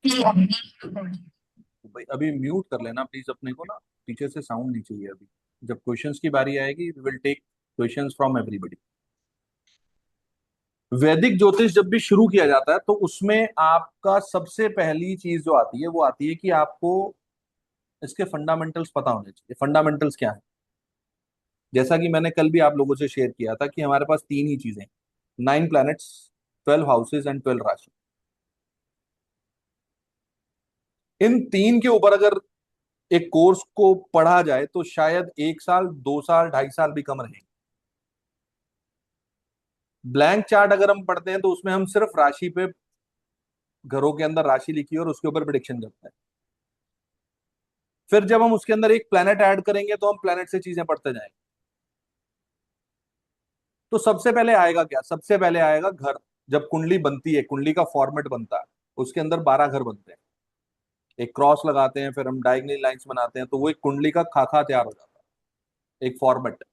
भाई अभी म्यूट कर लेना प्लीज अपने को ना, पीछे से साउंड नहीं चाहिए अभी। जब क्वेश्चंस की बारी आएगी we will take questions from everybody. वैदिक ज्योतिष जब भी शुरू किया जाता है तो उसमें आपका सबसे पहली चीज जो आती है वो आती है कि आपको इसके फंडामेंटल्स पता होने चाहिए। फंडामेंटल्स क्या है? जैसा कि मैंने कल भी आप लोगों से शेयर किया था कि हमारे पास तीन ही चीजें, 9 प्लैनेट्स, 12 हाउसेज एंड 12 राशि। इन तीन के ऊपर अगर एक कोर्स को पढ़ा जाए तो शायद 1 साल, 2 साल, 2.5 साल भी कम रहे। ब्लैंक चार्ट अगर हम पढ़ते हैं तो उसमें हम सिर्फ राशि पे, घरों के अंदर राशि लिखी है और उसके ऊपर प्रिडिक्शन करते हैं। फिर जब हम उसके अंदर एक प्लेनेट ऐड करेंगे तो हम प्लेनेट से चीजें पढ़ते जाएंगे। तो सबसे पहले आएगा क्या? सबसे पहले आएगा घर। जब कुंडली बनती है, कुंडली का फॉर्मेट बनता है, उसके अंदर 12 घर बनते हैं। एक क्रॉस लगाते हैं, फिर हम डायगोनल लाइंस बनाते हैं, तो वो एक कुंडली का खाका तैयार हो जाता है, एक फॉर्मेट।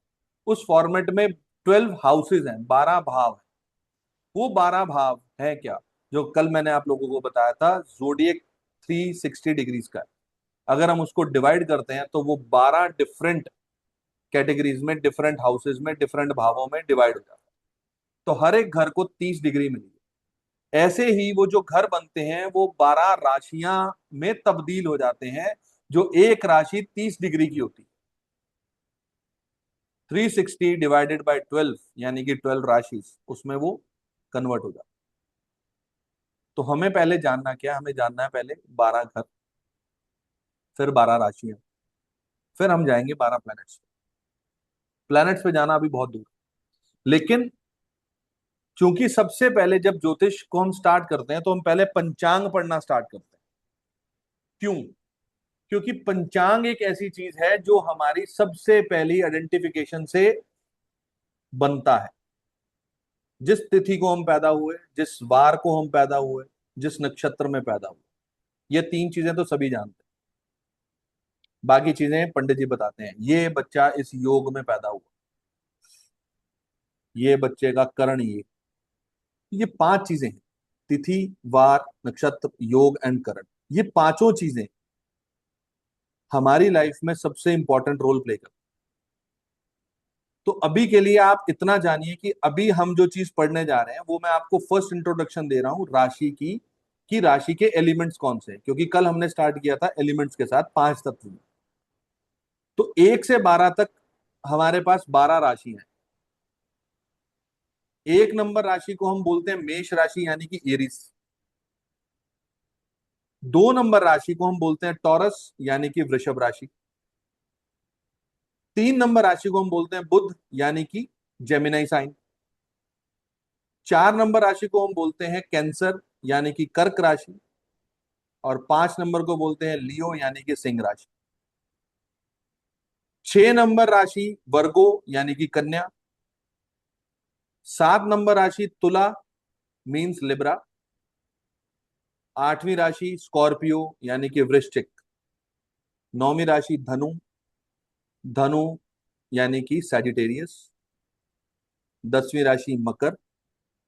उस फॉर्मेट में 12 हाउसेज हैं, 12 भाव हैं। वो 12 भाव है क्या? जो कल मैंने आप लोगों को बताया था, जोडिएक 360 डिग्रीज का है। अगर हम उसको डिवाइड करते हैं तो वो 12 डिफरेंट कैटेगरीज में, डिफरेंट हाउसेज में, डिफरेंट भावों में डिवाइड हो जाता है। तो हर एक घर को 30 डिग्री मिली है। ऐसे ही वो जो घर बनते हैं वो 12 राशियां में तब्दील हो जाते हैं। जो एक राशि 30 डिग्री की होती है, 360 डिवाइडेड बाय 12 यानी कि 12 राशि, उसमें वो कन्वर्ट हो जाता है। तो हमें पहले जानना क्या? हमें जानना है पहले 12 घर, फिर 12 राशियां, फिर हम जाएंगे 12 प्लैनेट्स। प्लैनेट्स पे जाना अभी बहुत दूर है। लेकिन चूंकि सबसे पहले जब ज्योतिष को हम स्टार्ट करते हैं तो हम पहले पंचांग पढ़ना स्टार्ट करते हैं। क्यों? क्योंकि पंचांग एक ऐसी चीज है जो हमारी सबसे पहली आइडेंटिफिकेशन से बनता है। जिस तिथि को हम पैदा हुए, जिस वार को हम पैदा हुए, जिस नक्षत्र में पैदा हुए, ये तीन चीजें तो सभी जानते हैं। बाकी चीजें पंडित जी बताते हैं। ये बच्चा इस योग में पैदा हुआ, ये बच्चे का करण ये 5 चीजें हैं। तिथि, वार, नक्षत्र, योग एंड करण। ये पांचों चीजें हमारी लाइफ में सबसे इंपॉर्टेंट रोल प्ले करती हैं। तो अभी के लिए आप इतना जानिए कि अभी हम जो चीज पढ़ने जा रहे हैं वो मैं आपको फर्स्ट इंट्रोडक्शन दे रहा हूं राशि की, कि राशि के एलिमेंट्स कौन से हैं। क्योंकि कल हमने स्टार्ट किया था एलिमेंट्स के साथ, 5 तत्व में। तो 1 से 12 तक हमारे पास 12 राशि हैं। 1 नंबर राशि को हम बोलते हैं मेष राशि यानी कि एरिस। 2 नंबर राशि को हम बोलते हैं टॉरस यानी कि वृषभ राशि। 3 नंबर राशि को हम बोलते हैं बुध यानी कि जेमिनाई साइन। 4 नंबर राशि को हम बोलते हैं कैंसर यानी कि कर्क राशि। और 5 नंबर को बोलते हैं लियो यानी कि सिंह राशि। 6 नंबर राशि वर्गो यानी कि कन्या। 7 नंबर राशि तुला मीन्स लिब्रा। 8वीं राशि स्कॉर्पियो यानी कि वृश्चिक। 9वीं राशि धनु, धनु यानी कि सैजिटेरियस। 10वीं राशि मकर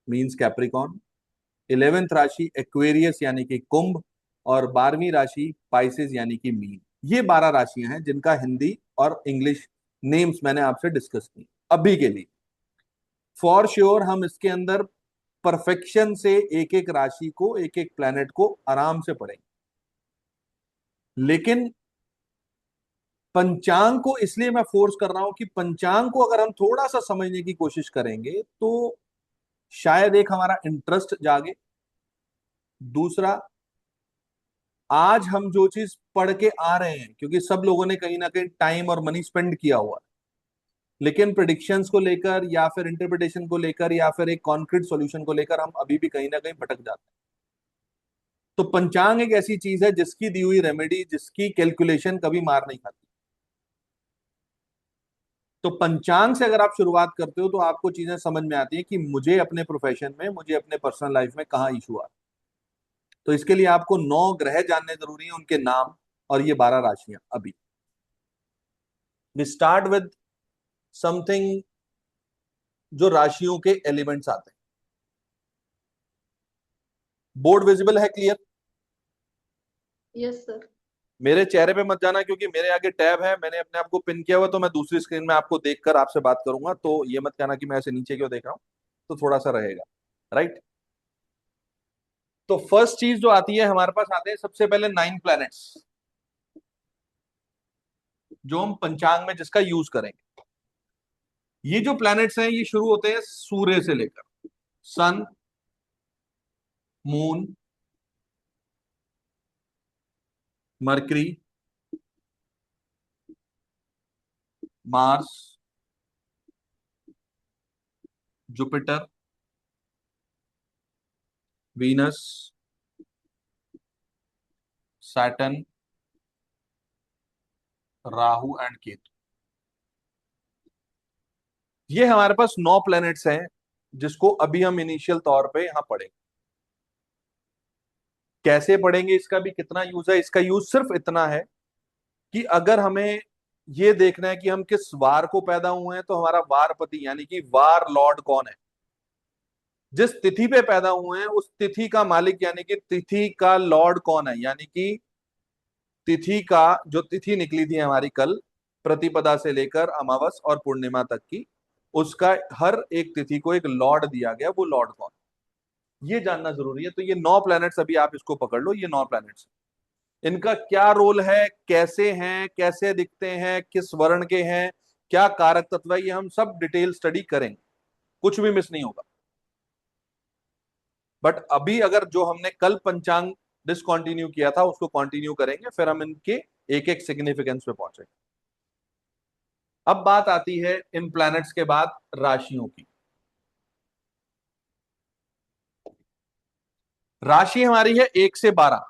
मीन्स कैप्रिकॉन। 11th राशि एक्वेरियस यानी कि कुंभ। और 12वीं राशि पाइसेस यानी कि मीन। ये 12 राशियां हैं जिनका हिंदी और इंग्लिश नेम्स मैंने आपसे डिस्कस किए अभी के लिए। फॉर श्योर हम इसके अंदर परफेक्शन से एक एक राशि को, एक एक प्लैनेट को आराम से पढ़ेंगे। लेकिन पंचांग को इसलिए मैं फोर्स कर रहा हूं कि पंचांग को अगर हम थोड़ा सा समझने की कोशिश करेंगे तो शायद एक हमारा इंटरेस्ट जागे। दूसरा, आज हम जो चीज पढ़ के आ रहे हैं, क्योंकि सब लोगों ने कहीं ना कहीं टाइम और मनी स्पेंड किया हुआ है, लेकिन प्रिडिक्शंस को लेकर या फिर इंटरप्रिटेशन को लेकर या फिर एक कॉन्क्रीट सॉल्यूशन को लेकर हम अभी भी कहीं ना कहीं भटक जाते हैं। तो पंचांग एक ऐसी चीज है जिसकी दी हुई रेमेडी, जिसकी कैलकुलेशन कभी मार नहीं खाती। तो पंचांग से अगर आप शुरुआत करते हो तो आपको चीजें समझ में आती है कि मुझे अपने प्रोफेशन में, मुझे अपने पर्सनल लाइफ में कहाँ इशू आ रहा है। तो इसके लिए आपको 9 ग्रह जानने जरूरी है, उनके नाम, और ये 12 राशियां। अभी वी स्टार्ट विद समथिंग जो राशियों के एलिमेंट्स आते हैं। बोर्ड विजिबल है? क्लियर? Yes sir. मेरे चेहरे पे मत जाना, क्योंकि मेरे आगे टैब है, मैंने अपने आप को पिन किया हुआ, तो मैं दूसरी स्क्रीन में आपको देखकर आपसे बात करूंगा, तो ये मत कहना कि मैं ऐसे नीचे क्यों देख रहा हूँ। तो थोड़ा सा रहेगा। राइट। तो फर्स्ट चीज जो आती है हमारे पास, आते हैं सबसे पहले 9 प्लैनेट्स, जो हम पंचांग में जिसका यूज करेंगे। ये जो प्लैनेट्स हैं ये शुरू होते हैं सूर्य से लेकर, sun, moon, mercury, Mars, Jupiter, Venus, Saturn, Rahu and Ketu. ये हमारे पास 9 प्लैनेट्स हैं, जिसको अभी हम इनिशियल तौर पे यहां पढ़ेंगे। कैसे पढ़ेंगे, इसका भी कितना यूज है, इसका यूज सिर्फ इतना है कि अगर हमें ये देखना है कि हम किस वार को पैदा हुए हैं, तो हमारा वारपति यानी कि वार लॉर्ड कौन है, जिस तिथि पे पैदा हुए हैं उस तिथि का मालिक यानी कि तिथि का लॉर्ड कौन है, यानी कि तिथि का, जो तिथि निकली थी हमारी कल, प्रतिपदा से लेकर अमावस और पूर्णिमा तक की, उसका हर एक तिथि को एक लॉर्ड दिया गया, वो लॉर्ड कौन, ये जानना जरूरी है। तो ये 9 प्लैनेट्स, अभी आप इसको पकड़ लो, ये 9 प्लैनेट्स, इनका क्या रोल है, कैसे हैं, कैसे दिखते हैं, किस वर्ण के हैं, क्या कारक तत्व है, ये हम सब डिटेल स्टडी करेंगे, कुछ भी मिस नहीं होगा। बट अभी अगर जो हमने कल पंचांग डिसकंटिन्यू किया था उसको कंटिन्यू करेंगे, फिर हम इनके एक एक सिग्निफिकेंस पे पहुंचेंगे। अब बात आती है इन प्लैनेट्स के बाद राशियों की। राशि हमारी है 1 से 12,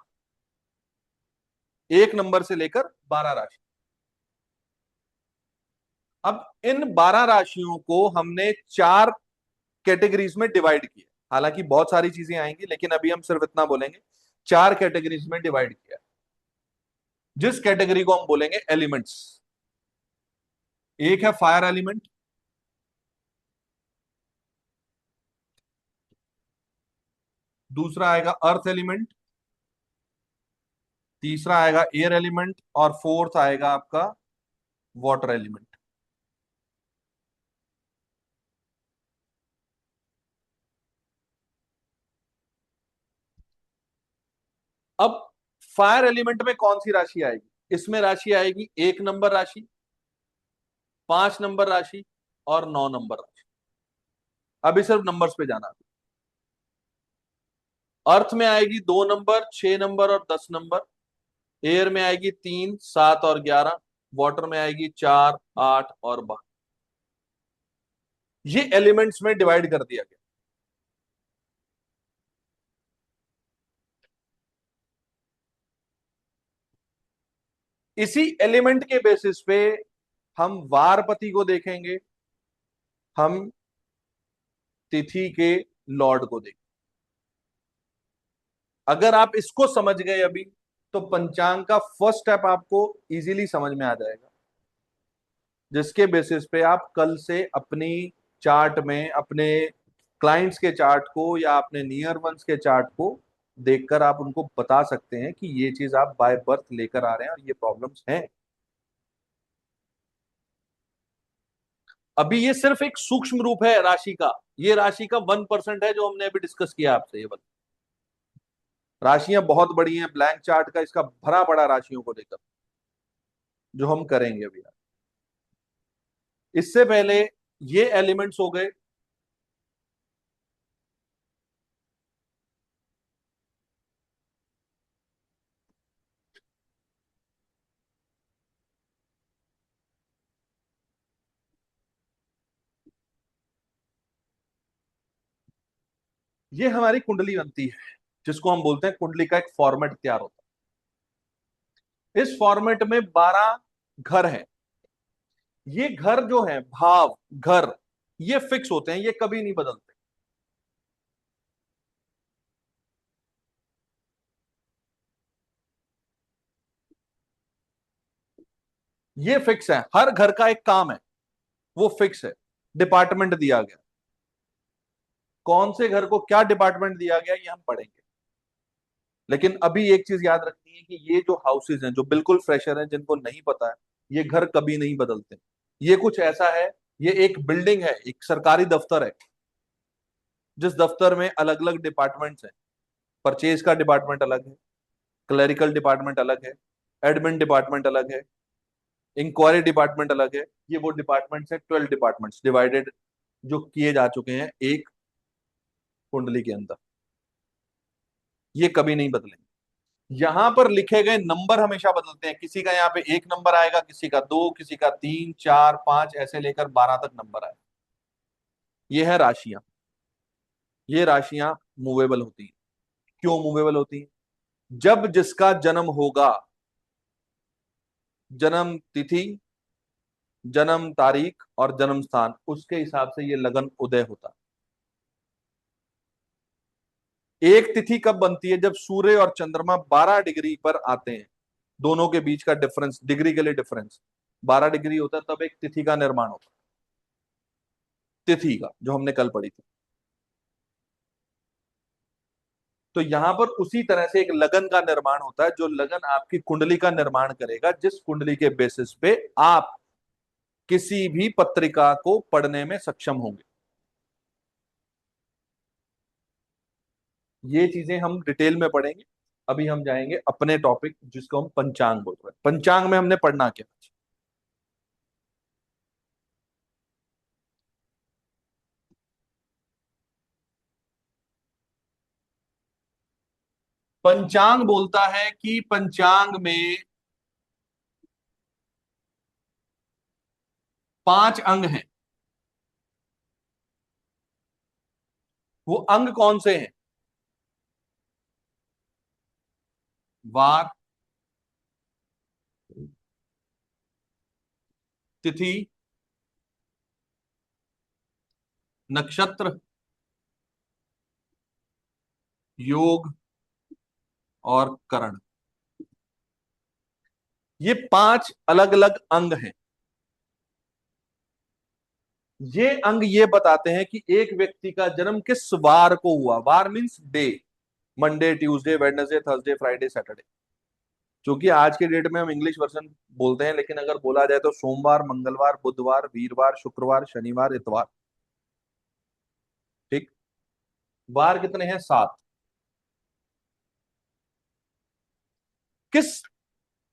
एक नंबर से लेकर 12 राशि। अब इन 12 राशियों को हमने 4 कैटेगरीज में डिवाइड किया। हालांकि बहुत सारी चीजें आएंगी, लेकिन अभी हम सिर्फ इतना बोलेंगे, 4 कैटेगरीज में डिवाइड किया, जिस कैटेगरी को हम बोलेंगे एलिमेंट्स। एक है फायर एलिमेंट, दूसरा आएगा अर्थ एलिमेंट, तीसरा आएगा एयर एलिमेंट, और फोर्थ आएगा आपका वाटर एलिमेंट। अब फायर एलिमेंट में कौन सी राशि आएगी, इसमें राशि आएगी 1 नंबर राशि, 5 नंबर राशि और 9 नंबर राशि। अभी सिर्फ नंबर्स पे जाना। अर्थ में आएगी 2 नंबर, 6 नंबर और 10 नंबर। एयर में आएगी 3, 7 और 11। वाटर में आएगी 4, 8 और 12। ये एलिमेंट्स में डिवाइड कर दिया गया। इसी एलिमेंट के बेसिस पे हम वारपति को देखेंगे, हम तिथि के लॉर्ड को देखेंगे। अगर आप इसको समझ गए अभी, तो पंचांग का फर्स्ट स्टेप आपको इजीली समझ में आ जाएगा, जिसके बेसिस पे आप कल से अपनी चार्ट में अपने क्लाइंट्स के चार्ट को या अपने नियर वंस के चार्ट को देखकर आप उनको बता सकते हैं कि ये चीज आप बाय बर्थ लेकर आ रहे हैं और ये प्रॉब्लम्स हैं। अभी ये सिर्फ एक सूक्ष्म रूप है राशि का, ये राशि का 1% है जो हमने अभी डिस्कस किया आपसे। ये बता, राशियां बहुत बड़ी हैं, ब्लैंक चार्ट का इसका भरा पड़ा राशियों को लेकर, जो हम करेंगे अभी। इससे पहले ये एलिमेंट्स हो गए। ये हमारी कुंडली बनती है, जिसको हम बोलते हैं कुंडली का एक फॉर्मेट तैयार होता है। इस फॉर्मेट में 12 घर हैं। ये घर जो है, भाव घर, ये फिक्स होते हैं, ये कभी नहीं बदलते। ये फिक्स है, हर घर का एक काम है, वो फिक्स है, डिपार्टमेंट दिया गया। कौन से घर को क्या डिपार्टमेंट दिया गया ये हम पढ़ेंगे। लेकिन अभी एक चीज याद रखनी है कि ये जो हाउसेज हैं, जो बिल्कुल फ्रेशर हैं, जिनको नहीं पता है, ये घर कभी नहीं बदलते। ये कुछ ऐसा है, ये एक बिल्डिंग है, एक सरकारी दफ्तर है, जिस दफ्तर में अलग अलग डिपार्टमेंट्स हैं। परचेज का डिपार्टमेंट अलग है, क्लरिकल डिपार्टमेंट अलग है, एडमिन डिपार्टमेंट अलग है, इंक्वायरी डिपार्टमेंट अलग है। ये वो डिपार्टमेंट्स हैं, 12 डिपार्टमेंट्स डिवाइडेड, जो किए जा चुके हैं एक कुंडली के अंदर। ये कभी नहीं बदलेंगे। यहां पर लिखे गए नंबर हमेशा बदलते हैं। किसी का यहाँ पे 1 नंबर आएगा, किसी का 2, किसी का 3, 4, 5, ऐसे लेकर 12 तक नंबर आए। ये है राशियां। ये राशियां मूवेबल होती हैं। क्यों मूवेबल होती हैं? जब जिसका जन्म होगा, जन्म तिथि, जन्म तारीख और जन्म स्थान, उसके हिसाब से ये लगन उदय होता है। एक तिथि कब बनती है? जब सूर्य और चंद्रमा 12 डिग्री पर आते हैं। दोनों के बीच का डिफरेंस, डिग्री के लिए डिफरेंस 12 डिग्री होता है, तब एक तिथि का निर्माण होता है। तिथि का जो हमने कल पढ़ी थी। तो यहां पर उसी तरह से एक लगन का निर्माण होता है, जो लगन आपकी कुंडली का निर्माण करेगा, जिस कुंडली के बेसिस पे आप किसी भी पत्रिका को पढ़ने में सक्षम होंगे। ये चीजें हम डिटेल में पढ़ेंगे। अभी हम जाएंगे अपने टॉपिक, जिसको हम पंचांग बोल रहे हैं। पंचांग में हमने पढ़ना क्या? पंचांग बोलता है कि पंचांग में 5 अंग हैं। वो अंग कौन से हैं? वार, तिथि, नक्षत्र, योग और करण। ये 5 अलग अलग अंग हैं। ये अंग ये बताते हैं कि एक व्यक्ति का जन्म किस वार को हुआ। वार means day, Monday, Tuesday, Wednesday, Thursday, Friday, Saturday. क्योंकि आज के डेट में हम इंग्लिश वर्जन बोलते हैं, लेकिन अगर बोला जाए तो सोमवार, मंगलवार, बुधवार, वीरवार, शुक्रवार, शनिवार, इतवार। ठीक। वार कितने हैं? 7। किस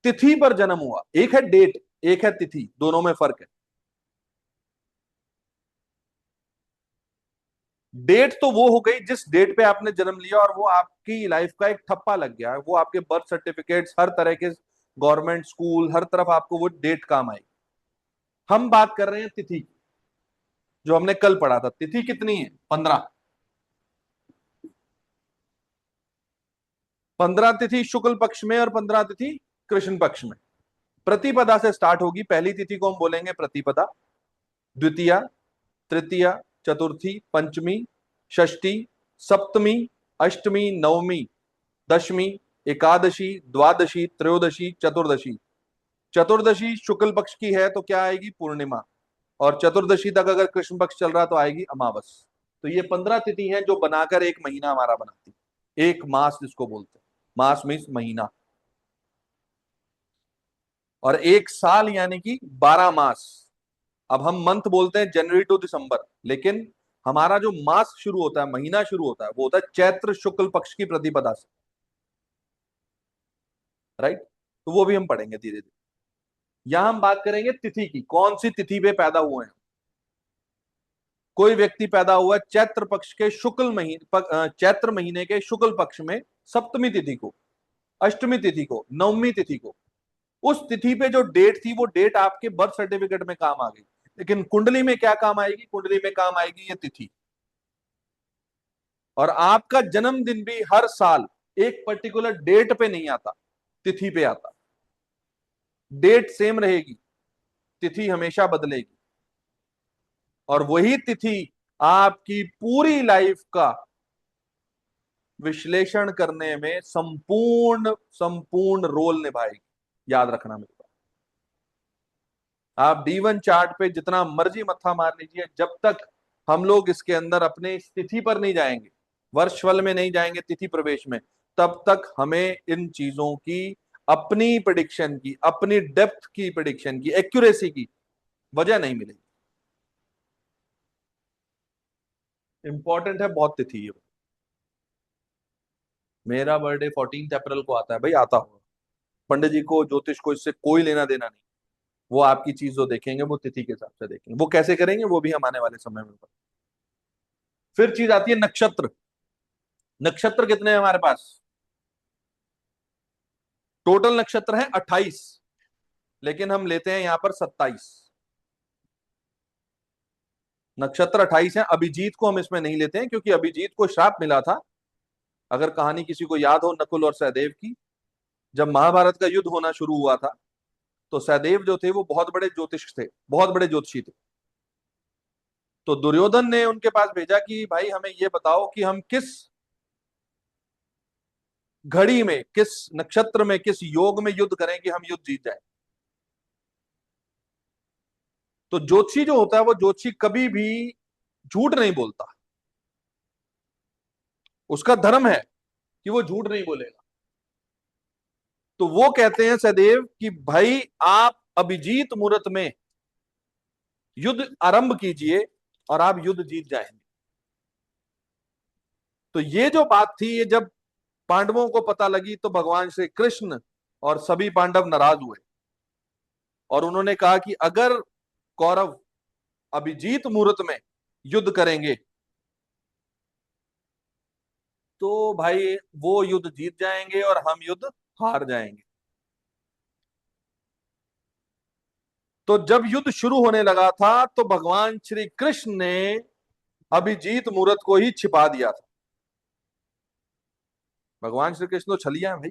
तिथि पर जन्म हुआ? एक है डेट, एक है तिथि, दोनों में फर्क है। डेट तो वो हो गई जिस डेट पे आपने जन्म लिया और वो आपकी लाइफ का एक ठप्पा लग गया है। वो आपके बर्थ सर्टिफिकेट्स, हर तरह के गवर्नमेंट स्कूल, हर तरफ आपको वो डेट काम आई। हम बात कर रहे हैं तिथि की, जो हमने कल पढ़ा था। तिथि कितनी है? 15। 15 तिथि शुक्ल पक्ष में और 15 तिथि कृष्ण पक्ष में। प्रतिपदा से स्टार्ट होगी। पहली तिथि को हम बोलेंगे प्रतिपदा, द्वितीया, तृतीया, चतुर्थी, पंचमी, षष्ठी, सप्तमी, अष्टमी, नवमी, दशमी, एकादशी, द्वादशी, त्रयोदशी, चतुर्दशी। चतुर्दशी शुक्ल पक्ष की है तो क्या आएगी? पूर्णिमा। और चतुर्दशी तक अगर कृष्ण पक्ष चल रहा तो आएगी अमावस। तो ये 15 तिथि हैं जो बनाकर एक महीना हमारा बनाती है, एक मास जिसको बोलते हैं। मास मीन्स महीना। और एक साल यानी कि 12 मास। अब हम मंथ बोलते हैं जनवरी टू दिसंबर, लेकिन हमारा जो मास शुरू होता है, महीना शुरू होता है, वो होता है चैत्र शुक्ल पक्ष की प्रतिपदा से। राइट। तो वो भी हम पढ़ेंगे धीरे धीरे। यहां हम बात करेंगे तिथि की, कौन सी तिथि पे पैदा हुए हैं। कोई व्यक्ति पैदा हुआ है चैत्र पक्ष के शुक्ल महीने चैत्र महीने के शुक्ल पक्ष में, सप्तमी तिथि को, अष्टमी तिथि को, नवमी तिथि को। उस तिथि पे जो डेट थी, वो डेट आपके बर्थ सर्टिफिकेट में काम आ गई। लेकिन कुंडली में क्या काम आएगी? कुंडली में काम आएगी ये तिथि। और आपका जन्मदिन भी हर साल एक पर्टिकुलर डेट पे नहीं आता, तिथि पे आता। डेट सेम रहेगी, तिथि हमेशा बदलेगी। और वही तिथि आपकी पूरी लाइफ का विश्लेषण करने में संपूर्ण संपूर्ण रोल निभाएगी। याद रखना मेरे को। आप D1 चार्ट पे जितना मर्जी मत्था मार लीजिए, जब तक हम लोग इसके अंदर अपने इस तिथि पर नहीं जाएंगे, वर्षफल में नहीं जाएंगे, तिथि प्रवेश में, तब तक हमें इन चीजों की, अपनी प्रिडिक्शन की, अपनी डेप्थ की प्रिडिक्शन की, एक्यूरेसी की वजह नहीं मिलेगी। इंपॉर्टेंट है बहुत तिथि ये। मेरा बर्थडे 14 अप्रैल को आता है भाई, आता होगा। पंडित जी को, ज्योतिष को इससे कोई लेना देना नहीं। वो आपकी चीज जो देखेंगे वो तिथि के हिसाब से देखेंगे। वो कैसे करेंगे वो भी हम आने वाले समय में बताएंगे। फिर चीज आती है नक्षत्र। नक्षत्र कितने हैं हमारे पास? टोटल नक्षत्र है 28, लेकिन हम लेते हैं यहां पर 27। नक्षत्र 28 है। अभिजीत को हम इसमें नहीं लेते हैं, क्योंकि अभिजीत को श्राप मिला था। अगर कहानी किसी को याद हो नकुल और सहदेव की, जब महाभारत का युद्ध होना शुरू हुआ था, तो सहदेव जो थे वो बहुत बड़े ज्योतिष थे, बहुत बड़े ज्योतिषी थे। तो दुर्योधन ने उनके पास भेजा कि भाई हमें ये बताओ कि हम किस घड़ी में, किस नक्षत्र में, किस योग में युद्ध करें कि हम युद्ध जीत जाए। तो ज्योतिषी जो होता है, वो ज्योतिषी कभी भी झूठ नहीं बोलता। उसका धर्म है कि वो झूठ नहीं बोलेगा। तो वो कहते हैं सदैव कि भाई आप अभिजीत मुहूर्त में युद्ध आरंभ कीजिए और आप युद्ध जीत जाएंगे। तो ये जो बात थी, ये जब पांडवों को पता लगी तो भगवान श्री कृष्ण और सभी पांडव नाराज हुए, और उन्होंने कहा कि अगर कौरव अभिजीत मुहूर्त में युद्ध करेंगे तो भाई वो युद्ध जीत जाएंगे और हम युद्ध हार जाएंगे। तो जब युद्ध शुरू होने लगा था तो भगवान श्री कृष्ण ने अभिजीत मुहूर्त को ही छिपा दिया था। भगवान श्री कृष्ण तो छलिया है भाई।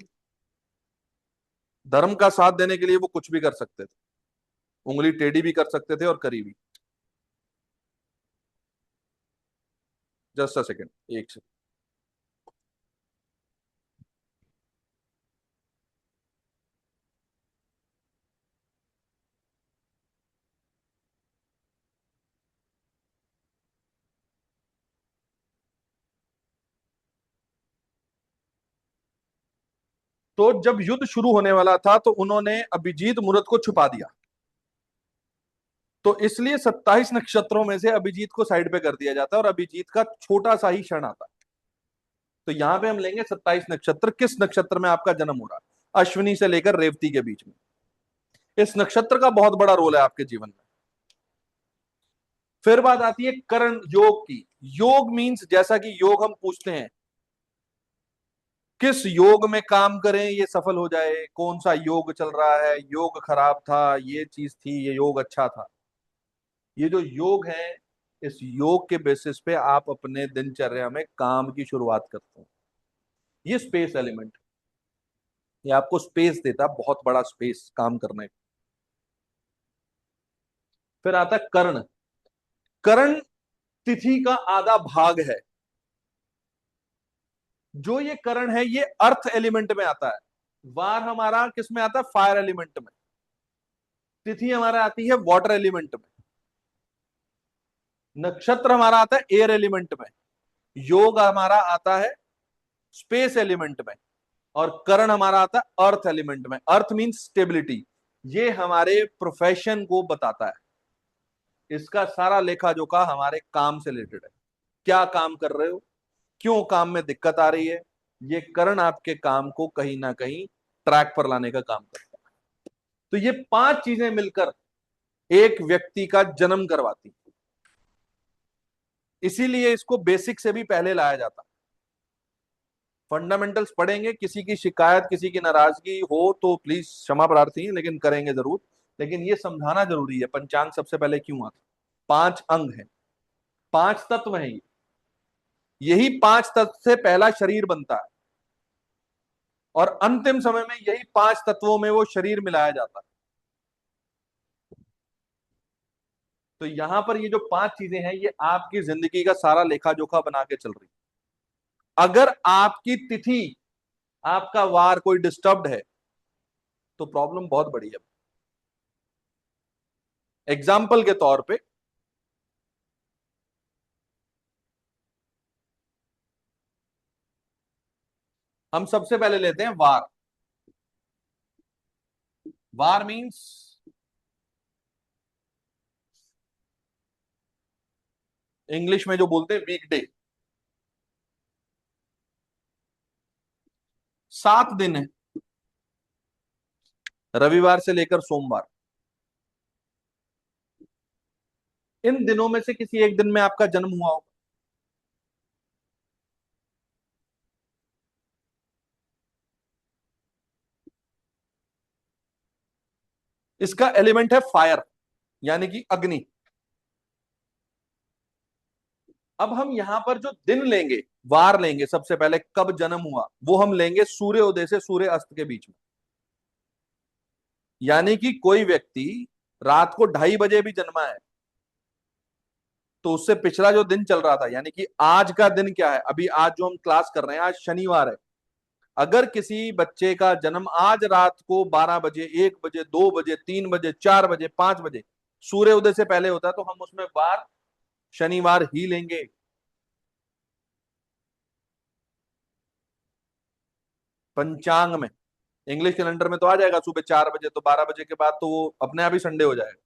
धर्म का साथ देने के लिए वो कुछ भी कर सकते थे, उंगली टेढ़ी भी कर सकते थे और करी भी। जस्ट अ सेकेंड, एक सेकेंड। तो जब युद्ध शुरू होने वाला था तो उन्होंने अभिजीत मुहूर्त को छुपा दिया। तो इसलिए 27 नक्षत्रों में से अभिजीत को साइड पे कर दिया जाता है और अभिजीत का छोटा सा ही क्षण आता है। तो यहां पे हम लेंगे 27 नक्षत्र, किस नक्षत्र में आपका जन्म हो रहा है, अश्विनी से लेकर रेवती के बीच में। इस नक्षत्र का बहुत बड़ा रोल है आपके जीवन में। फिर बात आती है करण योग की। योग मींस, जैसा कि योग हम पूछते हैं, किस योग में काम करें ये सफल हो जाए, कौन सा योग चल रहा है, योग खराब था, ये चीज थी, ये योग अच्छा था। ये जो योग है, इस योग के बेसिस पे आप अपने दिनचर्या में काम की शुरुआत करते हैं। ये स्पेस एलिमेंट, ये आपको स्पेस देता है, बहुत बड़ा स्पेस काम करने का। फिर आता है कर्ण। कर्ण तिथि का आधा भाग है। जो ये कर्ण है ये अर्थ एलिमेंट में आता है। वार हमारा किस में आता है? फायर एलिमेंट में। तिथि हमारा आती है वाटर एलिमेंट में। नक्षत्र हमारा आता है एयर एलिमेंट में। योग हमारा आता है स्पेस एलिमेंट में। और कर्ण हमारा आता है अर्थ एलिमेंट में। अर्थ मींस स्टेबिलिटी। ये हमारे प्रोफेशन को बताता है। इसका सारा लेखा जोखा हमारे काम से रिलेटेड है। क्या काम कर रहे हो, क्यों काम में दिक्कत आ रही है, ये कर्ण आपके काम को कहीं ना कहीं ट्रैक पर लाने का काम करता है। तो ये पांच चीजें मिलकर एक व्यक्ति का जन्म करवाती है। इसीलिए इसको बेसिक से भी पहले लाया जाता है। फंडामेंटल्स पढ़ेंगे, किसी की शिकायत, किसी की नाराजगी हो तो प्लीज क्षमा प्रार्थी हैं, लेकिन करेंगे जरूर। लेकिन ये समझाना जरूरी है पंचांग सबसे पहले क्यों आता। पांच अंग हैं, पांच तत्व हैं ये। यही पांच तत्व से पहला शरीर बनता है, और अंतिम समय में यही पांच तत्वों में वो शरीर मिलाया जाता है। तो यहां पर ये जो पांच चीजें हैं, ये आपकी जिंदगी का सारा लेखा जोखा बना के चल रही है। अगर आपकी तिथि, आपका वार कोई डिस्टर्ब्ड है तो प्रॉब्लम बहुत बड़ी है। एग्जाम्पल के तौर पे, हम सबसे पहले लेते हैं वार। वार मीन्स इंग्लिश में जो बोलते हैं वीकडे। 7 दिन है, रविवार से लेकर सोमवार। इन दिनों में से किसी एक दिन में आपका जन्म हुआ होगा। इसका एलिमेंट है फायर, यानी कि अग्नि। अब हम यहां पर जो दिन लेंगे, वार लेंगे, सबसे पहले कब जन्म हुआ वो हम लेंगे सूर्योदय से सूर्य अस्त के बीच में। यानी कि कोई व्यक्ति रात को 2:30 बजे भी जन्मा है तो उससे पिछला जो दिन चल रहा था, यानी कि आज का दिन क्या है, अभी आज जो हम क्लास कर रहे हैं, आज शनिवार है। अगर किसी बच्चे का जन्म आज रात को 12 बजे, 1 बजे, 2 बजे, 3 बजे, 4 बजे, 5 बजे सूर्य उदय से पहले होता है तो हम उसमें वार शनिवार ही लेंगे। पंचांग में, इंग्लिश कैलेंडर में तो आ जाएगा सुबह 4 बजे, तो 12 बजे के बाद तो वो अपने आप ही संडे हो जाएगा।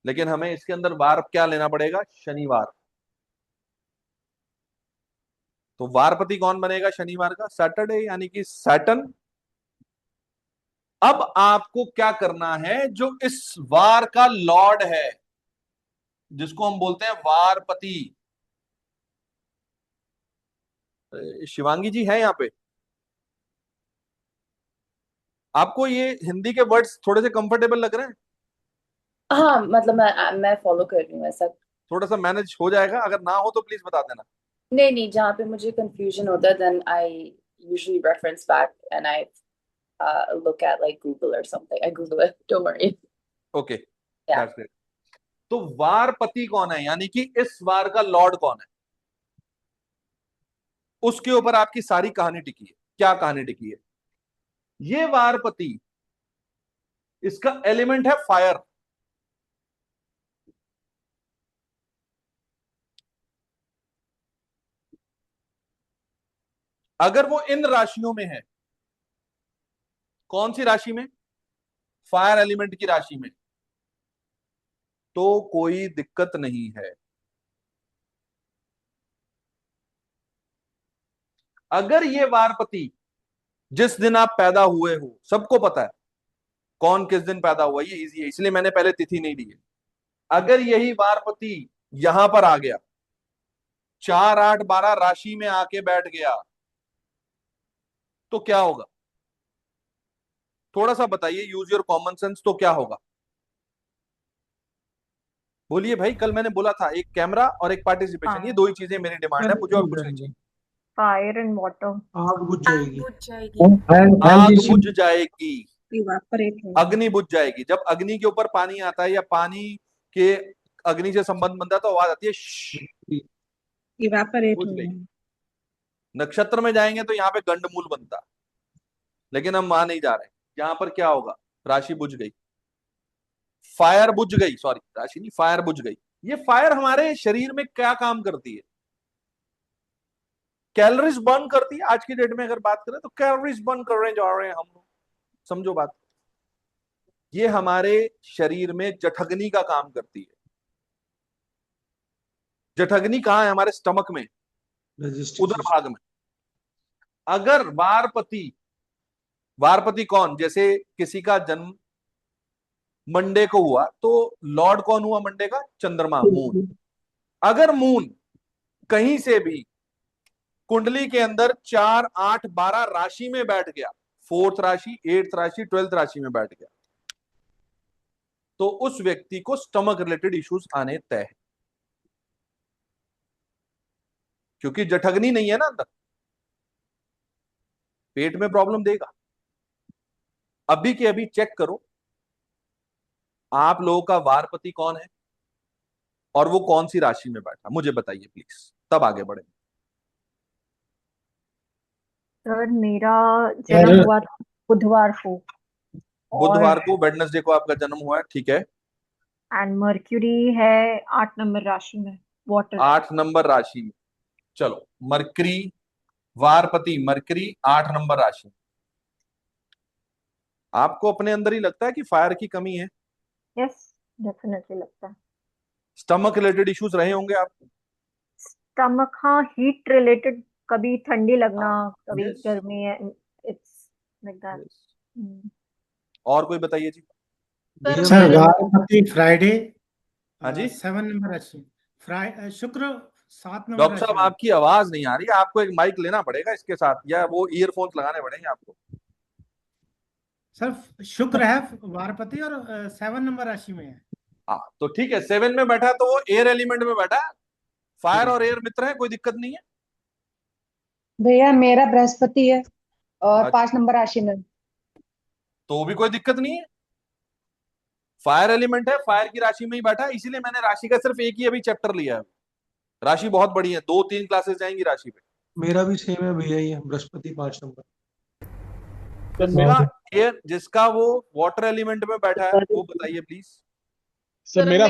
लेकिन हमें इसके अंदर वार क्या लेना पड़ेगा, शनिवार। तो वारपति कौन बनेगा शनिवार का, सैटरडे, यानी कि सैटर्न। अब आपको क्या करना है, जो इस वार का लॉर्ड है, जिसको हम बोलते हैं वारपति। शिवांगी जी है यहाँ पे? आपको ये हिंदी के वर्ड्स थोड़े से कंफर्टेबल लग रहे हैं? हाँ, मतलब मैं फॉलो कर रही हूँ ऐसा। थोड़ा सा मैनेज हो जाएगा, अगर ना हो तो प्लीज बता देना। नहीं नहीं, जहाँ पे मुझे कंफ्यूजन होता है then I usually reference back and I look at like Google or something. I Google it. Don't worry. Okay, Yeah. That's great. तो वारपति कौन है, यानी कि इस वार का लॉर्ड कौन है, उसके ऊपर आपकी सारी कहानी टिकी है। क्या कहानी टिकी है? ये वारपति, इसका एलिमेंट है फायर। अगर वो इन राशियों में है, कौन सी राशि में, फायर एलिमेंट की राशि में, तो कोई दिक्कत नहीं है। अगर ये वारपति जिस दिन आप पैदा हुए हो, सबको पता है कौन किस दिन पैदा हुआ, ये इजी है, इसलिए मैंने पहले तिथि नहीं दी है। अगर यही वारपति यहां पर आ गया, 4, 8, 12 राशि में आके बैठ गया, तो क्या होगा? थोड़ा सा बताइए, यूज योर कॉमन सेंस, तो क्या होगा? बोलिए भाई, कल मैंने बोला था एक कैमरा और एक पार्टिसिपेशन, ये हाँ, दो ही चीजें मेरी डिमांड है, सर मुझे और कुछ नहीं चाहिए। Fire and water. आग बुझ आग जाएगी। बुझ जाएगी। आग बुझ जाएगी, इवापोरेट होगा। अग्नि बुझ जाएगी। जब अग्नि के ऊपर पानी आता है या पानी के अग्नि से संबंध बनता है तो आवाज आती है श्श, इवापोरेट बुझ गई। होगा। नक्षत्र में जाएंगे तो यहाँ पे गंडमूल बनता है, लेकिन हम वहां नहीं जा रहे। यहाँ पर क्या होगा, राशि बुझ गई, फायर बुझ गई, सॉरी राशि नहीं, फायर बुझ गई। ये फायर हमारे शरीर में क्या काम करती है, कैलोरीज बर्न करती है। आज की डेट में अगर बात करें तो कैलोरीज बर्न कर रहे जा रहे हैं हम लोग, समझो बात। ये हमारे शरीर में जठग्नि का काम करती है। जठग्नि कहाँ है, हमारे स्टमक में, डाइजेस्टिव उधर सिस्टम। भाग में। अगर वारपति, वारपति कौन, जैसे किसी का जन्म मंडे को हुआ तो लॉर्ड कौन हुआ मंडे का, चंद्रमा, मून। अगर मून कहीं से भी कुंडली के अंदर 4, 8, 12 राशि में बैठ गया, 4th राशि, 8th राशि, 12th राशि में बैठ गया, तो उस व्यक्ति को स्टमक रिलेटेड इश्यूज आने तय है, क्योंकि जठग्नि नहीं है ना अंदर, पेट में प्रॉब्लम देगा। अभी के अभी चेक करो आप लोगों का वारपति कौन है और वो कौन सी राशि में बैठा, मुझे बताइए प्लीज, तब आगे बढ़े। सर मेरा जन्म हुआ था बुधवार को। और बुधवार को, वेडनेसडे को आपका जन्म हुआ है, ठीक है। एंड मर्क्यूरी है 8 नंबर राशि में, वाटर। 8 नंबर राशि में, चलो मरकरी वारपति मरकरी 8 नंबर राशि। आपको अपने अंदर ही लगता है कि फायर की कमी है? यस, डेफिनेटली लगता है। स्टमक रिलेटेड इश्यूज रहे होंगे आपको? स्टमक, हाँ, हीट रिलेटेड, कभी ठंडी लगना, हाँ, कभी यस गर्मी है, इट्स लाइक दैट। यस। और कोई बताइए जी। सर सर मेरे वारपति फ्राइडे हाँ जी 7 नंबर राशि, शुक्र 7 नंबर डॉक्टर साहब, राशि में। आपकी आवाज नहीं आ रही है, आपको एक माइक लेना पड़ेगा इसके साथ, या वो ईयरफोन्स लगाने पड़ेंगे आपको। सर शुक्र है वारपति और 7 नंबर राशि में है। हाँ तो ठीक है, 7 में बैठा तो वो एयर एलिमेंट में बैठा है, फायर और एयर मित्र है, कोई दिक्कत नहीं है। भैया मेरा बृहस्पति है और अच्छा, 5 नंबर राशि में। तो भी कोई दिक्कत नहीं है, फायर एलिमेंट है, फायर की राशि में ही बैठा है, इसीलिए मैंने राशि का सिर्फ एक ही अभी चैप्टर लिया है। राशि बहुत बड़ी है, 2-3 क्लासेस जाएंगी राशि पे। मेरा भी सेम है भैया, ही है बृहस्पति 5 नंबर। जिसका एयर, जिसका वो वाटर एलिमेंट में बैठा है, वो बताइए प्लीज। सर मेरा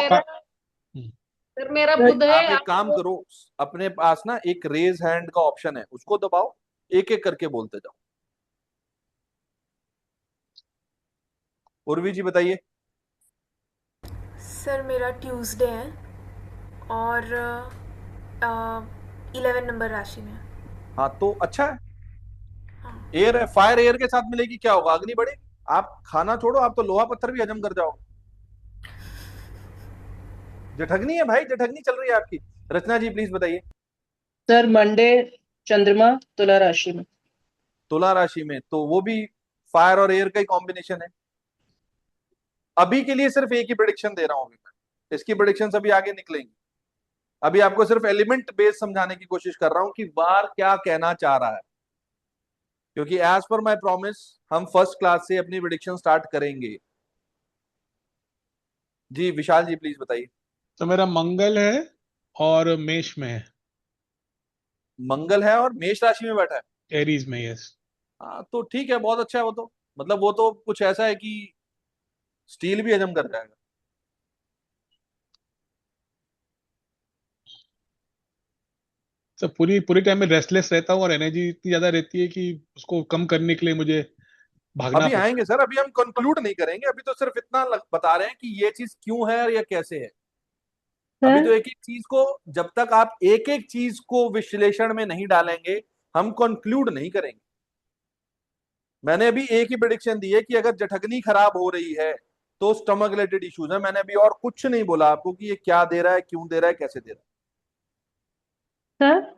सर मेरा बुध है। आप एक काम करो, अपने पास ना एक रेज हैंड का ऑप्शन है, उसको दबाओ, एक एक करके बोलते जाओ। उर्वी जी बताइए। सर मेरा ट्यूसडे है और 11 नंबर राशि में। हाँ तो अच्छा है, हाँ। एयर है, फायर एयर के साथ मिलेगी, क्या होगा, अग्नि बढ़े। आप खाना छोड़ो, आप तो लोहा पत्थर भी हजम कर जाओ। जठग्नि है भाई, जठग्नि चल रही है आपकी। रचना जी प्लीज बताइए। सर मंडे चंद्रमा तुला राशि में। तुला राशि में, तो वो भी फायर और एयर का ही कॉम्बिनेशन है। अभी के लिए सिर्फ एक ही प्रिडिक्शन दे रहा हूं अभी मैं, इसकी प्रिडिक्शन अभी आगे निकलेंगी। अभी आपको सिर्फ एलिमेंट बेस समझाने की कोशिश कर रहा हूं कि वार क्या कहना चाह रहा है, क्योंकि एज पर माय प्रॉमिस हम फर्स्ट क्लास से अपनी प्रिडिक्शन स्टार्ट करेंगे। जी विशाल जी प्लीज बताइए। तो मेरा मंगल है और मेष में है, मंगल है और मेष राशि में बैठा है। एरीज में, यस। हाँ तो ठीक है, बहुत अच्छा है। वो तो मतलब वो तो कुछ ऐसा है कि स्टील भी हजम कर जाएगा। तो पूरी पूरी टाइम में रेस्टलेस रहता हूँ और एनर्जी इतनी ज्यादा रहती है कि उसको कम करने के लिए मुझे भागना अभी पड़ता आएंगे सर, अभी हम कंक्लूड नहीं करेंगे, अभी तो सिर्फ इतना बता रहे हैं कि ये चीज क्यों है और ये कैसे है। अभी तो एक एक चीज को, जब तक आप एक एक चीज को विश्लेषण में नहीं डालेंगे, हम कंक्लूड नहीं करेंगे। मैंने अभी एक ही प्रेडिक्शन दी है कि अगर जठग्नि खराब हो रही है तो स्टमक रिलेटेड इश्यूज है। मैंने अभी और कुछ नहीं बोला आपको कि ये क्या दे रहा है, क्यों दे रहा है, कैसे दे रहा सर है।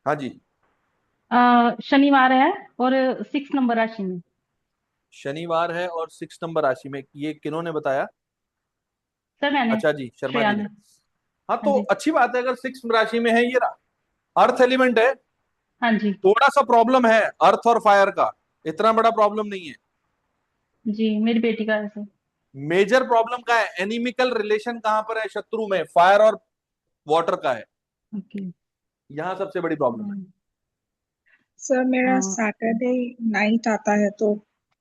हाँ जी, शनिवार है और 6 नंबर राशि में। शनिवार है और 6 नंबर राशि में, ये किन्होंने बताया? सर मैंने, अच्छा जी, शर्मा श्रेया जी ने। ने। हाँ हाँ तो जी। अच्छी बात है, अगर 6 राशि में है, ये अर्थ एलिमेंट है। हाँ जी। थोड़ा सा प्रॉब्लम है अर्थ और फायर का, इतना बड़ा प्रॉब्लम नहीं है। जी मेरी बेटी का है सर। मेजर प्रॉब्लम का है, एनिमिकल रिलेशन कहां पर है, शत्रु में, फायर और वाटर का है, ओके। यहां सबसे बड़ी प्रॉब्लम है। सर मेरा हाँ। सैटरडे नाइट आता है तो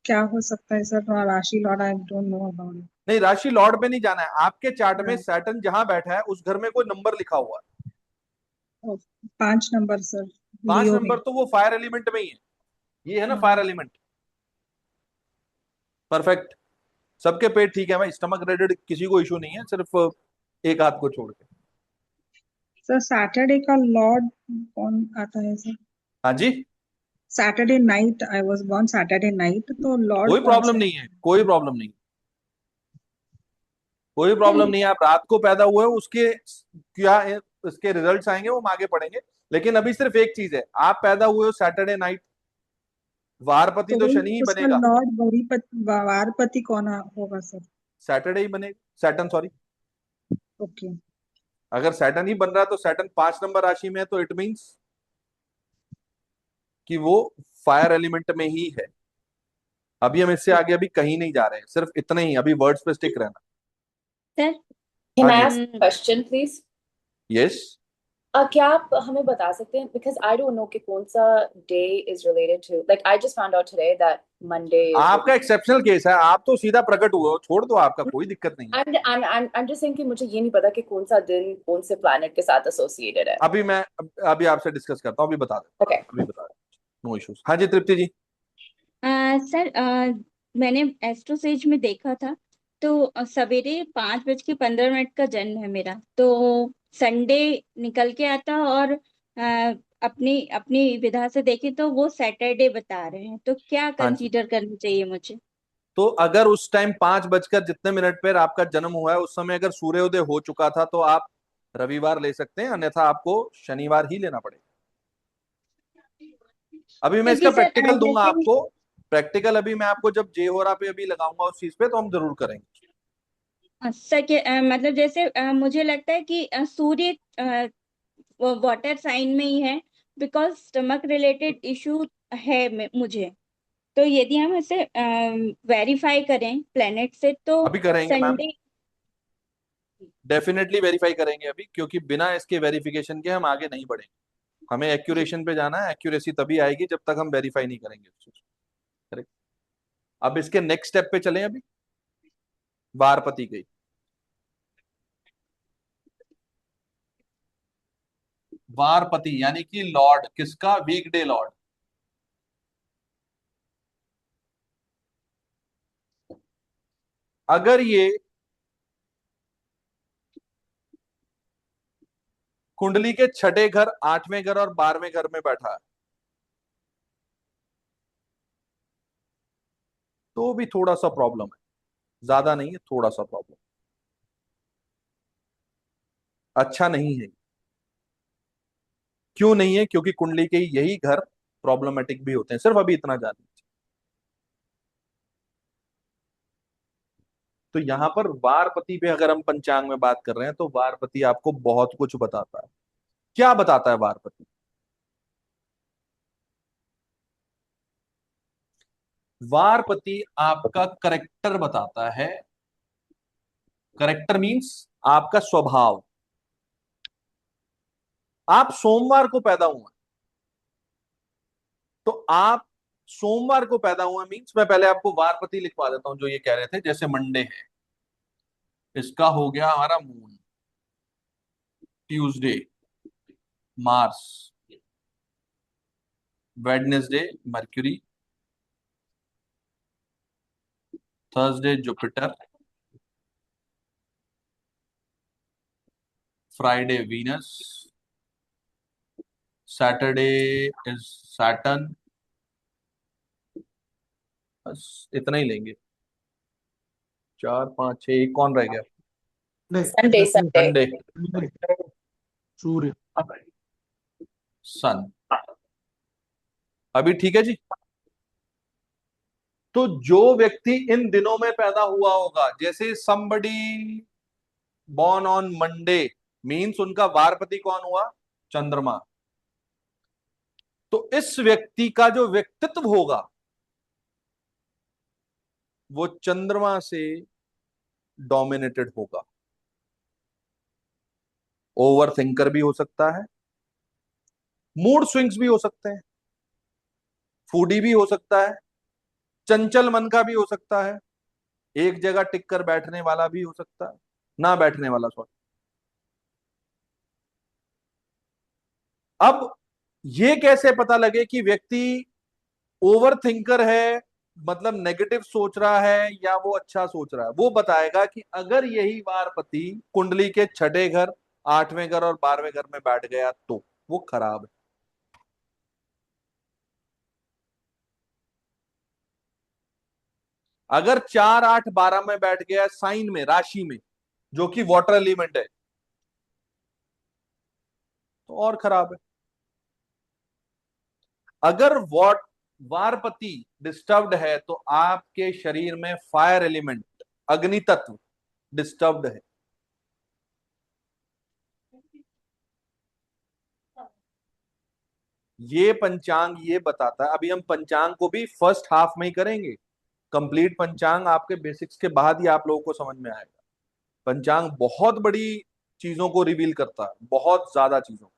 क्या हो सकता है सर? राशि Lord I don't know about it. नहीं, राशि लॉर्ड पे नहीं जाना है आपके चार्ट में। हाँ। सैटर्न जहां बैठा है उस घर में कोई नंबर लिखा हुआ है। 5 नंबर सर, 5 लियो में। नंबर तो वो फायर एलिमेंट में ही है, ये है ना फायर हाँ। एलिमेंट। परफेक्ट, सबके पेट ठीक है भाई, स्टमक रिलेटेड किसी को इशू नहीं है, सिर्फ एक हाथ को छोड़ के। सर सैटरडे का लॉर्ड कौन आता है सर? हाँ जी, Saturday night, I was born Saturday night, तो लॉर्ड कोई कौन प्रॉब्लम सा नहीं है, कोई प्रॉब्लम नहीं, कोई प्रॉब्लम नहीं है। आप रात को पैदा हुए, उसके क्या उसके रिजल्ट्स आएंगे वो हम आगे पढ़ेंगे। लेकिन अभी सिर्फ एक चीज है, आप पैदा हुए हो सैटरडे नाइट, वारपति तो तो वही शनि ही उसका बनेगा, लॉर्ड वारपति कौन होगा सर? सैटरडे ही बनेगा, सैटर्न सॉरी। ओके। अगर सैटर्न ही बन रहा है तो सैटर्न 5 नंबर राशि में है, तो इट मींस कि वो फायर एलिमेंट में ही है। अभी हम इससे आगे अभी कहीं नहीं जा रहे हैं, सिर्फ इतना ही, अभी वर्ड्स पे स्टिक रहना। Sir, can हाँ I जी, ask a question, please? Yes. क्या आप हमें बता सकते हैं, because I don't know कि कौन सा day is related to, like I just found out today that Monday is आपका एक्सेप्शनल केस है, आप तो सीधा प्रकट हुए हो, छोड़ दो, आपका कोई दिक्कत नहीं है। I'm just saying कि मुझे ये नहीं पता कि कौन सा दिन कौन से planet के साथ associated है। अभी मैं अभी आपसे डिस्कस करता हूँ, अभी बता देता Okay. हूँ, अभी बता देता हूँ, नो इश्यूज। हाँ जी तृप्ति जी। सर मैंने एस्ट्रोसेज में देखा था, तो सवेरे 5:15 का जन्म है मेरा, तो संडे निकल के आता, और अपनी अपनी विधा से देखे तो वो सैटरडे बता रहे हैं, तो क्या हाँ जी, कंसीडर करना चाहिए मुझे? तो अगर उस टाइम 5 बजकर जितने मिनट पर आपका जन्म हुआ है उस समय अगर सूर्योदय हो चुका था तो आप रविवार ले सकते हैं, अन्यथा आपको शनिवार ही लेना पड़ेगा। अभी मैं इसका क्योंकि सर प्रैक्टिकल दूंगा जैसे आपको, प्रैक्टिकल अभी मैं आपको जब जे हो रहा पे अभी लगाऊंगा उस चीज पे, तो हम जरूर करेंगे। मतलब जैसे मुझे लगता है कि सूर्य वाटर साइन में ही है, बिकॉज स्टमक रिलेटेड इशू है मुझे, तो यदि हम इसे वेरीफाई करें प्लेनेट से तो अभी करेंगे मैम, संडे। डेफिनेटली वेरीफाई करेंगे अभी, क्योंकि बिना इसके वेरिफिकेशन के हम आगे नहीं बढ़ेंगे। हमें एक्यूरेशन पे जाना है, एक्यूरेसी तभी आएगी जब तक हम वेरीफाई नहीं करेंगे उस चीज। करेक्ट। अब इसके नेक्स्ट स्टेप पे चलें। अभी वारपति गई, वारपति यानी कि लॉर्ड किसका, वीकडे लॉर्ड। अगर ये कुंडली के छठे घर, आठवें घर और 12वें घर में बैठा है तो भी थोड़ा सा प्रॉब्लम है, ज्यादा नहीं है, थोड़ा सा प्रॉब्लम, अच्छा नहीं है। क्यों नहीं है? क्योंकि कुंडली के यही घर प्रॉब्लमेटिक भी होते हैं, सिर्फ अभी इतना जान लीजिए। तो यहां पर वारपति पे अगर हम पंचांग में बात कर रहे हैं तो वारपति आपको बहुत कुछ बताता है। क्या बताता है वारपति? वारपति आपका करेक्टर बताता है। करेक्टर मींस आपका स्वभाव। आप सोमवार को पैदा हुए, तो आप सोमवार को पैदा हुआ मींस, मैं पहले आपको वारपति लिखवा देता हूं जो ये कह रहे थे। जैसे मंडे है, इसका हो गया हमारा moon, Tuesday Mars, Wednesday mercury, Thursday Jupiter, Friday Venus, Saturday is Saturn. बस इतना ही लेंगे, 4 5 6, एक कौन रह गया? Sunday, Sunday. संडे, सूर्य। सन। अभी ठीक है जी। तो जो व्यक्ति इन दिनों में पैदा हुआ होगा, जैसे somebody born on Monday means उनका वारपति कौन हुआ? चंद्रमा। तो इस व्यक्ति का जो व्यक्तित्व होगा वो चंद्रमा से डोमिनेटेड होगा। ओवर थिंकर भी हो सकता है, मूड स्विंग्स भी हो सकते हैं, फूडी भी हो सकता है, चंचल मन का भी हो सकता है, एक जगह टिक कर बैठने वाला भी हो सकता है, ना बैठने वाला, सॉरी। अब ये कैसे पता लगे कि व्यक्ति ओवर थिंकर है, मतलब नेगेटिव सोच रहा है, या वो अच्छा सोच रहा है? वो बताएगा कि अगर यही वारपति कुंडली के छठे घर, आठवें घर और 12वें घर में बैठ गया तो वो खराब है। अगर 4 8 12 में बैठ गया साइन में, राशि में, जो कि वाटर एलिमेंट है, तो और खराब है। अगर वारपति डिस्टर्ब्ड है तो आपके शरीर में फायर एलिमेंट, अग्नि तत्व डिस्टर्ब्ड है। ये पंचांग ये बताता है। अभी हम पंचांग को भी फर्स्ट हाफ में ही करेंगे, कंप्लीट पंचांग आपके बेसिक्स के बाद ही आप लोगों को समझ में आएगा। पंचांग बहुत बड़ी चीजों को रिवील करता है, बहुत ज्यादा चीजों।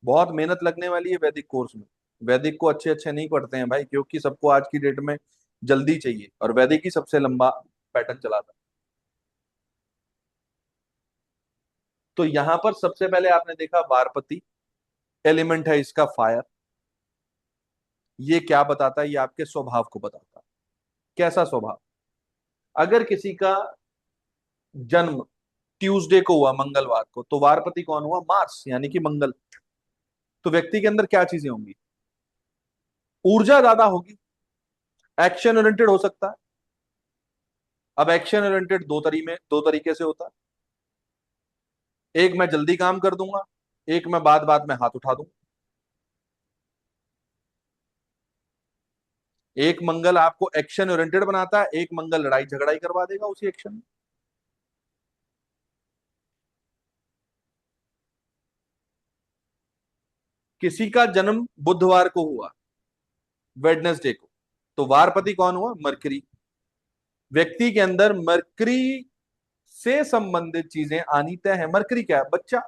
बहुत मेहनत लगने वाली है वैदिक कोर्स में। वैदिक को अच्छे अच्छे नहीं पढ़ते हैं भाई, क्योंकि सबको आज की डेट में जल्दी चाहिए, और वैदिक ही सबसे लंबा पैटर्न चलाता है। तो यहां पर सबसे पहले आपने देखा वारपति, एलिमेंट है इसका फायर। ये क्या बताता है? ये आपके स्वभाव को बताता है। कैसा स्वभाव? अगर किसी का जन्म ट्यूसडे को हुआ, मंगलवार को, तो वारपति कौन हुआ? मार्स, यानी कि मंगल। तो व्यक्ति के अंदर क्या चीजें होंगी? ऊर्जा ज्यादा होगी, एक्शन ओरिएंटेड हो सकता है। अब एक्शन ओरिएंटेड दो तरीके से होता है। एक मैं जल्दी काम कर दूंगा, एक मैं बाद बाद में हाथ उठा दूंगा। एक मंगल आपको एक्शन ओरिएंटेड बनाता है, एक मंगल लड़ाई झगड़ा ही करवा देगा उसी एक्शन में। किसी का जन्म बुधवार को हुआ, वेडनेसडे को, तो वारपति कौन हुआ? मरकरी। व्यक्ति के अंदर मरकरी से संबंधित चीजें आनी तय है। मरकरी क्या है? बच्चा।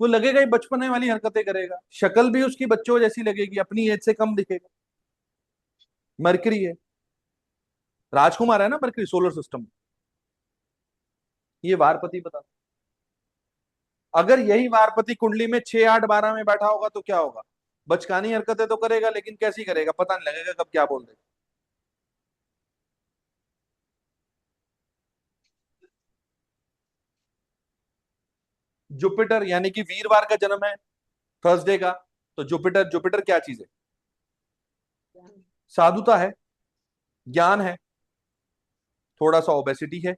वो लगेगा ही बचपने वाली हरकतें करेगा, शक्ल भी उसकी बच्चों जैसी लगेगी, अपनी एज से कम दिखेगा। मरकरी है, राजकुमार है ना मरकरी सोलर सिस्टम। ये वारपति बता। अगर यही वारपति कुंडली में 6, 8, 12 में बैठा होगा तो क्या होगा? बचकानी हरकतें तो करेगा, लेकिन कैसी करेगा पता नहीं लगेगा कब क्या बोल देगा। जुपिटर, यानी कि वीरवार का जन्म है, थर्सडे का, तो जुपिटर, जुपिटर क्या चीज है? साधुता है, ज्ञान है, थोड़ा सा ओबेसिटी है,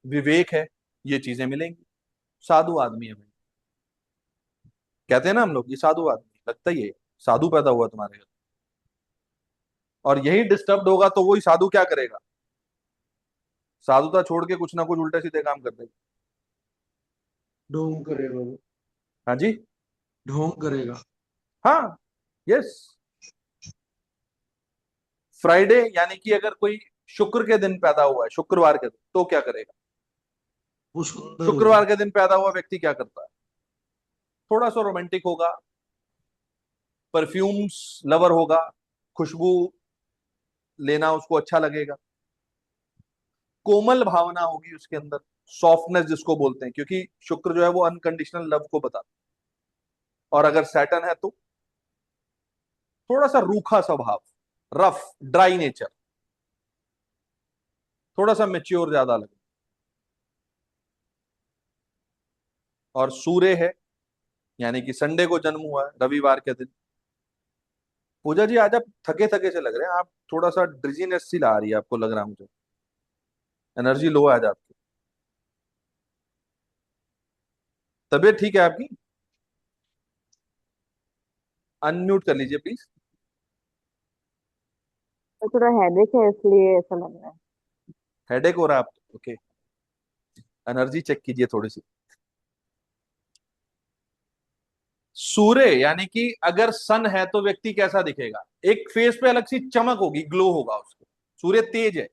विवेक है, ये चीजें मिलेंगी। साधु आदमी है भाई। कहते हैं ना हम लोग, ये साधु आदमी लगता ही है, साधु पैदा हुआ तुम्हारे घर। और यही डिस्टर्ब होगा तो वही साधु क्या करेगा? साधुता छोड़ के कुछ ना कुछ उल्टे सीधे काम कर देगा। ढोंग करेगा वो। हाँ जी, ढोंग करेगा। हाँ, यस। फ्राइडे, यानी कि अगर कोई शुक्र के दिन पैदा हुआ है, शुक्रवार के दिन, तो क्या करेगा? वो सुंदर शुक्रवार होगा। के दिन पैदा हुआ व्यक्ति क्या करता है? थोड़ा सा रोमांटिक होगा, परफ्यूम्स लवर होगा, खुशबू लेना उसको अच्छा लगेगा, कोमल भावना होगी उसके अंदर, सॉफ्टनेस जिसको बोलते हैं, क्योंकि शुक्र जो है वो अनकंडीशनल लव को बताता है। और अगर सैटर्न है तो थोड़ा सा रूखा स्वभाव, रफ, ड्राई नेचर, थोड़ा सा मेच्योर ज्यादा लगे। और सूर्य है, यानी कि संडे को जन्म हुआ है, रविवार के दिन। पूजा जी आज आप थके थके से लग रहे हैं, आप थोड़ा सा ड्रिजीनेस सी ला रही है, आपको लग रहा है मुझे, एनर्जी लो है आज आपकी। तबीयत ठीक है आपकी? अनम्यूट कर लीजिए प्लीज। थोड़ा हेडेक है इसलिए ऐसा लग रहा है। हेडेक हो रहा है आपको? ओके, एनर्जी चेक कीजिए थोड़ी सी। सूर्य, यानी कि अगर सन है तो व्यक्ति कैसा दिखेगा? एक फेस पे अलग सी चमक होगी, ग्लो होगा उसको। सूर्य तेज है,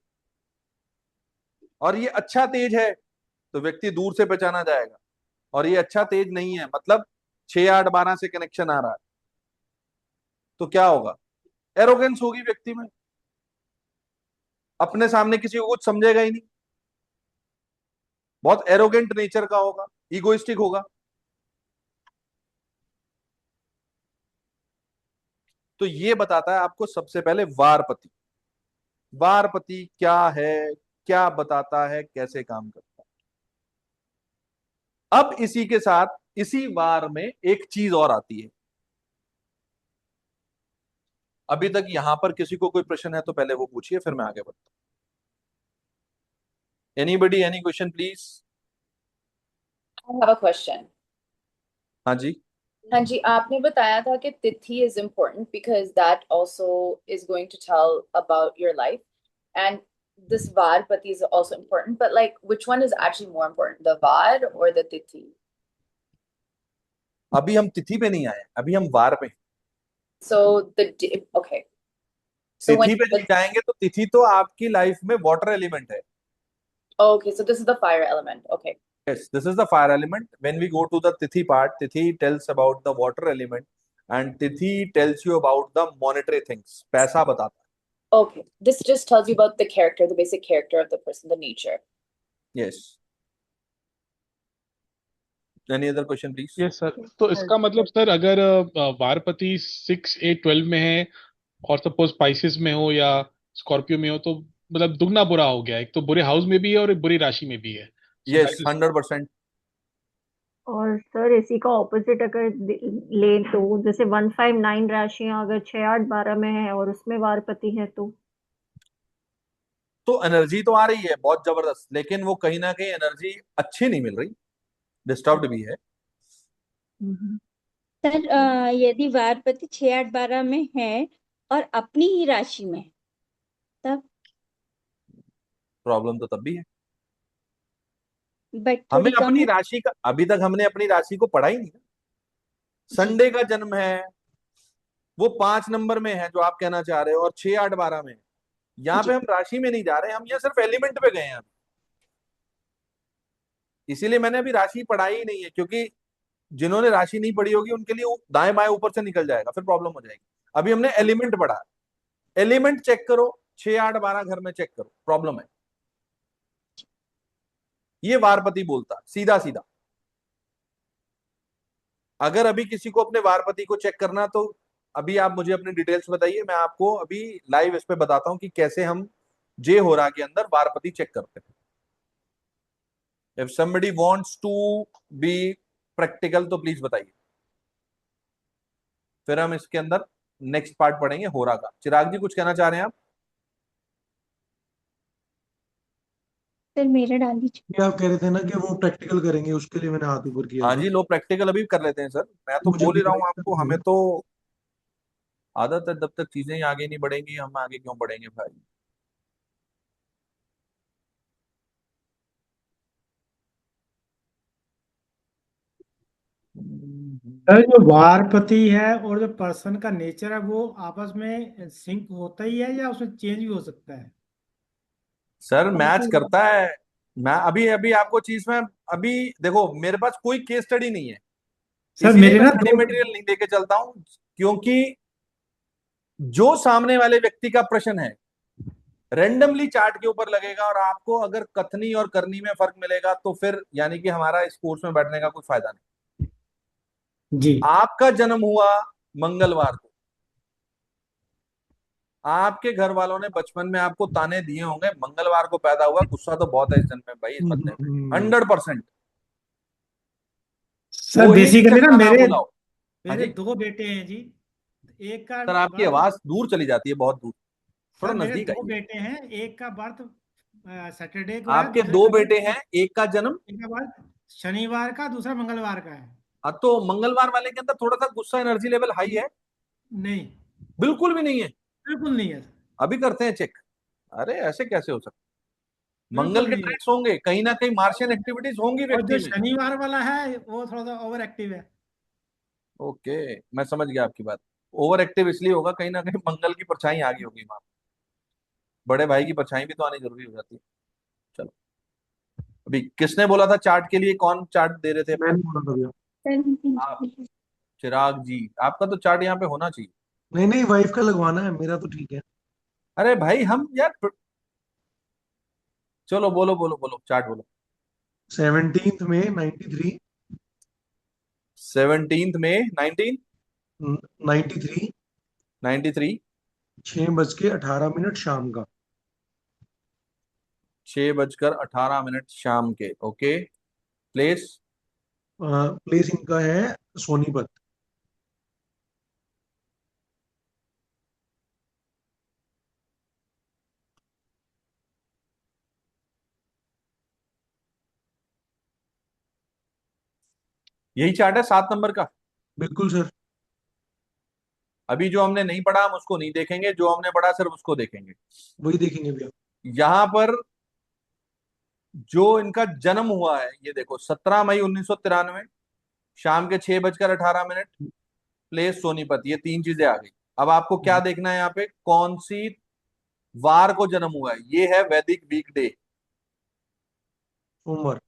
और ये अच्छा तेज है तो व्यक्ति दूर से पहचाना जाएगा। और ये अच्छा तेज नहीं है, मतलब 6, 8, 12 से कनेक्शन आ रहा है, तो क्या होगा? एरोगेंस होगी व्यक्ति में, अपने सामने किसी को कुछ समझेगा ही नहीं, बहुत एरोगेंट नेचर का होगा, इगोइस्टिक होगा। तो ये बताता है आपको सबसे पहले वारपति। वारपति क्या है, क्या बताता है, कैसे काम करता है। अब इसी के साथ, इसी वार में एक चीज और आती है। अभी तक यहां पर किसी को कोई प्रश्न है तो पहले वो पूछिए, फिर मैं आगे बढ़ता हूं। Anybody, any question please? I have a question. हाँ जी। हाँ जी, आपने बताया था कि तिथि is important because that also is going to tell about your life, and this Varpati is also important, but like which one is actually more important, the Var or the Tithi? अभी हम तिथि पे नहीं आए, अभी हम वार पे हैं। So okay. So तिथि पे जब जाएंगे तो तिथि तो आपकी लाइफ में वाटर एलिमेंट है, Okay, so this is the fire element. Okay. Yes, this is the fire element. When we go to the Tithi part, Tithi tells about the water element, and Tithi tells you about the monetary things. पैसा बताता है. Okay. This just tells you about the character, the basic character of the person, the nature. Yes. Any other question, please? Yes sir, तो इसका मतलब sir अगर वारपति 6, 8, 12 में है और सपोज स्पाइसेस में हो या स्कॉर्पियो में हो, तो मतलब दुगना बुरा हो गया. एक तो बुरे हाउस में भी है और एक बुरी राशि में भी है. So Yes, that is- 100%. और सर इसी का ऑपोजिट अगर ले तो जैसे 159 राशियां अगर 6, 8, 12 में है और उसमें वारपति है तो एनर्जी तो आ रही है बहुत जबरदस्त, लेकिन वो कहीं ना कहीं एनर्जी अच्छी नहीं मिल रही, डिस्टर्ब्ड भी है. सर यदि वारपति 6, 8, 12 में है और अपनी ही राशि में है, तब प्रॉब्लम तो तब भी है. बट हमें थोड़ी कम अपनी है. राशि का, अभी तक हमने अपनी राशि को पढ़ा ही नहीं. संडे का जन्म है, वो 5 नंबर में है जो आप कहना चाह रहे हो, और 6, 8, 12 में है. यहाँ पे हम राशि में नहीं जा रहे, हम यहाँ सिर्फ एलिमेंट पे गए हैं. इसीलिए मैंने अभी राशि पढ़ाई ही नहीं है, क्योंकि जिन्होंने राशि नहीं पढ़ी होगी उनके लिए दाएं बाएं ऊपर से निकल जाएगा, फिर प्रॉब्लम हो जाएगी. अभी हमने एलिमेंट पढ़ा. एलिमेंट चेक करो, 6, 8, 12 घर में चेक करो, प्रॉब्लम है. ये वारपति बोलता सीधा सीधा. अगर अभी किसी को अपने वारपति को चेक करना, तो अभी आप मुझे अपनी डिटेल्स बताइए, मैं आपको अभी लाइव इस पे बताता हूं कि कैसे हम जे होरा के अंदर वारपति चेक करते हैं. If somebody wants to be practical तो प्लीज बताइए, फिर हम इसके अंदर नेक्स्ट पार्ट पढ़ेंगे होरा का. चिराग जी कुछ कहना चाह रहे हैं आप? सर मेरा डाल दीजिए. ये आप कह रहे थे ना कि वो प्रैक्टिकल करेंगे, उसके लिए मैंने हाथ ऊपर किया हाँ था. जी, लो प्रैक्टिकल अभी कर लेते हैं सर. मैं तो मुझे बोल ही रहा हूँ भी आपको, हमें तो आदत है, जब तक चीजें आगे नहीं बढ़ेंगी हम आगे क्यों बढ़ेंगे भाई. सर जो वारपति है और जो पर्सन का नेचर है वो आपस में सिंक होता ही है या उसमें चेंज भी हो सकता है? सर मैच करता है. मैं अभी अभी आपको चीज में, अभी देखो मेरे पास कोई केस स्टडी नहीं है, सर इसीलिए मेरे मैं ना स्टडी मटेरियल नहीं लेके चलता हूँ. क्योंकि जो सामने वाले व्यक्ति का प्रश्न है रेंडमली चार्ट के ऊपर लगेगा, और आपको अगर कथनी और करनी में फर्क मिलेगा तो फिर यानी कि हमारा इस कोर्स में बैठने का कोई फायदा नहीं. जी आपका जन्म हुआ मंगलवार को, आपके घर वालों ने बचपन में आपको ताने दिए होंगे, मंगलवार को पैदा हुआ, गुस्सा तो बहुत है इस जन्म में भाई, इस बंदे में 100%. सर वो ही बेसिकली ना चक्कर ना मेरे बुलाओ. हाँ मेरे जी 2 बेटे हैं जी. एक का सर, आपकी बर्थ आवाज दूर चली जाती है, बहुत दूर, थोड़ा सर मेरे नजदीक 2 आइए. बेटे हैं. एक का बर्थ सैटरडे को है, आपके दूसरे 2 का बेटे हैं, एक का जन्म, एक का बर्थ शनिवार का, दूसरा मंगलवार का है. हाँ, तो मंगलवार वाले के अंदर थोड़ा सा गुस्सा एनर्जी लेवल हाई है? नहीं, बिल्कुल भी नहीं है. बिल्कुल नहीं है सर, अभी करते हैं चेक. अरे ऐसे कैसे हो सकता? मंगल बिल्कुल के नहीं है. ट्रैक्स होंगे, कहीं ना कहीं मार्शियन एक्टिविटीज होंगी और जो व्यक्ति में. शनिवार वाला है वो थोड़ा सा ओवर एक्टिव है. ओके, मैं समझ गया आपकी बात. ओवर एक्टिव इसलिए होगा, कहीं ना कहीं मंगल की परछाई आ गई होगी वहां. बड़े भाई की परछाई भी तो आनी जरूरी हो जाती है. चलो, अभी किसने बोला था चार्ट के लिए, कौन चार्ट दे रहे थे? मैंने बोला था भैया. आप, चिराग जी, आपका तो चार्ट यहाँ पे होना चाहिए. नहीं नहीं, वाइफ का लगवाना है, मेरा तो ठीक है. अरे भाई हम यार, चलो बोलो बोलो बोलो, चार्ट बोलो. 17 में 93, 17 में 93, 1993, 6:18 शाम का. 6:18 शाम के. Okay, place? प्लेस इनका है सोनीपत. यही चार्ट है 7 नंबर का. बिल्कुल सर. अभी जो हमने नहीं पढ़ा हम उसको नहीं देखेंगे, जो हमने पढ़ा सिर्फ उसको देखेंगे. वही देखेंगे भैया. यहां पर जो इनका जन्म हुआ है, ये देखो 17 मई 1993, शाम के 6:18, प्लेस सोनीपत. ये 3 चीजें आ गई. अब आपको क्या देखना है यहाँ पे, कौन सी वार को जन्म हुआ है. ये है वैदिक वीकडे. सोमवार।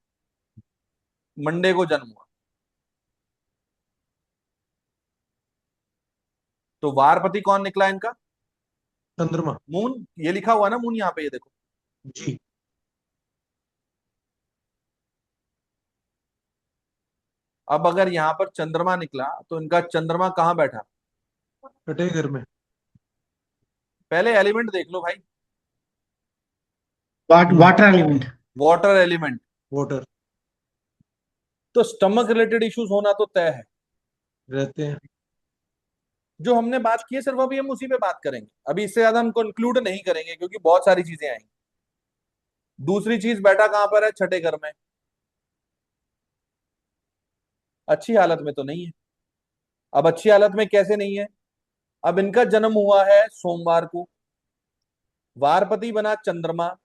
मंडे को जन्म हुआ, तो वारपति कौन निकला इनका? चंद्रमा। मून, ये लिखा हुआ ना मून यहाँ पे, ये देखो। जी। अब अगर यहाँ पर चंद्रमा निकला तो इनका चंद्रमा कहाँ बैठा? छठे घर में। पहले एलिमेंट देख लो भाई। Water element. Water element. Water. तो स्टमक रिलेटेड इश्यूज होना तो तय है। रहते हैं। जो हमने बात की है सिर्फ अभी हम उसी पे बात करेंगे, अभी इससे ज्यादा हम कंक्लूड नहीं करेंगे क्योंकि बहुत सारी चीजें आएंगी। दूसरी चीज बैठा कहां पर है? छठे घर में। अच्छी हालत में तो नहीं है। अब अच्छी हालत में कैसे नहीं है? अब इनका जन्म हुआ है सोमवार को, वारपति बना चंद्रमा,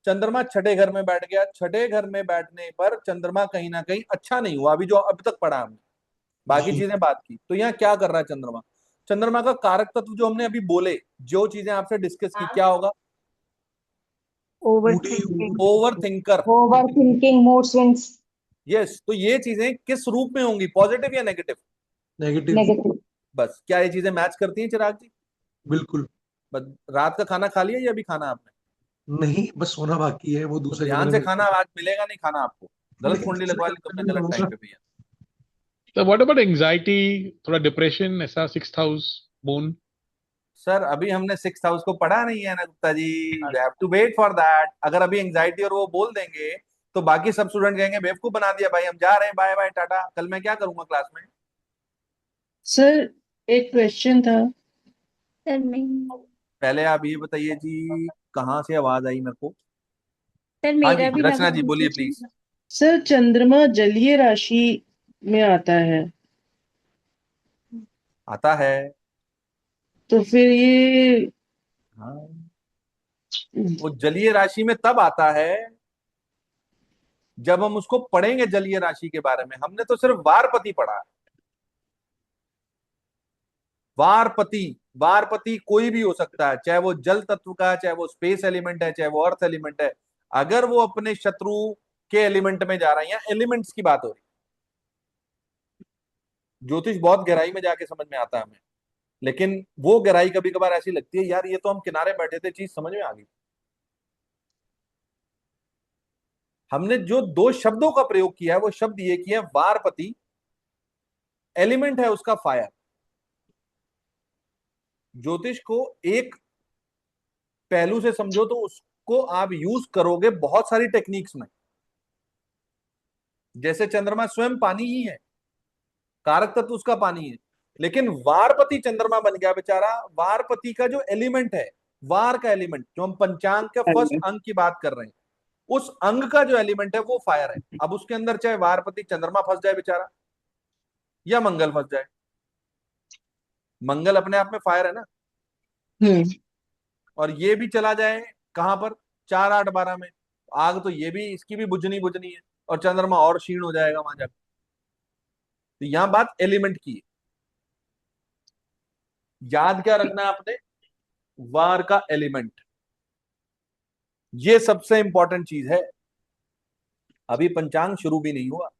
चंद्रमा छठे घर में बैठ गया। छठे घर में बैठने पर चंद्रमा कहीं ना कहीं अच्छा नहीं हुआ, अभी जो अब तक पढ़ा हमने, बाकी जी। चीजें बात की। तो यहाँ क्या कर रहा है चंद्रमा? चंद्रमा का कारक तत्व जो हमने अभी बोले, जो चीजें आपसे डिस्कस की, क्या होगा? Over Moody. Thinking. Over thinker. Over thinking, mood swings, yes, तो ये चीजें किस रूप में होंगी, पॉजिटिव या नेगेटिव? नेगेटिव। नेगेटिव। बस, क्या ये चीजें मैच करती हैं चिराग जी? बिल्कुल बस, रात का खाना खा लिया या अभी खाना आपने? नहीं, बस सोना बाकी है, वो दूसरे ध्यान कमरे से में। खाना, आज मिलेगा नहीं खाना आपको। गलत कुंडली लगवा ली तुमने, गलत टाइम पे भैया। तो व्हाट अबाउट एंजाइटी, थोड़ा डिप्रेशन ऐसा, 6th हाउस मून? सर अभी हमने 6th हाउस को पढ़ा नहीं है ना Gupta ji, we have to wait for that. अगर अभी एंजाइटी और वो बोल देंगे तो बाकी सब स्टूडेंट कहेंगे बेवकूफ बना दिया भाई, हम जा रहे हैं, बाय बाय टाटा, कल मैं क्या करूंगा क्लास में? सर एक क्वेश्चन था। सर मैं पहले आप ये बताइए जी, कहाँ से आवाज आई मेरे को? सर हाँ मेरा जी भी रचना लगा जी बोलिए प्लीज। सर चंद्रमा जलीय राशि में आता है, आता है। तो फिर ये हाँ, वो जलीय राशि में तब आता है जब हम उसको पढ़ेंगे जलीय राशि के बारे में। हमने तो सिर्फ वारपति पढ़ा है। वारपति, वारपति कोई भी हो सकता है, चाहे वो जल तत्व का है, चाहे वो स्पेस एलिमेंट है, चाहे वो अर्थ एलिमेंट है। अगर वो अपने शत्रु के एलिमेंट में जा रहा है, या एलिमेंट्स की बात हो रही, ज्योतिष बहुत गहराई में जाके समझ में आता है हमें, लेकिन वो गहराई कभी कभार ऐसी लगती है यार ये तो हम किनारे बैठे थे, चीज समझ में आ गई। हमने जो दो शब्दों का प्रयोग किया है वो शब्द ये किया है, वारपति एलिमेंट है उसका फायर। ज्योतिष को एक पहलू से समझो तो उसको आप यूज करोगे बहुत सारी टेक्निक्स में। जैसे चंद्रमा स्वयं पानी ही है, कारक तत्व उसका पानी है, लेकिन वारपति चंद्रमा बन गया बेचारा। वारपति का जो एलिमेंट है, वार का एलिमेंट, जो हम पंचांग के फर्स्ट अंग की बात कर रहे हैं, उस अंग का जो एलिमेंट है वो फायर है। अब उसके अंदर चाहे वारपति चंद्रमा फंस जाए बेचारा, या मंगल फंस जाए, मंगल अपने आप में फायर है ना, और ये भी चला जाए कहां पर, 4 8 12 में, आग तो ये भी, इसकी भी बुझनी बुझनी है, और चंद्रमा और क्षीण हो जाएगा वहां जाकर। तो यहां बात एलिमेंट की है। याद क्या रखना है आपने? वार का एलिमेंट, ये सबसे इंपॉर्टेंट चीज है। अभी पंचांग शुरू भी नहीं हुआ।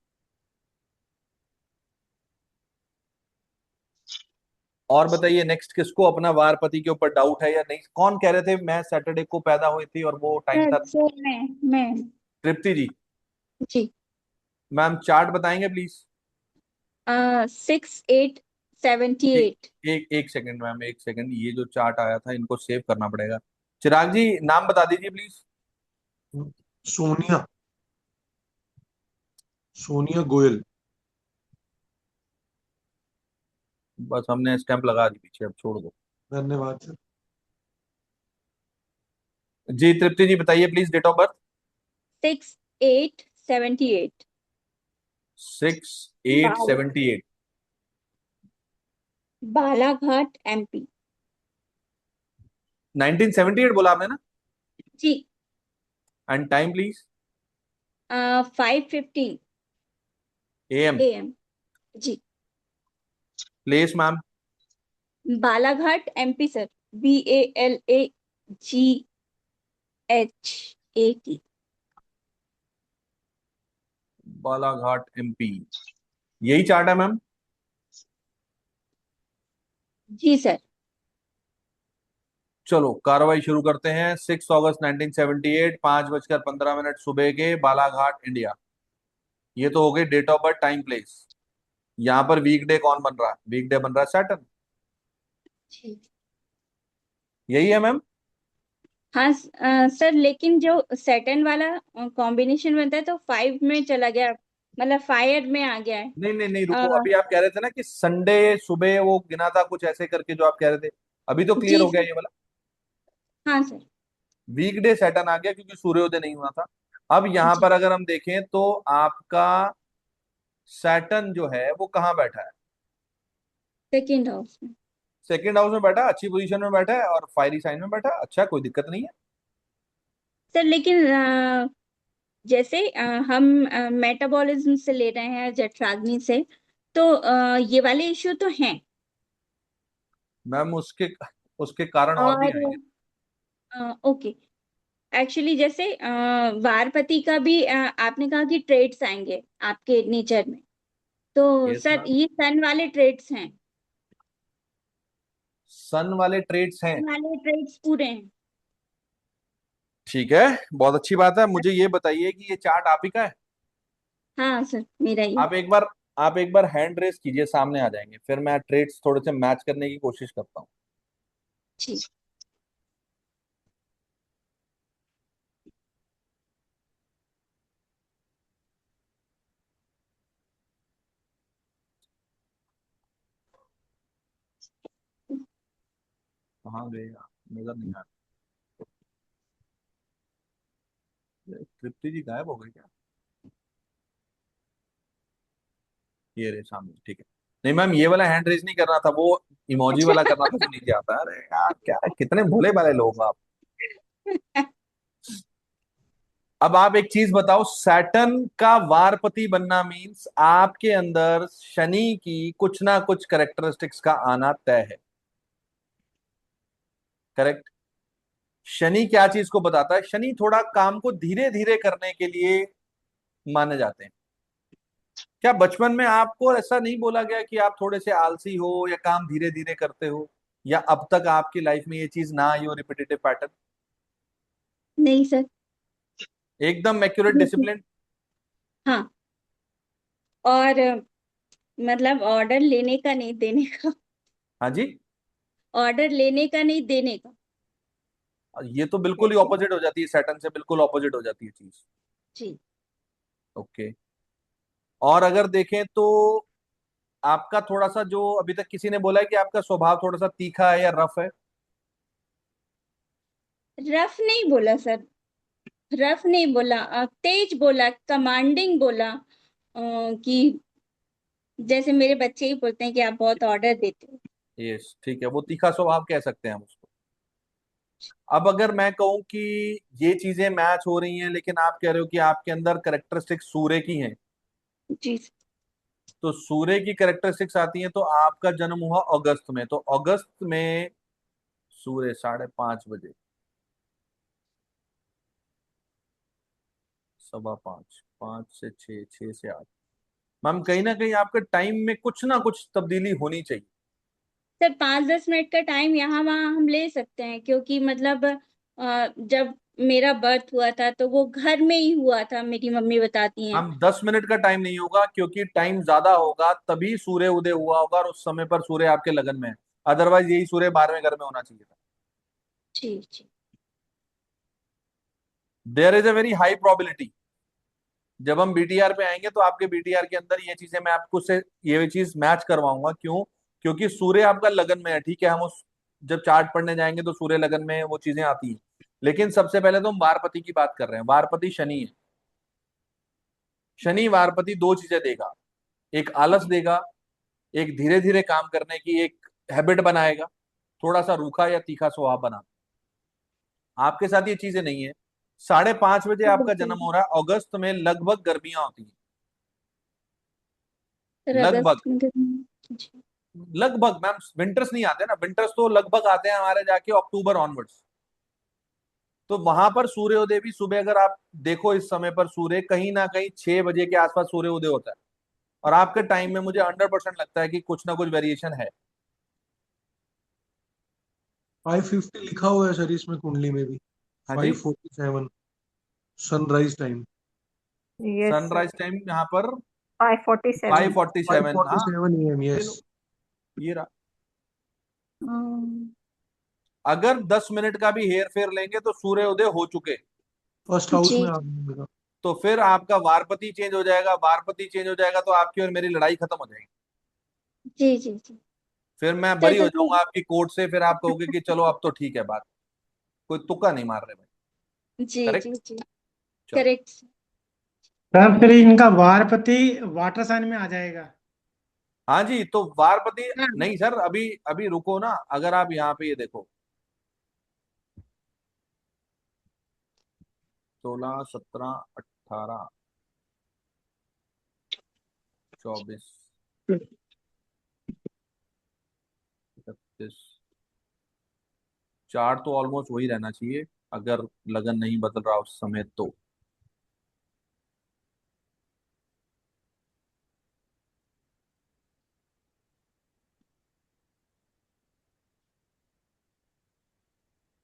और बताइए नेक्स्ट, किसको अपना वारपति के ऊपर डाउट है या नहीं? कौन कह रहे थे मैं सैटरडे को पैदा हुई थी और वो टाइम था? सर मैं तृप्ति जी। जी। मैम चार्ट बताएंगे प्लीज। 6878। एक सेकंड मैम, एक सेकंड, ये जो चार्ट आया था इनको सेव करना पड़ेगा। चिराग जी नाम बता दीजिए प्लीज। सोनिया, सोनिया गोयल। बस हमने स्टैंप लगा दी पीछे, अब छोड़ दो। धन्यवाद सर। जी तृप्ति जी बताइए please, date of birth. 6878। 6878। Balaghat MP। 1978 बोला आपने ना? जी। And time please. 5:50 AM। AM। जी। Place ma'am. Balaghat MP sir, BALAGHAT। Balaghat MP. यही चार्ट है मैम? जी सर। चलो कार्रवाई शुरू करते हैं। 6 अगस्त 1978, 5:15 सुबह के, बालाघाट इंडिया। ये तो हो गई date of birth, time, place. यहाँ पर वीकडे कौन बन रहा है? वीकडे बन रहा है सैटर्न। जी। यही है मैम? हाँ सर, लेकिन जो सेटन वाला कॉम्बिनेशन बनता है तो 5 में चला गया, मतलब फायर में आ गया है। नहीं नहीं नहीं, रुको। अ, अभी आप कह रहे थे ना कि संडे सुबह वो गिना था कुछ ऐसे करके, जो आप कह रहे थे। अभी तो क्लियर जी हो गया सर। ये वाला। हाँ सर। वीकडे सैटर्न आ गया क्योंकि सूर्योदय नहीं हुआ था। अब यहाँ जी। पर अगर हम देखें तो आपका सैटर्न जो है वो कहाँ बैठा है? सेकेंड हाउस में। सेकंड हाउस में बैठा है, अच्छी पोजीशन में बैठा है और फायरी साइन में बैठा है। अच्छा, कोई दिक्कत नहीं है। सर लेकिन जैसे हम मेटाबॉलिज्म से ले रहे हैं, जठराग्नि से, तो ये वाले इश्यू तो हैं। मैम उसके उसके कारण और भी और आएंगे। ओके, एक्चुअली जैसे वारपति का भी आपने कहा कि ट्रेड्स आएंगे आपके नेचर में, तो यस सर मैम, ये सन वाले ट्रेड्स हैं। सन वाले ट्रेड्स हैं। सन वाले ट्रेड्स पूरे हैं। ठीक है, बहुत अच्छी बात है। मुझे ये बताइए कि ये चार्ट आप ही का है? हाँ सर, मेरा ही। आप एक बार आप एक बार हैंड रेस कीजिए, सामने आ जाएंगे, फिर मैं ट्रेड्स थोड़े से मैच करने की कोशिश करता हूँ। जी। कहाँ गए आप? नजर नहीं आ रहे। तृप्ति जी गायब हो गई क्या? ये रहे सामने, ठीक है। नहीं मैम, ये वाला हैंड रेस नहीं करना था, वो इमोजी वाला करना था जो नीचे आता है। अरे यार, क्या कितने भोले भाले लोग आप। अब आप एक चीज बताओ, सैटर्न का वारपति बनना मीन्स आपके अंदर शनि की कुछ ना कुछ कैरेक्टरिस्टिक्स का आना तय है। करेक्ट? शनि क्या चीज को बताता है? शनि थोड़ा काम को धीरे धीरे करने के लिए माने जाते हैं। क्या बचपन में आपको ऐसा नहीं बोला गया कि आप थोड़े से आलसी हो या काम धीरे धीरे करते हो? या अब तक आपकी लाइफ में ये चीज ना आई हो, रिपीटेटिव पैटर्न? नहीं सर। एकदम एक्यूरेट बिल्कुल। डिसिप्लिन। हाँ। और मतलब ऑर्डर लेने का नहीं, देने का। हाँ जी। ऑर्डर लेने का नहीं, देने का। ये तो बिल्कुल ही जैसे। ऑपोजिट हो जाती है, सैटर्न से बिल्कुल ऑपोजिट हो जाती है चीज। जी। ओके। और अगर देखें तो आपका थोड़ा सा, जो अभी तक किसी ने बोला है कि आपका स्वभाव थोड़ा सा तीखा है या रफ है? रफ नहीं बोला सर, रफ नहीं बोला, तेज बोला, कमांडिंग बोला, कि जैसे मेरे बच्चे ही बोलते हैं कि आप बहुत ऑर्डर देते हो। यस, ठीक है, वो तीखा स्वभाव कह सकते हैं हम उसको। अब अगर मैं कहूं कि ये चीजें मैच हो रही हैं, लेकिन आप कह रहे हो कि आपके अंदर कैरेक्टरिस्टिक सूर्य की हैं, जी। तो सूर्य की कैरेक्टरिस्टिक्स आती हैं, तो आपका जन्म हुआ अगस्त में, तो अगस्त में सूर्य 5:30 बजे, 5:15, 5 से 6, 6 से 8। मैम कहीं ना कहीं आपके टाइम में कुछ ना कुछ तब्दीली होनी चाहिए। सर 5-10 मिनट का टाइम यहाँ वहाँ हम ले सकते हैं, क्योंकि मतलब जब मेरा बर्थ हुआ था तो वो घर में ही हुआ था, मेरी मम्मी बताती हैं। हम 10 मिनट का टाइम नहीं होगा, क्योंकि टाइम ज्यादा होगा तभी सूर्य उदय हुआ होगा, और उस समय पर सूर्य आपके लगन में है। अदरवाइज यही सूर्य 12वें घर में होना चाहिए था। जी जी। There is a very high probability. जब हम बीटीआर पे आएंगे तो आपके बीटीआर के अंदर ये चीजें मैं आपको से ये चीज मैच करवाऊंगा। क्यों? क्योंकि सूर्य आपका लगन में है। ठीक है, हम उस जब चार्ट पढ़ने जाएंगे तो सूर्य लगन में वो चीजें आती हैं। लेकिन सबसे पहले तो हम वारपति की बात कर रहे हैं। वारपति शनि है। शनि वारपति दो चीजें देगा, एक आलस देगा, एक धीरे धीरे काम करने की एक हैबिट बनाएगा, थोड़ा सा रूखा या तीखा स्वभाव बना। आपके साथ ये चीजें नहीं है। 5:30 बजे आपका जन्म हो रहा है, अगस्त में लगभग गर्मियां होती हैं। सर लगभग, अगस्त में जी। लगभग मैम, विंटर्स नहीं आते ना। विंटर्स तो लगभग आते हैं हमारे जाके अक्टूबर ऑनवर्ड्स। तो वहां पर सूर्योदय भी सुबह, अगर आप देखो इस समय पर सूर्य कहीं ना कहीं 6 बजे के आसपास सूर्योदय होता है, और आपके टाइम में मुझे 100% लगता है कि कुछ ना कुछ वेरिएशन है। 5:50 लिखा हुआ है सर इसमें कुंडली में भी। हाँ जी, 5:47 sunrise time. Yes sir, sunrise time यहाँ पर 5:47। 5:47। हाँ 5:47 AM, ये यस। लो, ये रहा। हम्म, अगर 10 मिनट का भी हेर फेर लेंगे तो सूर्योदय हो चुके, फर्स्ट हाउस जी में आ गया। तो फिर आपका वारपति चेंज हो जाएगा, वारपति चेंज हो जाएगा तो आपकी और मेरी लड़ाई खत्म हो जाएगी। जी जी जी। फिर मैं सर बरी हो जैसे जाऊंगा आपकी कोर्ट से, फिर आप कहोगे कि चलो अब तो ठीक है बात, कोई तुक्का नहीं मार रहे भाई। जी जी करेक्ट। जी चलो। करेक्ट। सर फिर इनका वारपति वाटर साइन में आ जाएगा। हाँ जी, तो वारपति, हाँ नहीं सर, अभी अभी रुको ना, अगर आप यहाँ पे ये देखो 16, 17, 18, 24, 31, चार तो ऑलमोस्ट वही रहना चाहिए, अगर लगन नहीं बदल रहा उस समय तो।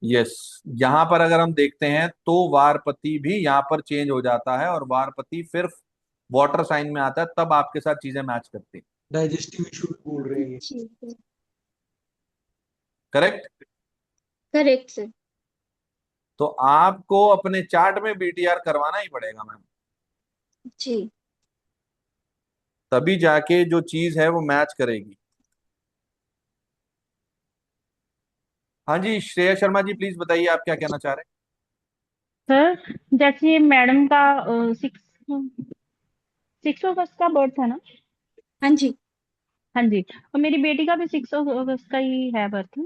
यस, यहाँ पर अगर हम देखते हैं तो वारपति भी यहाँ पर चेंज हो जाता है, और वारपति फिर वाटर साइन में आता है, तब आपके साथ चीजें मैच करती हैं। डाइजेस्टिव इशू भी बोल रहे हैं ये। जी करेक्ट। Correct sir. तो आपको अपने चार्ट में बीटीआर करवाना ही पड़ेगा मैम, जी तभी जाके जो चीज है वो मैच करेगी। हाँ जी, श्रेया शर्मा जी प्लीज बताइए आप क्या कहना चाह रहे सर जैसे मैडम का 6 अगस्त का बर्थ है ना? हाँ जी। हाँ जी, और मेरी बेटी का भी 6 अगस्त का ही है बर्थ।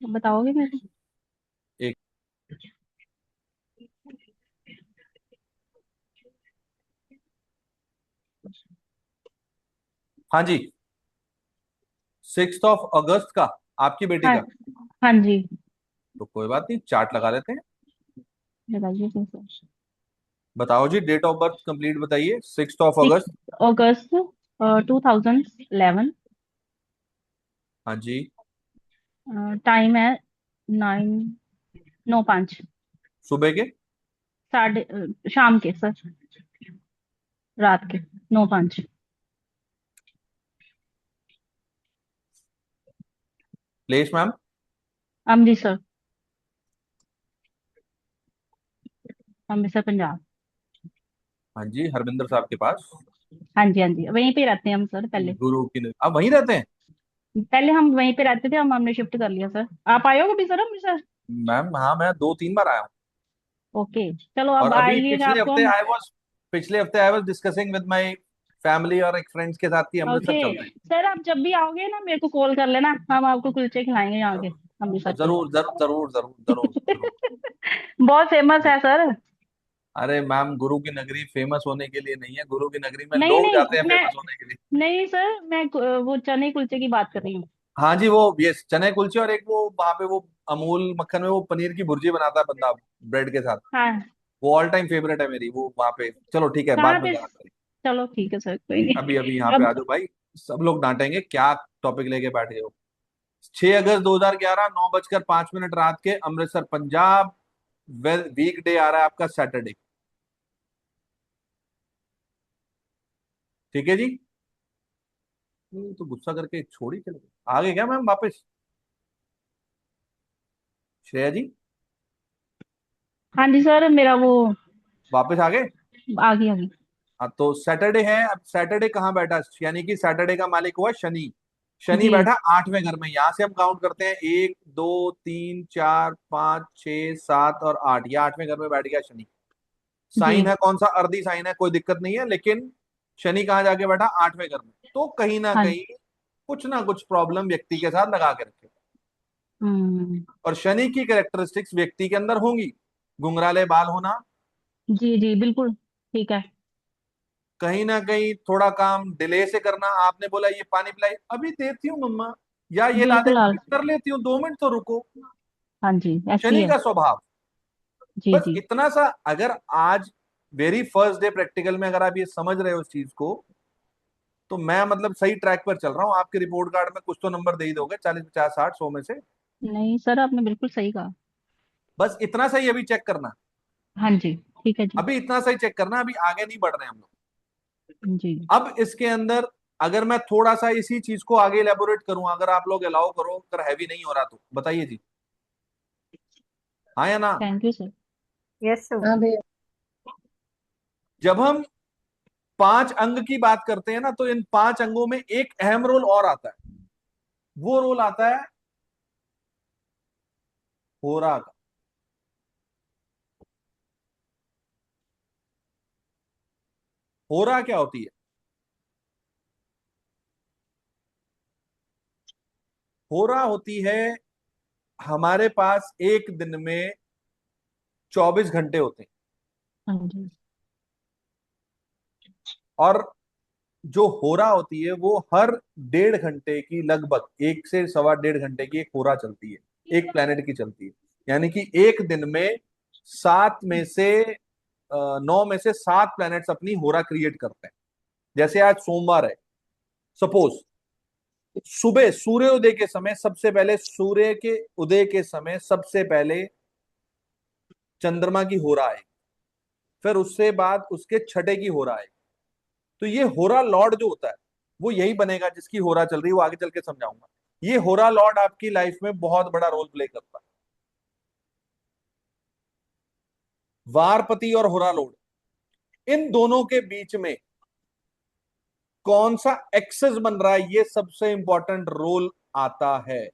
बताओगे मेरे को? हैं? एक, हाँ जी, 6 अगस्त का आपकी बेटी हाँ का, हाँ जी, तो कोई बात नहीं, चार्ट लगा लेते हैं। बताइए सर। बताओ जी, डेट ऑफ बर्थ कंप्लीट बताइए। 6 अगस्त। 6 अगस्त 2011। हाँ जी, टाइम है 9:05। सुबह के। शाम के सर, रात के 9:05। Place ma'am. अमृतसर, अमृतसर पंजाब। हाँ जी, हरविंदर साहब के पास। हाँ जी हाँ जी, वहीं पे रहते हैं हम सर पहले। गुरु की, आप वहीं रहते हैं? पहले हम वहीं पे रहते थे, हम हमने शिफ्ट कर लिया सर। आप आए हो कभी सर अमृतसर? मैम हाँ, मैं 2-3 बार आया हूँ। ओके, चलो और अब अभी आइएगा आपको हम। पिछले हफ्ते I was discussing with my family और एक फ्रेंड्स के साथ कि अमृतसर ओके चलते हैं। सर, आप जब भी आओगे ना मेरे को कॉल कर लेना, हम आपको कुलचे खिलाएंगे यहाँ के अमृतसर के। जरूर जरूर जरूर जरूर जरूर जरूर। बहुत फेमस है सर। अरे मैम, गुरु की नगरी फेमस होने के लिए नहीं है, गुरु की नगरी में नहीं लोग नहीं, जाते हैं मैं फेमस होने के लिए। नहीं सर, मैं वो चने कुलचे की बात कर रही हूँ। हाँ जी, वो ये चने कुलचे, और एक वो वहां पे वो अमूल मक्खन में वो पनीर की भुर्जी बनाता है बंदा ब्रेड के साथ, हाँ, वो ऑल टाइम फेवरेट है मेरी, वो वहां पे। चलो ठीक है, कहाँ बाद में पे? बात करें। चलो ठीक है सर, कोई अभी अभी नहीं यहाँ पे अब। आ जाओ भाई, सब लोग डांटेंगे क्या टॉपिक लेके बैठ गए हो। 6 अगस्त 2011, 9:05 रात के, अमृतसर पंजाब। वीक डे आ रहा है आपका सैटरडे। ठीक है जी। तो गुस्सा करके छोड़ ही चले गए। आ गए क्या मैम वापस? श्रेया जी हाँ जी सर, मेरा वो वापस आ गए? आ गई आ गई। हाँ, तो सैटरडे है। अब सैटरडे कहाँ बैठा, यानी कि सैटरडे का मालिक हुआ शनि। शनि जी बैठा 8वें घर में। यहां से हम काउंट करते हैं, 1, 2, 3, 4, 5, 6, 7 और 8, ये 8वें घर में बैठ गया शनि। जी साइन है कौन सा? अर्धी साइन है, कोई दिक्कत नहीं है, लेकिन शनि कहाँ जाके बैठा? 8वें घर में। तो कहीं ना हाँ। कहीं कुछ ना कुछ प्रॉब्लम व्यक्ति के साथ लगा के रखे, हम्म। और शनि की कैरेक्टरिस्टिक्स व्यक्ति के अंदर होंगी। घुंघराले बाल होना, जी जी बिल्कुल ठीक है। कहीं ना कहीं थोड़ा काम डिले से करना। आपने बोला ये पानी पिलाई, अभी देती हूँ मम्मा, या ये ला दे, बिल्कुल अभी कर लेती हूँ, 2 मिनट तो रुको। हाँ जी, ऐसी शनि है। का स्वभाव। जी बस जी। इतना सा, अगर आज वेरी फर्स्ट डे प्रैक्टिकल में अगर आप ये समझ रहे हो इस चीज को, तो मैं मतलब सही ट्रैक पर चल रहा हूँ। आपके रिपोर्ट कार्ड में कुछ तो नंबर दे ही दोगे, 40 50 60 100 में से। नहीं सर, आपने बिल्कुल सही कहा। बस इतना सही अभी चेक करना। हाँ जी, ठीक है जी। अभी इतना सही चेक करना, अभी आगे नहीं बढ़ रहे हम लोग। जी। अब इसके अंदर अगर मैं थोड़ा सा इसी चीज को आगे एलेबोरेट करूं, अगर आप लोग अलाउ करो, अगर हैवी नहीं हो रहा तो बताइए जी, हाँ या ना। Thank you sir. Yes sir. हाँ भैया। जब हम 5 अंग की बात करते हैं ना, तो इन 5 अंगों में एक अहम रोल और आता है। वो रोल आता है होरा का। होरा क्या होती है? होरा होती है, हमारे पास एक दिन में 24 घंटे होते हैं। हाँ जी। और जो होरा होती है वो हर 1.5 घंटे की, लगभग 1 से 1.25 घंटे की एक होरा चलती है, एक प्लेनेट की चलती है। यानी कि एक दिन में 9 में से 7 प्लैनेट्स अपनी होरा क्रिएट करते हैं। जैसे आज सोमवार है, सपोज सुबह सूर्योदय के समय सबसे पहले, सूर्य के उदय के समय सबसे पहले चंद्रमा की होरा है, फिर उससे बाद उसके छठे की होरा है। तो ये होरा लॉर्ड जो होता है वो यही बनेगा जिसकी होरा चल रही है, वो आगे चल के समझाऊंगा। ये होरा लॉर्ड आपकी लाइफ में बहुत बड़ा रोल प्ले करता है। वारपति और होरा लॉर्ड, इन दोनों के बीच में कौन सा एक्सेस बन रहा है, ये सबसे इंपॉर्टेंट रोल आता है।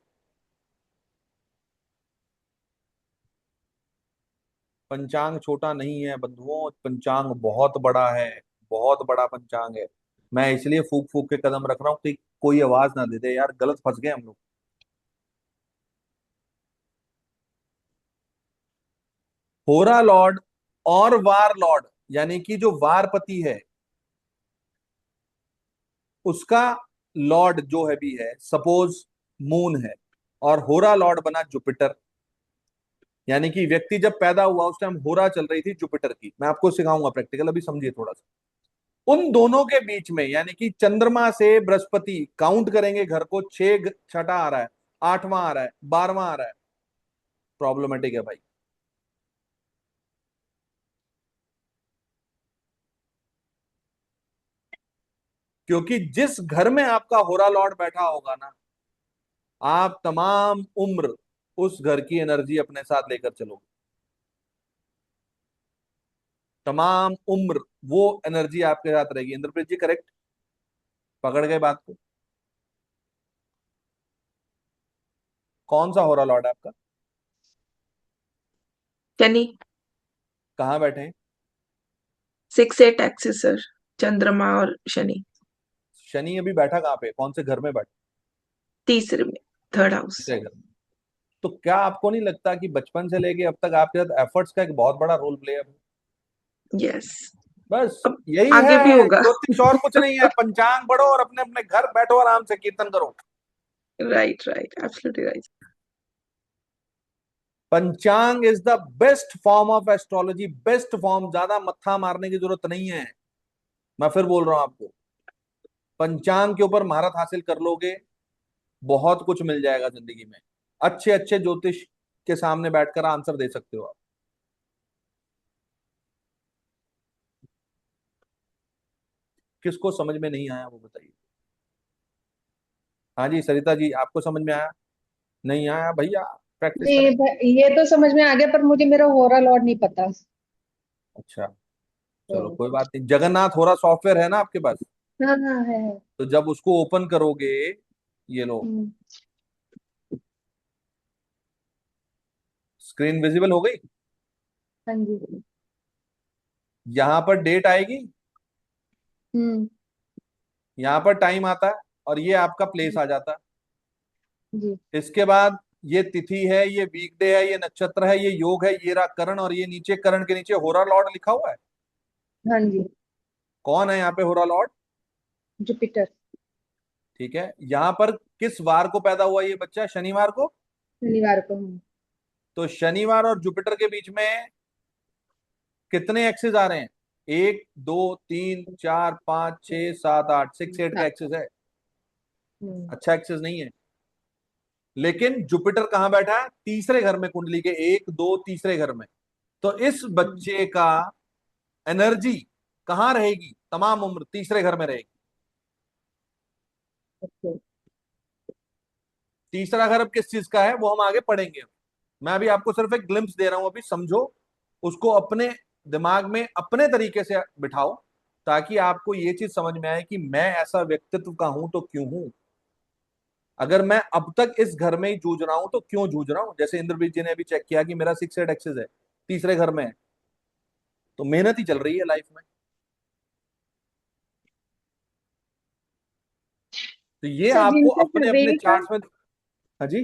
पंचांग छोटा नहीं है बंधुओं, पंचांग बहुत बड़ा है, बहुत बड़ा पंचांग है। मैं इसलिए फूक फूक के कदम रख रहा हूं कि कोई आवाज ना दे दे यार, गलत फंस गए हम लोग। होरा लॉर्ड और वार लॉर्ड, यानी कि जो वारपति है उसका लॉर्ड जो है भी है, सपोज मून है, और होरा लॉर्ड बना जुपिटर। यानी कि व्यक्ति जब पैदा हुआ उस टाइम होरा चल रही थी जुपिटर की। मैं आपको सिखाऊंगा प्रैक्टिकल, अभी समझिए थोड़ा सा। उन दोनों के बीच में, यानी कि चंद्रमा से बृहस्पति, काउंट करेंगे घर को, 6 छठा आ रहा है, 8वां आ रहा है, 12वां आ रहा है। प्रॉब्लमेटिक है भाई। क्योंकि जिस घर में आपका होरा लॉर्ड बैठा होगा ना, आप तमाम उम्र उस घर की एनर्जी अपने साथ लेकर चलोगे। तमाम उम्र वो एनर्जी आपके साथ रहेगी। इंद्रप्रीत जी करेक्ट, पकड़ गए बात को? कौन सा होरा लॉर्ड है आपका? शनि। कहाँ बैठे हैं? 6-8 एक्सिस सर, चंद्रमा और शनि। शनि अभी बैठा कहाँ पे, कौन से घर में बैठा? तीसरे में, थर्ड हाउस। तीसरे घर में। तो क्या आपको नहीं लगता कि बचपन से लेके अब तक आपके साथ एफर्ट्स का एक बहुत बड़ा रोल प्ले है? यस। बस अब यही आगे भी है होगा। ज्योतिष, और कुछ नहीं है। पंचांग पढ़ो और अपने अपने घर बैठो, आराम से कीर्तन करो। Right right, absolutely right. Panchang is the best form of astrology, best form. ज्यादा मत्था मारने की जरूरत नहीं है। मैं फिर बोल रहा हूं आपको, पंचांग के ऊपर महारत हासिल कर लोगे, बहुत कुछ मिल जाएगा जिंदगी में। अच्छे अच्छे ज्योतिष के सामने बैठकर आंसर दे सकते हो आप। किसको समझ में नहीं आया वो बताइए। हाँ जी सरिता जी, आपको समझ में आया? नहीं आया भैया, प्रैक्टिस जी करें। ये तो समझ में आ गया, पर मुझे मेरा होरा लॉर्ड नहीं पता। अच्छा, चलो कोई बात नहीं। जगन्नाथ हो रहा सॉफ्टवेयर है ना आपके पास? हाँ हाँ है। तो जब उसको ओपन करोगे, ये लो, हम्म, स्क्रीन विजिबल हो गई। हाँ जी। यहां पर डेट आएगी, हम्म। यहां पर टाइम आता है, और ये आपका प्लेस आ जाता है। जी। इसके बाद ये तिथि है, ये वीकडे है, ये नक्षत्र है, ये योग है, ये रहा करण, और ये नीचे करण के नीचे होरा लॉर्ड लिखा हुआ है। हाँ जी। कौन है यहाँ पे होरा लॉर्ड? जुपिटर। ठीक है, यहाँ पर किस वार को पैदा हुआ ये बच्चा? शनिवार को। शनिवार को। हूँ। तो शनिवार और जुपिटर के बीच में कितने एक्सेस आ रहे हैं? 1 2 3 4 5 6 7 8, 6 8 का एक्सेस है। अच्छा एक्सेस नहीं है। लेकिन जुपिटर कहां बैठा है? तीसरे घर में कुंडली के, 1 2 तीसरे घर में। तो इस बच्चे का एनर्जी कहां रहेगी? तमाम उम्र तीसरे घर में रहेगी। तीसरा घर अब किस चीज का है वो हम आगे पढ़ेंगे। मैं अभी आपको सिर्फ एक ग्लिम्स दे रहा हूं, अभी समझो उसको, अपने दिमाग में अपने तरीके से बिठाओ, ताकि आपको ये चीज समझ में आए कि मैं ऐसा व्यक्तित्व का हूं तो क्यों हूं। अगर मैं अब तक इस घर में ही जूझ रहा हूं तो क्यों जूझ रहा हूं? जैसे इंद्रजीत जी ने अभी चेक किया कि मेरा 6 8 एक्सेस है, तीसरे घर में है, तो मेहनत ही चल रही है लाइफ में। तो ये सर आपको जिनका अपने अपने सवेरे का चार्ट्स में। हाँ जी।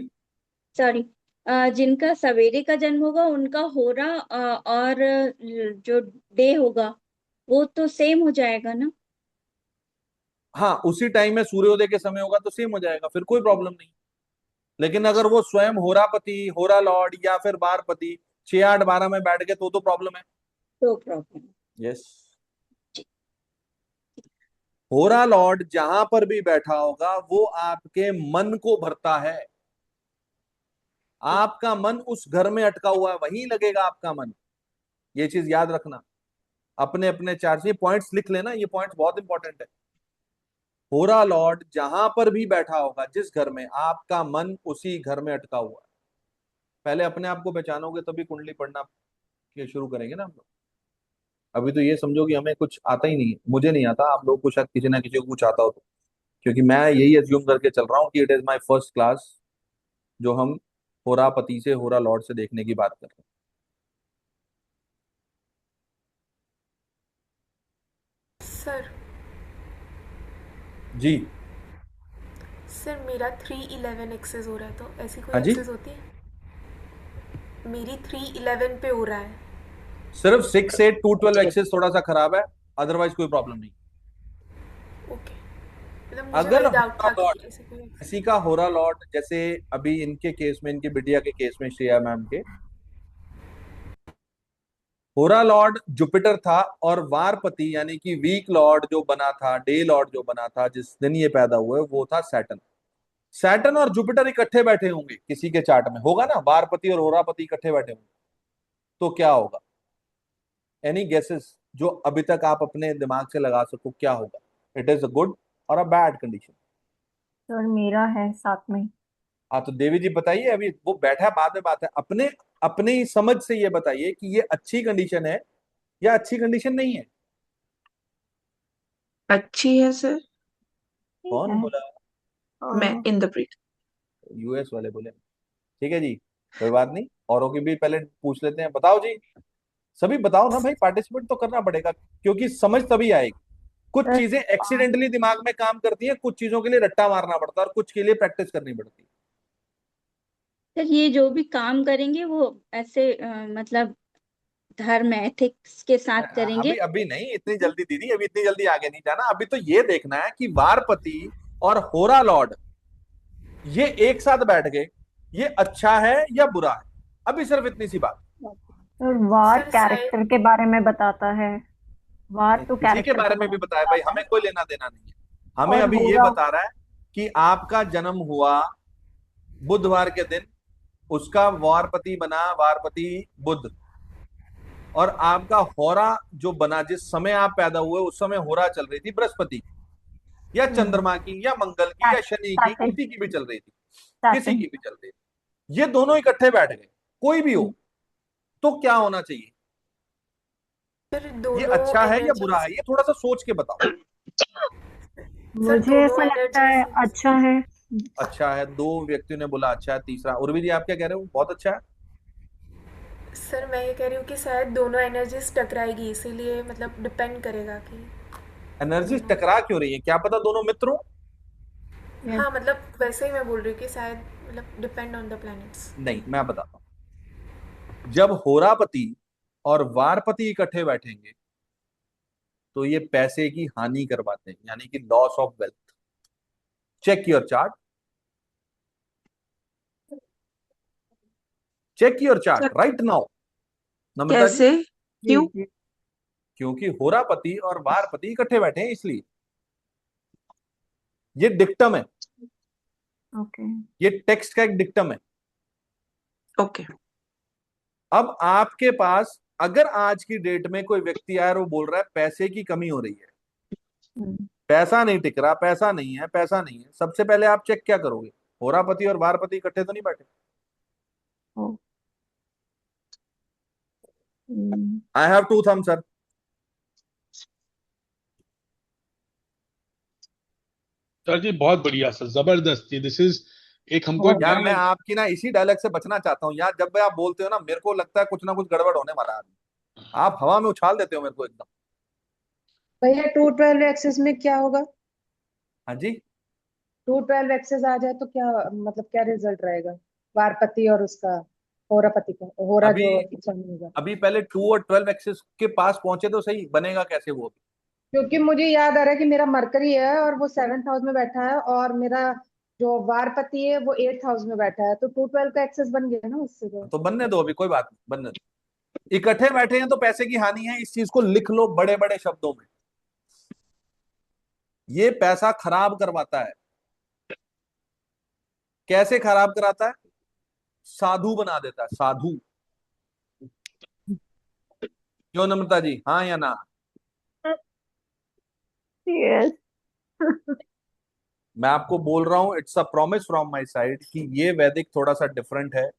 सॉरी जिनका सवेरे का जन्म होगा उनका होरा और जो डे होगा वो तो सेम हो जाएगा ना? हाँ, उसी टाइम में सूर्योदय के समय होगा तो सेम हो जाएगा, फिर कोई प्रॉब्लम नहीं। लेकिन अगर वो स्वयं होरापति, होरा लॉर्ड या फिर वारपति 6 8 12 में बैठ गए तो प्रॉब्लम है। तो प्रॉब्लम। यस। होरा लॉर्ड जहां पर भी बैठा होगा वो आपके मन को भरता है। आपका मन उस घर में अटका हुआ है, वहीं लगेगा आपका मन। ये चीज याद रखना। अपने अपने चार्ट, ये पॉइंट्स लिख लेना, ये पॉइंट्स बहुत इंपॉर्टेंट है। होरा लॉर्ड जहां पर भी बैठा होगा, जिस घर में, आपका मन उसी घर में अटका हुआ है। पहले अपने आप को पहचानोगे तभी कुंडली पढ़ना के शुरू करेंगे ना हम लोग। अभी तो ये समझो कि हमें कुछ आता ही नहीं है, मुझे नहीं आता, आप लोग को शायद किसी ना किसी को कुछ आता हो तो। क्योंकि मैं यही एज्यूम करके चल रहा हूँ कि it is my first class, जो हम होरापति से, होरा लॉर्ड से देखने की बात कर रहे सर हैं। जी। सर मेरा 311 एक्सेस हो रहा है, तो ऐसी कोई हाँ जी। एक्सेस होती है? मेरी 311 पे हो रहा है। सिर्फ 6 8 2 12 एक्सेस थोड़ा सा खराब है, अदरवाइज कोई प्रॉब्लम नहीं। ओके, मतलब मुझे अगर वही डाउट होरा था लॉर्ड, कि ऐसे कोई किसी का होरा लॉर्ड, जैसे अभी इनके केस में, इनकी बिटिया के केस में, श्रेया मैम के, होरा लॉर्ड जुपिटर था और वारपति यानी कि वीक लॉर्ड जो बना था, डे लॉर्ड जो बना था जिस दिन ये पैदा हुए, वो था सैटर्न। सैटर्न और जुपिटर इकट्ठे बैठे होंगे किसी के चार्ट में, होगा ना, वारपति और होरापति इकट्ठे बैठे होंगे, तो क्या होगा? एनी गेसेस जो अभी तक आप अपने दिमाग से लगा सको, क्या होगा? इट इज अ गुड और अ बैड कंडीशन? सर मेरा है साथ में। हाँ, तो देवी जी बताइए, अभी वो बैठा है, बाद में बात है। अपने अपने ही समझ से ये बताइए कि ये अच्छी कंडीशन है या अच्छी कंडीशन नहीं है। अच्छी है सर। ठीक कौन है। बोला? मैं हाँ, इंद्रप्रीत। यूएस वाले बोले। ठीक है जी, कोई बात नहीं, औरों की भी पहले पूछ लेते हैं। बताओ जी, सभी बताओ ना भाई, पार्टिसिपेट तो करना पड़ेगा, क्योंकि समझ तभी आएगी। कुछ सर चीजें एक्सीडेंटली दिमाग में काम करती हैं, कुछ चीजों के लिए रट्टा मारना पड़ता है और कुछ के लिए प्रैक्टिस करनी पड़ती है। सर ये जो भी काम करेंगे वो ऐसे मतलब धर्म एथिक्स के साथ अभी करेंगे? अभी नहीं, इतनी जल्दी दीदी, अभी इतनी जल्दी आगे नहीं जाना। अभी तो ये देखना है कि वारपति और होरा लॉर्ड ये एक साथ बैठ गए, ये अच्छा है या बुरा है? अभी सिर्फ इतनी सी बात। सर वार सर शायद कैरेक्टर के बारे में बताता है। वार तो किसी के कैरेक्टर बारे के में भी बारे में बताया भाई, बताता है। हमें कोई लेना देना नहीं है। हमें और अभी ये होरा बता रहा है कि आपका जन्म हुआ बुधवार के दिन, उसका वारपति बना वारपति बुध, और आपका होरा जो बना, जिस समय आप पैदा हुए उस समय होरा चल रही थी बृहस्पति की या चंद्रमा की या मंगल की या शनि की, सैटर्न किसी की भी चल रही थी, किसी सैटर्न की भी चल रही थी, ये दोनों इकट्ठे बैठ गए, कोई भी हो, तो क्या होना चाहिए? सर ये दोनों अच्छा है या बुरा एनर्जीज है? ये थोड़ा सा सोच के बताओ। सर मुझे दोनों ऐसा लगता है एनर्जीज अच्छा है। अच्छा है, दो व्यक्तियों ने बोला अच्छा है, तीसरा उर्वी जी आप क्या कह रहे हो? बहुत अच्छा है। सर मैं ये कह रही हूँ कि शायद दोनों एनर्जीज टकराएगी, इसीलिए मतलब डिपेंड करेगा कि एनर्जी दोनों। टकरा क्यों रही है? क्या पता दोनों मित्र हो। हाँ मतलब वैसे ही मैं बोल रही हूँ कि शायद मतलब डिपेंड ऑन द प्लैनेट्स। नहीं, मैं बताता हूं, जब होरापति और वारपति इकट्ठे बैठेंगे तो ये पैसे की हानि करवाते हैं, यानी कि loss of wealth. Check your chart, check your chart sir right now Namrata ji. कैसे जी क्यों? जी क्योंकि होरापति और वारपति इकट्ठे बैठे हैं इसलिए। ये डिक्टम है, ओके ये टेक्स्ट का एक डिक्टम है। ओके अब आपके पास अगर आज की डेट में कोई व्यक्ति आया और वो बोल रहा है पैसे की कमी हो रही है, पैसा नहीं टिक रहा, पैसा नहीं है, पैसा नहीं है, सबसे पहले आप चेक क्या करोगे? होरापति और वारपति इकट्ठे तो नहीं बैठे। Oh I have two thumbs sir. Sir ji बहुत बढ़िया सर, जबरदस्त जी। दिस इज एक हमको एक यार नया मैं आपकी ना इसी डायलॉग से बचना चाहता हूँ यार, जब भी आप बोलते हो ना मेरे को लगता है कुछ ना कुछ गड़बड़ होने वाला है। आप हवा में उछाल देते हो मेरे को एकदम। भैया 212 एक्सेस में क्या होगा? हाँ जी, 212 एक्सेस आ जाए तो क्या मतलब क्या रिजल्ट रहेगा वारपति और उसका होरापति का, होरा अभी जो शनि होगा? अभी पहले 2 और 12 एक्सिस के पास पहुंचे तो सही, बनेगा कैसे वो अभी? क्योंकि मुझे याद आ रहा है कि मेरा मरकरी है और वो 7th हाउस में बैठा है और मेरा जो वारपति है वो 8th हाउस में बैठा है, तो 212 का एक्सेस बन गया ना उससे तो बनने दो, अभी कोई बात नहीं, बनने दो। इकट्ठे बैठे हैं तो पैसे की हानि है, इस चीज को लिख लो बड़े बड़े शब्दों में। ये पैसा खराब करवाता है। कैसे खराब कराता है? साधु बना देता है, साधु। क्यों नम्रता जी, हाँ या ना? यस मैं आपको बोल रहा हूं, it's a promise from my side कि ये वैदिक थोड़ा सा डिफरेंट है।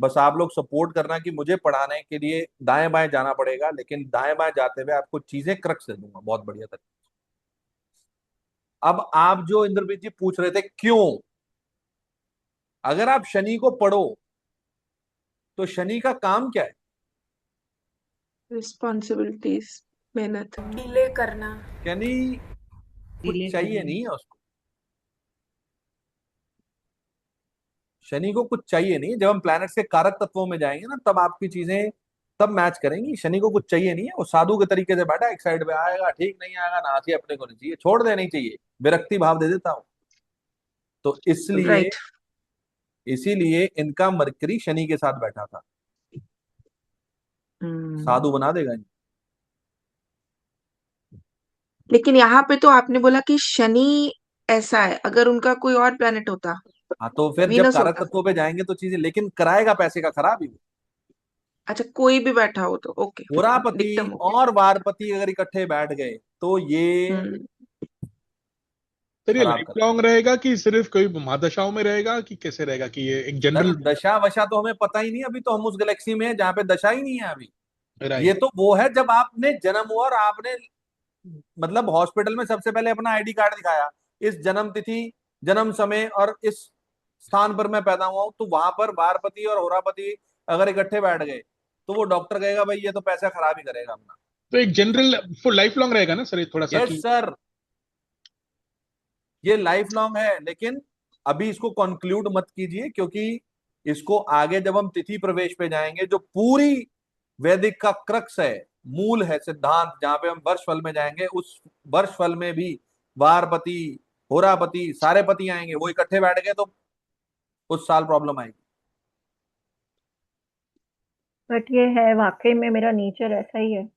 बस आप लोग सपोर्ट करना कि मुझे पढ़ाने के लिए दाएं बाएं जाना पड़ेगा, लेकिन दाएं बाएं जाते हुए आपको चीजें क्रक्स दे दूंगा बहुत बढ़िया तरीके से। अब आप जो इंद्रजीत जी पूछ रहे थे क्यों, अगर आप शनि को पढ़ो तो शनि का काम क्या है? रिस्पॉन्सिबिलिटीज, मेहनत। डिले करना। शनि कुछ डिले चाहिए करना। नहीं है उसको। शनि को कुछ चाहिए नहीं। जब हम प्लैनेट्स के कारक तत्वों में जाएंगे ना तब आपकी चीजें तब मैच करेंगी। शनि को कुछ चाहिए नहीं है, वो साधु के तरीके से बैठा एक साइड पे, आएगा ठीक, नहीं आएगा ना, आती अपने को नहीं चाहिए, छोड़ देनी चाहिए, विरक्ति भाव दे देता हूं। तो इसलिए राइट। इसीलिए इनका मरकरी शनि के साथ बैठा था, साधु बना देगा इनको। लेकिन यहाँ पे तो आपने बोला कि शनि ऐसा है, अगर उनका कोई और प्लेनेट होता, हाँ तो फिर जब वीनस कारक होता, तत्वों पे जाएंगे तो चीजें, लेकिन कराएगा पैसे का खराब ही वो। अच्छा कोई भी बैठा हो तो ओके, होरापति डिक्टम ओके। और वारपति अगर इकट्ठे बैठ गए तो ये सर ये खराब लाइफ कर। लॉन्ग रहेगा कि सिर्फ कोई महादशाओं में रहेगा कि कैसे रहेगा, कि ये एक सर जनरल? दशा वशा तो हमें पता ही नहीं, अभी तो हम उस गैलेक्सी में हैं जहाँ पे दशा ही नहीं है अभी। ये राइट। तो वो है जब आपने जन्म हुआ और आपने मतलब हॉस्पिटल में सबसे पहले अपना आईडी कार्ड दिखाया, इस जन्म तिथि, जन्म समय और इस स्थान पर मैं पैदा हुआ हूं, तो वहां पर वारपति और होरापति अगर इकट्ठे बैठ गए तो वो डॉक्टर कहेगा भाई ये तो पैसा खराब ही करेगा अपना। तो एक जनरल फुल लाइफ लॉन्ग रहेगा ना सर, ये थोड़ा सा यस कि सर, ये लाइफ लॉन्ग है, लेकिन अभी इसको कंक्लूड मत कीजिए, क्योंकि इसको आगे जब हम तिथि प्रवेश पे जाएंगे, जो पूरी वैदिक का क्रक्स है, मूल है सिद्धांत, जहां पे हम वर्षफल में जाएंगे, उस वर्षफल में भी वारपति होरापति सारे पति आएंगे, वो इकट्ठे बैठ गए तो उस साल प्रॉब्लम आएगी। बट ये है वाकई में मेरा नेचर ऐसा ही है।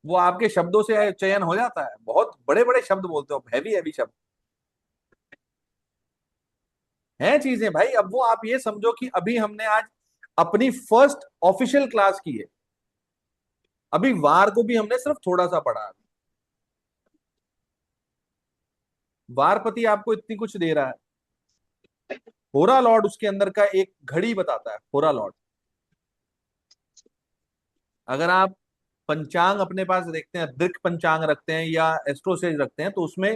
वो आपके शब्दों से चयन हो जाता है, बहुत बड़े बड़े शब्द बोलते हो, हैवी हैवी शब्द हैं चीजें भाई। अब वो आप ये समझो कि अभी हमने आज अपनी फर्स्ट ऑफिशियल क्लास की है, अभी वार को भी हमने सिर्फ थोड़ा सा पढ़ा। वारपति आपको इतनी कुछ दे रहा है, होरा लॉर्ड उसके अंदर का एक घड़ी बताता है, होरा लॉर्ड। अगर आप पंचांग अपने पास देखते हैं, दृक पंचांग रखते हैं या एस्ट्रोसेज रखते हैं, तो उसमें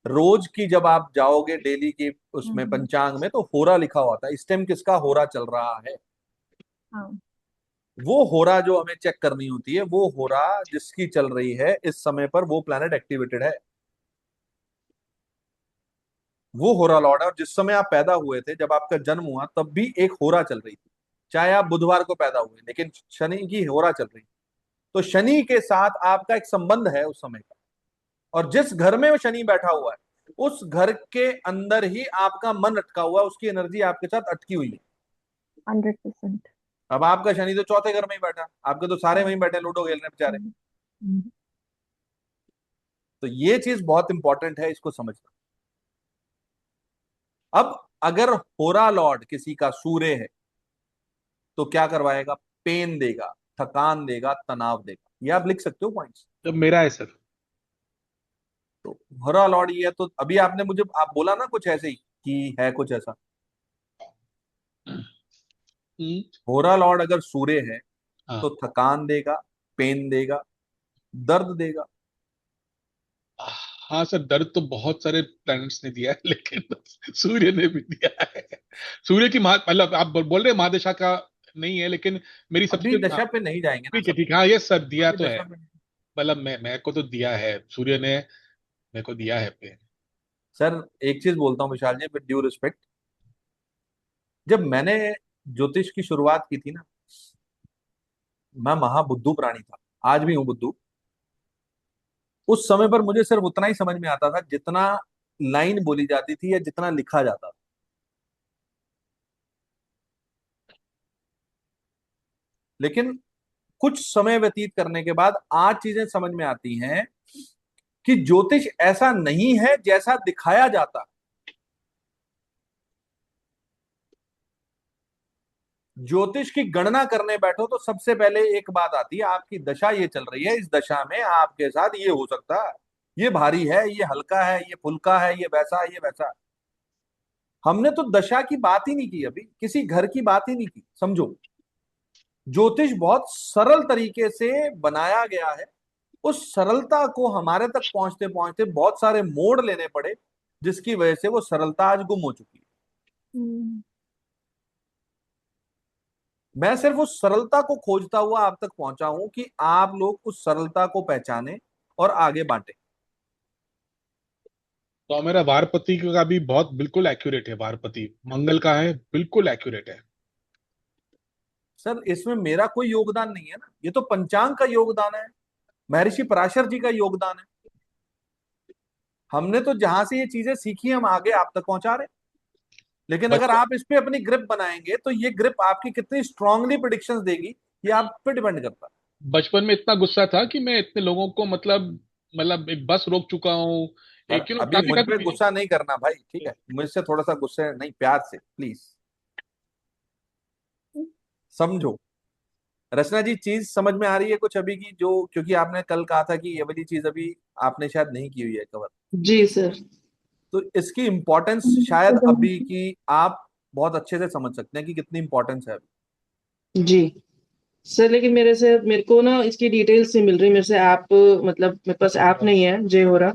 रोज की जब आप जाओगे डेली की उसमें पंचांग में, तो होरा लिखा हुआ था, इस टाइम किसका होरा चल रहा है। हाँ वो होरा जो हमें चेक करनी होती है, वो होरा जिसकी चल रही है इस समय पर, वो प्लैनेट एक्टिवेटेड है, वो होरा लॉर्ड है। और जिस समय आप पैदा हुए थे, जब आपका जन्म हुआ, तब भी एक होरा चल रही थी, चाहे आप बुधवार को पैदा हुए, लेकिन शनि की होरा चल रही थी। तो शनि के साथ आपका एक संबंध है उस समय का, और जिस घर में वो शनि बैठा हुआ है, उस घर के अंदर ही आपका मन अटका हुआ है, उसकी एनर्जी आपके साथ अटकी हुई है। 100%। अब आपका शनि तो चौथे घर में ही बैठा, आपके तो सारे वहीं बैठे लूडो खेल रहे बेचारे। तो ये चीज बहुत इंपॉर्टेंट है, इसको समझना। अब अगर होरा लॉर्ड किसी का सूर्य है तो क्या करवाएगा? पेन देगा, थकान देगा, तनाव देगा। ये आप लिख सकते हो पॉइंट्स। तो मेरा है सर। तो होरा लॉर्ड ये है, तो अभी आपने मुझे आप बोला ना कुछ ऐसे ही कि है कुछ ऐसा। होरा लॉर्ड अगर सूर्य है हाँ तो थकान देगा, पेन देगा, दर्द देगा। हाँ सर, दर्द तो बहुत सारे प्लैनेट्स ने दिया है, लेकिन सूर्य ने भी दिया है। सूर्य की मतलब आप बोल रहे हैं महादशा का नहीं है, लेकिन मेरी अभी सबसे दशा पे नहीं जाएंगे ना ठीक है सब। ठीक है, हाँ ये सर दिया अभी तो है। दशा पे। मतलब मेरे को तो दिया है, सूर्य ने मेरे को दिया है पे। सर एक चीज बोलता हूँ विशाल जी, विद ड्यू रिस्पेक्ट, जब मैंने ज्योतिष की शुरुआत की थी ना, मैं महाबुद्धू प्राणी था, आज भी हूँ बुद्धू। उस समय पर मुझे सिर्फ उतना ही समझ में आता था जितना लाइन बोली जाती थी या जितना लिखा जाता था। लेकिन कुछ समय व्यतीत करने के बाद आज चीजें समझ में आती हैं कि ज्योतिष ऐसा नहीं है जैसा दिखाया जाता। ज्योतिष की गणना करने बैठो तो सबसे पहले एक बात आती है, आपकी दशा ये चल रही है, इस दशा में आपके साथ ये हो सकता है, ये भारी है, ये हल्का है, ये फुल्का है, ये वैसा है, ये वैसा है। हमने तो दशा की बात ही नहीं की, अभी किसी घर की बात ही नहीं की। समझो, ज्योतिष बहुत सरल तरीके से बनाया गया है। उस सरलता को हमारे तक पहुंचते पहुंचते बहुत सारे मोड़ लेने पड़े, जिसकी वजह से वो सरलता आज गुम हो चुकी है। मैं सिर्फ उस सरलता को खोजता हुआ आप तक पहुंचा हूं कि आप लोग उस सरलता को पहचाने और आगे बांटे। तो मेरा वारपति का भी बहुत बिल्कुल एक्यूरेट है, वारपति मंगल का है, बिल्कुल एक्यूरेट है। सर इसमें मेरा कोई योगदान नहीं है ना, ये तो पंचांग का योगदान है, महर्षि पराशर जी का योगदान है। हमने तो जहां से ये चीजें सीखी हम आगे आप तक पहुंचा रहे हैं। लेकिन अगर आप इस पे अपनी ग्रिप बनाएंगे तो ये ग्रिप आपकी कितनी स्ट्रांगली प्रिडिक्शंस देगी, ये आप पे डिपेंड करता है। बचपन में इतना गुस्सा था कि मैं इतने लोगों को मतलब एक बस रोक चुका हूँ, पर एक अभी काफी मुझ पे काफी। गुस्सा नहीं करना भाई, ठीक है? मुझसे थोड़ा सा गुस्से नहीं, प्यार से प्लीज समझो। रचना जी चीज समझ में आ रही है कुछ अभी की, जो क्योंकि आपने कल कहा था कि ये वाली चीज अभी आपने शायद नहीं की हुई है कवर। जी सर। तो इसकी इम्पोर्टेंस शायद अभी की आप बहुत अच्छे से समझ सकते हैं कि कितनी इंपॉर्टेंस है अभी। जी सर, लेकिन मेरे को ना इसकी डिटेल्स नहीं मिल रही मेरे से। ऐप मतलब मेरे पास ऐप नहीं है जे हो रहा,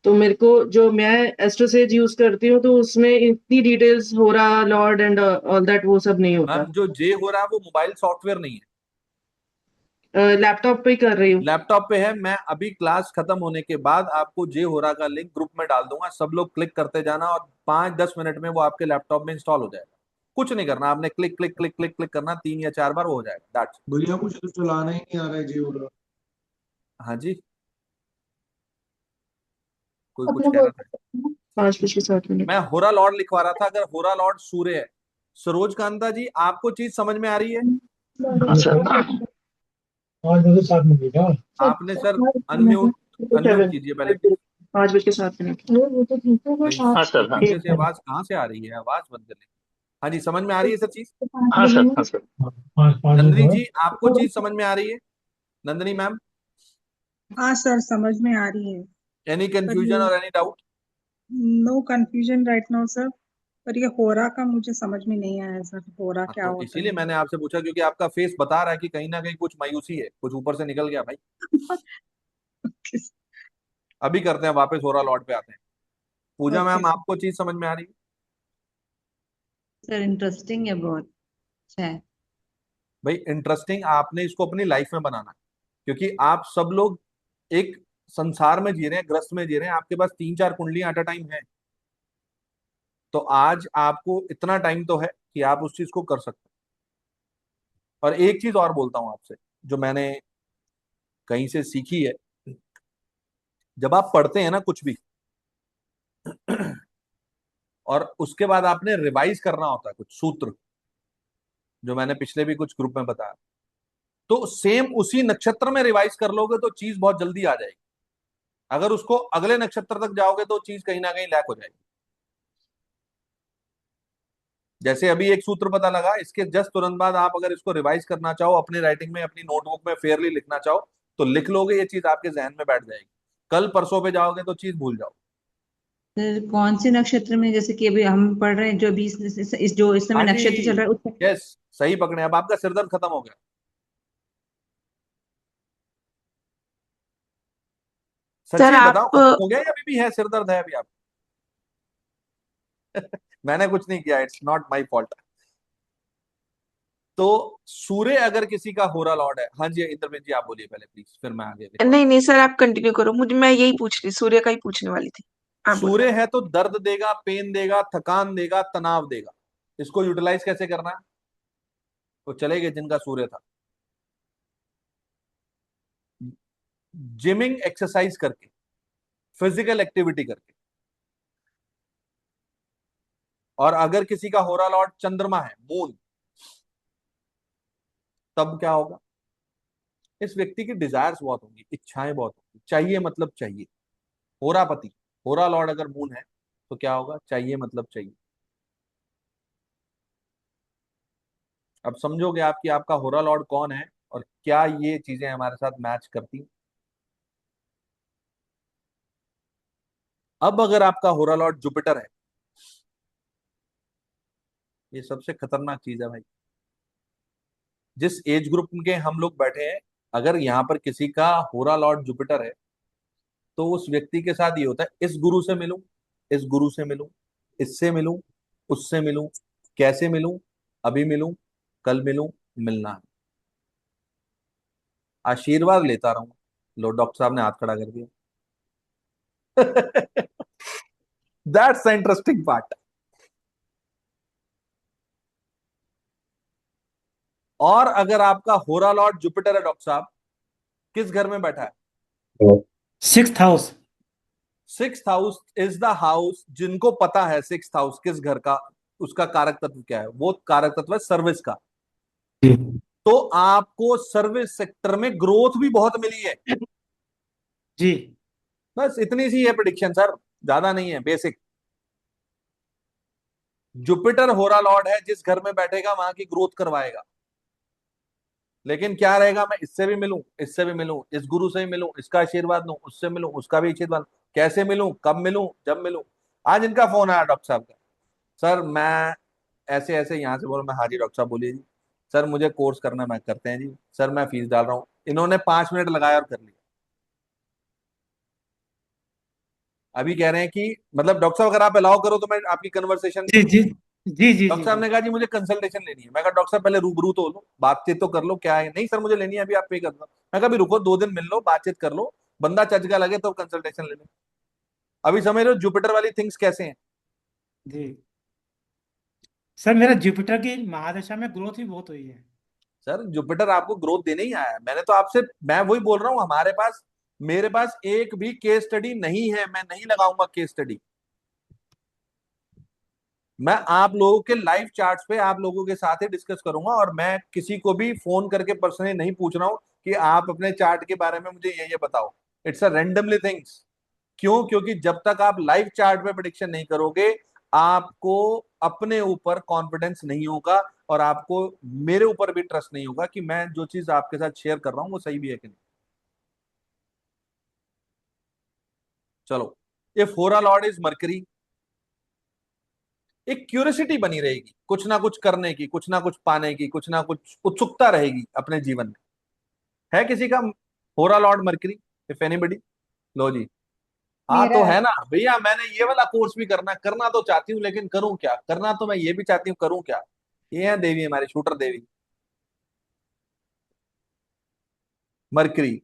तो मेरे को जो मैं एस्ट्रोसेज यूज करती हूँ तो उसमें इतनी डिटेल्स हो रहा लॉर्ड एंड ऑल दैट वो सब नहीं होता। मैम जो जे हो रहा है वो मोबाइल सॉफ्टवेयर नहीं है, लैपटॉप पे ही कर रही हूँ। लैपटॉप पे है। मैं अभी क्लास खत्म होने के बाद आपको जे हो रहा का लिंक ग्रुप में डाल दूंगा, सब लोग क्लिक करते जाना और 5-10 मिनट में वो आपके लैपटॉप में इंस्टॉल हो जाएगा। कुछ नहीं करना आपने, click click click click click करना 3 या 4 बार, वो हो जाएगा। दैट्स। भैया मुझे तो चलाना ही नहीं आ रहा है जी वाला। हाँ जी, कोई कुछ कह रहा था। 5:07। मैं होरा लॉर्ड लिखवा रहा था। अगर होरा लॉर्ड सूर्य है, सरोज कांता जी आपको चीज समझ में आ रही है? हाँ सर। 5:07 आपने सर अनम्यूट अनम्यूट कीजिए पहले। 5:07। हाँ सर, पीछे से आवाज कहाँ से आ रही है? आवाज बंद कर ली। हाँ जी, समझ में आ रही है सब चीज? हाँ सर। हाँ सर। नंदिनी जी आपको चीज समझ में आ रही है? नंदिनी मैम, हाँ सर, समझ में आ रही है। एनी कंफ्यूजन और any doubt? No confusion right now sir, पर ये होरा का मुझे समझ में नहीं आया सर, होरा क्या तो होता इसीलिए है। मैंने आपसे पूछा, क्योंकि आपका फेस बता रहा है कि कहीं ना कहीं कुछ मायूसी है, कुछ ऊपर से निकल गया भाई। अभी करते हैं वापस होरा लॉर्ड पे आते हैं। पूजा ओके मैम सर। आपको चीज समझ में आ रही है? सर इंटरेस्टिंग है, बहुत अच्छा है। भाई इंटरेस्टिंग आपने इसको अपनी लाइफ में बनाना है, क्योंकि आप सब लोग एक संसार में जी रहे हैं, ग्रस्त में जी रहे हैं। आपके पास 3-4 कुंडलियां एट अ टाइम है। तो आज आपको इतना टाइम तो है कि आप उस चीज को कर सकते हैं। और एक चीज और बोलता हूं आपसे, जो मैंने कहीं से सीखी है। जब आप पढ़ते हैं ना कुछ भी और उसके बाद आपने रिवाइज करना होता है कुछ सूत्र, जो मैंने पिछले भी कुछ ग्रुप में बताया। तो सेम उसी नक्षत्र में रिवाइज कर लोगे तो चीज बहुत जल्दी आ जाएगी। अगर उसको अगले नक्षत्र तक जाओगे तो चीज कहीं ना कहीं लैक हो जाएगी। जैसे अभी एक सूत्र पता लगा, इसके जस्ट तुरंत बाद आप अगर इसको रिवाइज करना चाहो अपनी राइटिंग में, अपनी नोटबुक में फेयरली लिखना चाहो तो लिख लोगे, ये चीज आपके जहन में बैठ जाएगी। कल परसों पे जाओगे तो चीज भूल जाओ। सर कौन से नक्षत्र में, जैसे कि अभी हम पढ़ रहे हैं जो भी जो इस समय हाँ नक्षत्र चल जी, रहा है उस यस, सही पकड़े। अब आपका सिरदर्द खत्म हो गया। सर सच्ची आप बताओ, खत्म हो गया या अभी भी है सिरदर्द है अभी आप? मैंने कुछ नहीं किया, इट्स नॉट माई फॉल्ट। तो सूर्य अगर किसी का होरा लॉर्ड है, हाँ जी इंद्रजीत जी आप बोलिए पहले प्लीज, फिर मैं आगे देखो। नहीं नहीं सर, आप कंटिन्यू करो, मुझे मैं यही पूछ रही, सूर्य का ही पूछने वाली थी। आप बोलो। सूर्य है तो दर्द देगा, पेन देगा, थकान देगा, तनाव देगा। इसको यूटिलाइज कैसे करना है? तो चले गए जिनका सूर्य था, जिमिंग एक्सरसाइज करके, फिजिकल एक्टिविटी करके। और अगर किसी का होरा लॉर्ड चंद्रमा है, मून, तब क्या होगा? इस व्यक्ति की डिजायर्स बहुत होंगी, इच्छाएं बहुत होंगी, चाहिए मतलब चाहिए। होरापति, होरा लॉर्ड अगर मून है तो क्या होगा? चाहिए मतलब चाहिए। अब समझोगे आप कि आपका होरा लॉर्ड कौन है और क्या ये चीजें हमारे साथ मैच करती हैं। अब अगर आपका होरा लॉर्ड जुपिटर है, ये सबसे खतरनाक चीज है भाई। जिस एज ग्रुप के हम लोग बैठे हैं, अगर यहाँ पर किसी का होरा लॉर्ड जुपिटर है तो उस व्यक्ति के साथ ये होता है, इस गुरु से मिलूं, इस गुरु से मिलूं, इससे मिलूं, उससे मिलूं, कैसे मिलूं, अभी मिलूं, कल मिलूं, मिलना है, आशीर्वाद लेता रहूं। लो डॉक्टर साहब ने हाथ खड़ा कर दिया। That's the interesting part. और अगर आपका होरा लॉर्ड जुपिटर है डॉक्टर साहब, किस घर में बैठा है? Sixth house. Six house is the house, जिनको पता है सिक्स हाउस किस घर का, उसका कारक तत्व क्या है, वो कारक तत्व है सर्विस का। तो आपको सर्विस सेक्टर में ग्रोथ भी बहुत मिली है। जी। बस इतनी सी है प्रिडिक्शन सर, ज्यादा नहीं है, बेसिक। जुपिटर होरा लॉर्ड है, जिस घर में बैठेगा वहां की ग्रोथ करवाएगा। लेकिन क्या रहेगा, मैं इससे भी मिलूं, इससे भी मिलूं, इस गुरु से भी मिलूं, इसका आशीर्वाद लूं, उससे मिलूं, उसका भी आशीर्वाद, कैसे मिलूं, कब मिलूं, जब मिलूं। आज इनका फोन आया डॉक्टर साहब का, सर मैं ऐसे ऐसे यहाँ से बोलो, मैं हाँ जी डॉक्टर साहब बोलिए जी। सर मुझे कोर्स करना है, मैं करते हैं जी, सर मैं फीस डाल रहा हूँ। इन्होंने 5 मिनट लगाया और कर लिया। अभी कह रहे हैं कि मतलब डॉक्टर साहब अगर आप अलाउ करो तो मैं आपकी कन्वर्सेशन। जी जी जी जी डॉक्टर जी साहब जी। ने कहा जी मुझे कंसल्टेशन लेनी है। मैं कहा डॉक्टर साहब पहले रूबरू तो लो, बातचीत तो कर लो, क्या है। नहीं सर मुझे लेनी है, अभी आप पे कर दो। मैं कहा अभी रुको, 2 दिन मिल लो, बातचीत कर लो, बंदा चज का लगे तो कंसल्टेशन ले लो। अभी समझ लो जुपिटर वाली थिंग्स कैसे हैं। जी सर, मेरा जुपिटर की महादशा में ग्रोथ भी बहुत हुई है। सर जुपिटर आपको ग्रोथ देने ही आया है। मैंने तो आपसे, मैं वही बोल रहा हूँ, हमारे पास, मेरे पास एक भी केस स्टडी नहीं है, मैं नहीं लगाऊंगा केस स्टडी। मैं आप लोगों के लाइव चार्ट्स पे आप लोगों के साथ ही डिस्कस करूंगा, और मैं किसी को भी फोन करके पर्सनली नहीं पूछ रहा हूं कि आप अपने चार्ट के बारे में मुझे ये बताओ। It's a randomly things. क्यों? क्योंकि जब तक आप लाइव चार्ट पे प्रेडिक्शन नहीं करोगे, आपको अपने ऊपर कॉन्फिडेंस नहीं होगा, और आपको मेरे ऊपर भी ट्रस्ट नहीं होगा कि मैं जो चीज आपके साथ शेयर कर रहा हूं वो सही भी है कि नहीं। चलो, इफ होरा लॉर्ड इज मरकरी, एक क्यूरियोसिटी बनी रहेगी, कुछ ना कुछ करने की, कुछ ना कुछ पाने की, कुछ ना कुछ उत्सुकता रहेगी अपने जीवन में। है किसी का होरा लॉर्ड मरकरी? इफ एनीबडी, लो जी। हाँ मेरा तो है। है ना भैया, मैंने ये वाला कोर्स भी करना तो चाहती हूँ, लेकिन करूँ क्या? करना तो मैं ये भी चाहती हूँ, करूँ क्या? ये है देवी, हमारी शूटर देवी मरकरी।